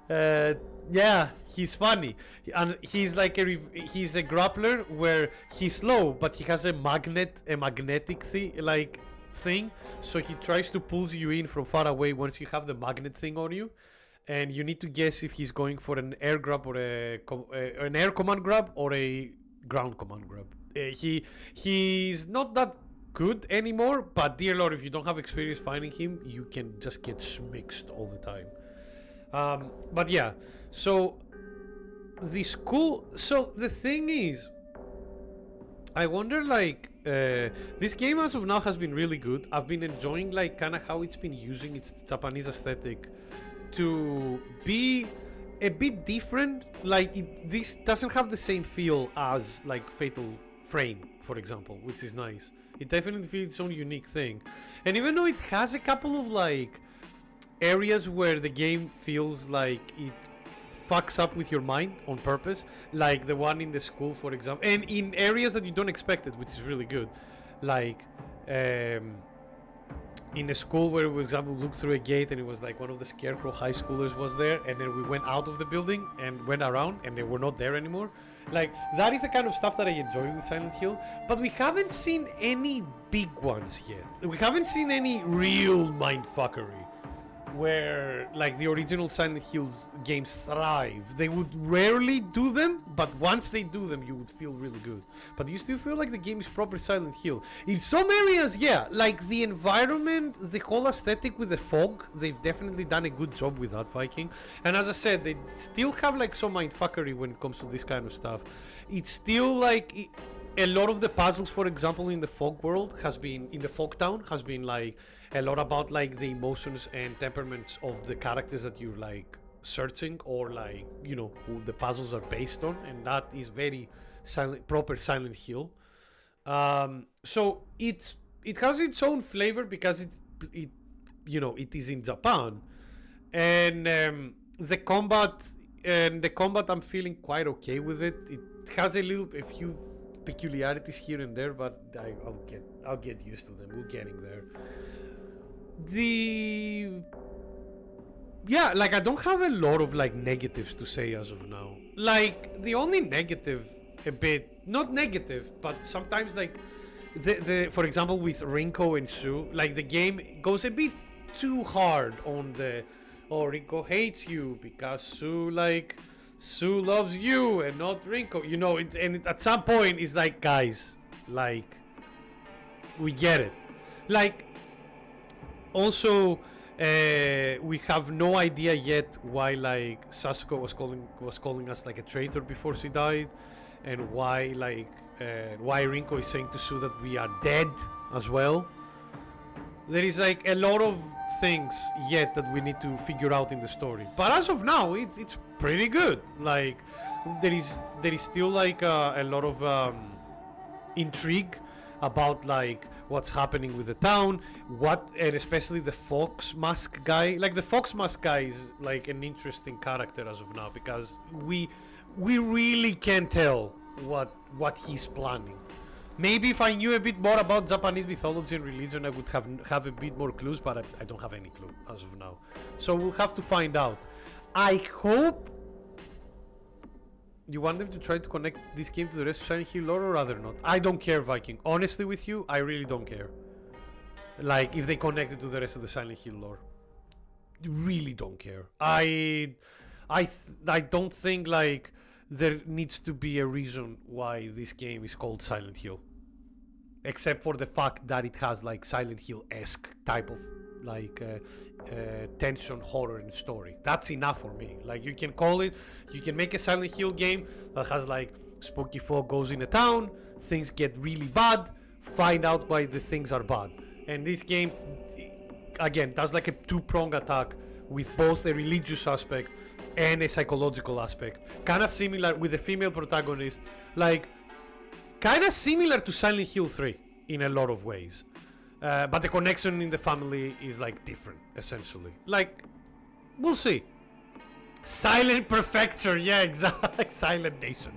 Yeah, he's funny, and he's like he's a grappler where he's slow, but he has a magnetic thing, so he tries to pull you in from far away once you have the magnet thing on you, and you need to guess if he's going for an air grab or an air command grab or a ground command grab. He's not that good anymore, but dear lord, if you don't have experience fighting him, you can just get mixed all the time. But yeah, so the thing is, I wonder, like, this game as of now has been really good. I've been enjoying like kind of how it's been using its Japanese aesthetic to be a bit different. Like this doesn't have the same feel as like Fatal Frame, for example, which is nice. It definitely feels its own unique thing, and even though it has a couple of like areas where the game feels like it fucks up with your mind on purpose, like the one in the school, for example, and in areas that you don't expect it, which is really good, like in a school where, for example, looked through a gate and it was like one of the Scarecrow high schoolers was there, and then we went out of the building and went around and they were not there anymore. Like, that is the kind of stuff that I enjoy with Silent Hill, but we haven't seen any big ones yet. We haven't seen any real mindfuckery where like the original Silent Hills games thrive. They would rarely do them, but once they do them, you would feel really good. But you still feel like the game is proper Silent Hill. In some areas, yeah, like the environment, the whole aesthetic with the fog, they've definitely done a good job with that, Viking. And as I said, they still have like some mindfuckery when it comes to this kind of stuff. It's still like a lot of the puzzles, for example, in the fog world in the fog town has been like a lot about like the emotions and temperaments of the characters that you're like searching, or like, you know, who the puzzles are based on, and that is very proper Silent Hill. So it has its own flavor because it you know, it is in Japan, and the combat I'm feeling quite okay with it. It has a few peculiarities here and there, but I'll get used to them. We're getting there. Yeah, like I don't have a lot of like negatives to say as of now. Like the only negative, a bit, not negative, but sometimes like the for example with Rinko and Sue, like the game goes a bit too hard on the Rinko hates you because Sue loves you and not Rinko, you know, at some point it's like, guys, like, we get it. Like, also, we have no idea yet why like Sasuke was calling us like a traitor before she died, and why Rinko is saying to Sue that we are dead as well. There is like a lot of things yet that we need to figure out in the story, but as of now, it's pretty good. Like there is still like a lot of intrigue about like what's happening with the town, and especially the Fox Mask guy. Like the Fox Mask guy is like an interesting character as of now, because we really can't tell what he's planning. Maybe if I knew a bit more about Japanese mythology and religion, I would have a bit more clues, but I don't have any clue as of now. So we'll have to find out. I hope. You want them to try to connect this game to the rest of Silent Hill lore, or rather not? I don't care, Viking. Honestly with you, I really don't care. Like, if they connect it to the rest of the Silent Hill lore. Really don't care. I don't think, like, there needs to be a reason why this game is called Silent Hill. Except for the fact that it has, like, Silent Hill-esque type of, like, tension, horror, and story. That's enough for me. Like, you can make a Silent Hill game that has like spooky fog goes in a town, things get really bad, find out why the things are bad. And this game, again, does like a two-pronged attack with both a religious aspect and a psychological aspect. Kind of similar with the female protagonist, like kind of similar to Silent Hill 3 in a lot of ways. But the connection in the family is like different, essentially. Like, we'll see. Silent Prefecture, yeah, exactly. Silent Nation.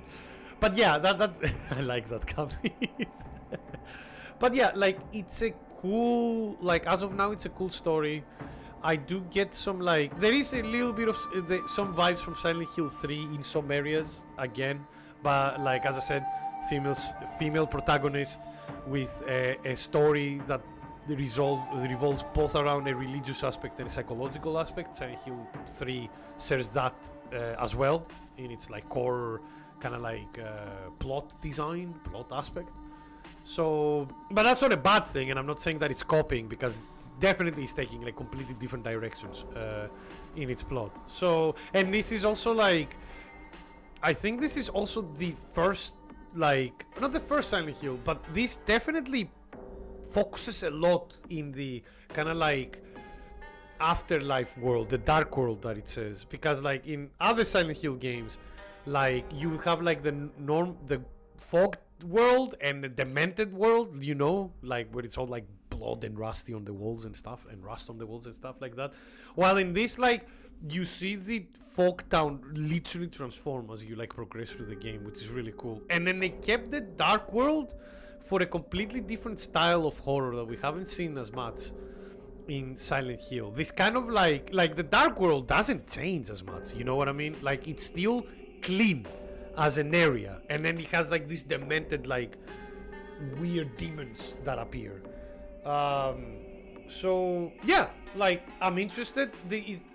But yeah, that I like that comic. But yeah, like it's a cool, like as of now, it's a cool story. I do get some like there is a little bit of some vibes from Silent Hill 3 in some areas again, but like as I said, female protagonist with a story that revolves both around a religious aspect and a psychological aspect. Silent Hill 3 shares that as well in its like core kind of like plot aspect. So, but that's not a bad thing, and I'm not saying that it's copying, because it definitely is taking like completely different directions in its plot. So, and this is also like, I think this is also the first, like, not the first Silent Hill, but this definitely focuses a lot in the kind of like afterlife world, the dark world that it says, because like in other Silent Hill games, like you have like the fog world and the demented world, you know, like where it's all like blood and rusty on the walls and stuff, and rust on the walls and stuff like that. While in this, like, you see the fog town literally transform as you like progress through the game, which is really cool. And then they kept the dark world for a completely different style of horror that we haven't seen as much in Silent Hill. This kind of like the dark world doesn't change as much, you know what I mean? Like, it's still clean as an area, and then it has like these demented like weird demons that appear. So yeah, like, I'm interested.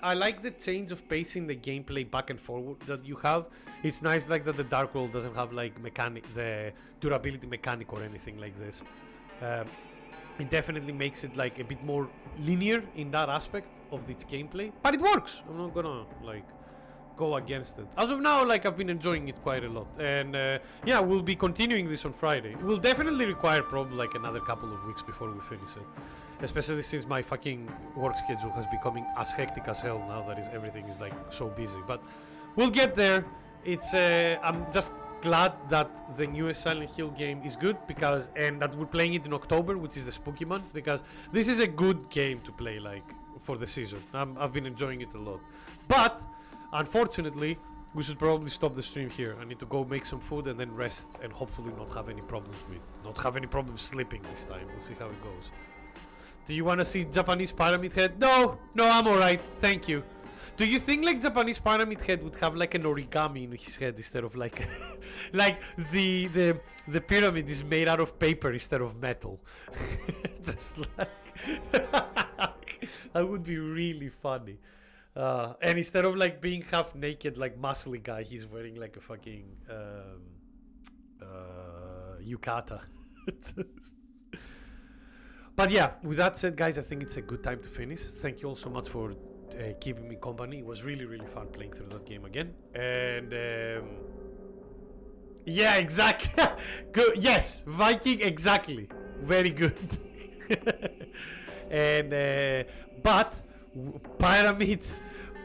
I like the change of pace in the gameplay back and forward that you have. It's nice like that the dark world doesn't have like the durability mechanic or anything like this. It definitely makes it like a bit more linear in that aspect of its gameplay, but it works. I'm not gonna like go against it. As of now, like, I've been enjoying it quite a lot, and yeah, we'll be continuing this on Friday. We'll definitely require probably like another couple of weeks before we finish it, especially since my fucking work schedule has becoming as hectic as hell now that everything is like so busy. But we'll get there. It's I'm just glad that the newest Silent Hill game is good, because, and that we're playing it in October, which is the spooky month, because this is a good game to play like for the season. I've been enjoying it a lot, but unfortunately, we should probably stop the stream here. I need to go make some food and then rest, and hopefully not have any problems sleeping this time. We'll see how it goes. Do you want to see Japanese Pyramid Head? No, I'm alright, thank you. Do you think like Japanese Pyramid Head would have like an origami in his head instead of like like the pyramid is made out of paper instead of metal? Just like that would be really funny. And instead of like being half naked like muscly guy, he's wearing like a fucking yukata. But yeah, with that said, guys, I think it's a good time to finish. Thank you all so much for keeping me company. It was really, really fun playing through that game again. And yeah, exactly. Good. Yes, Viking, exactly. Very good. And but Pyramid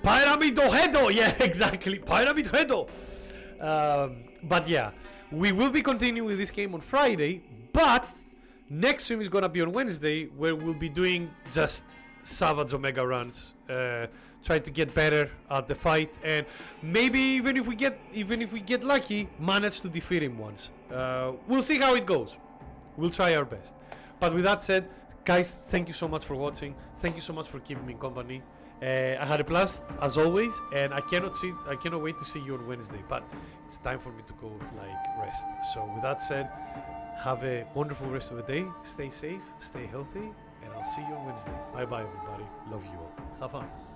Ohedo. Yeah, exactly. Pyramid Ohedo. But yeah, we will be continuing with this game on Friday, but next stream is gonna be on Wednesday, where we'll be doing just savage Omega runs, try to get better at the fight, and maybe even if we get lucky, manage to defeat him once. We'll see how it goes. We'll try our best. But with that said, guys, thank you so much for watching. Thank you so much for keeping me company. I had a blast as always, and I cannot wait to see you on Wednesday. But it's time for me to go like rest. So with that said, have a wonderful rest of the day. Stay safe, stay healthy, and I'll see you on Wednesday. Bye bye, everybody. Love you all. Have fun.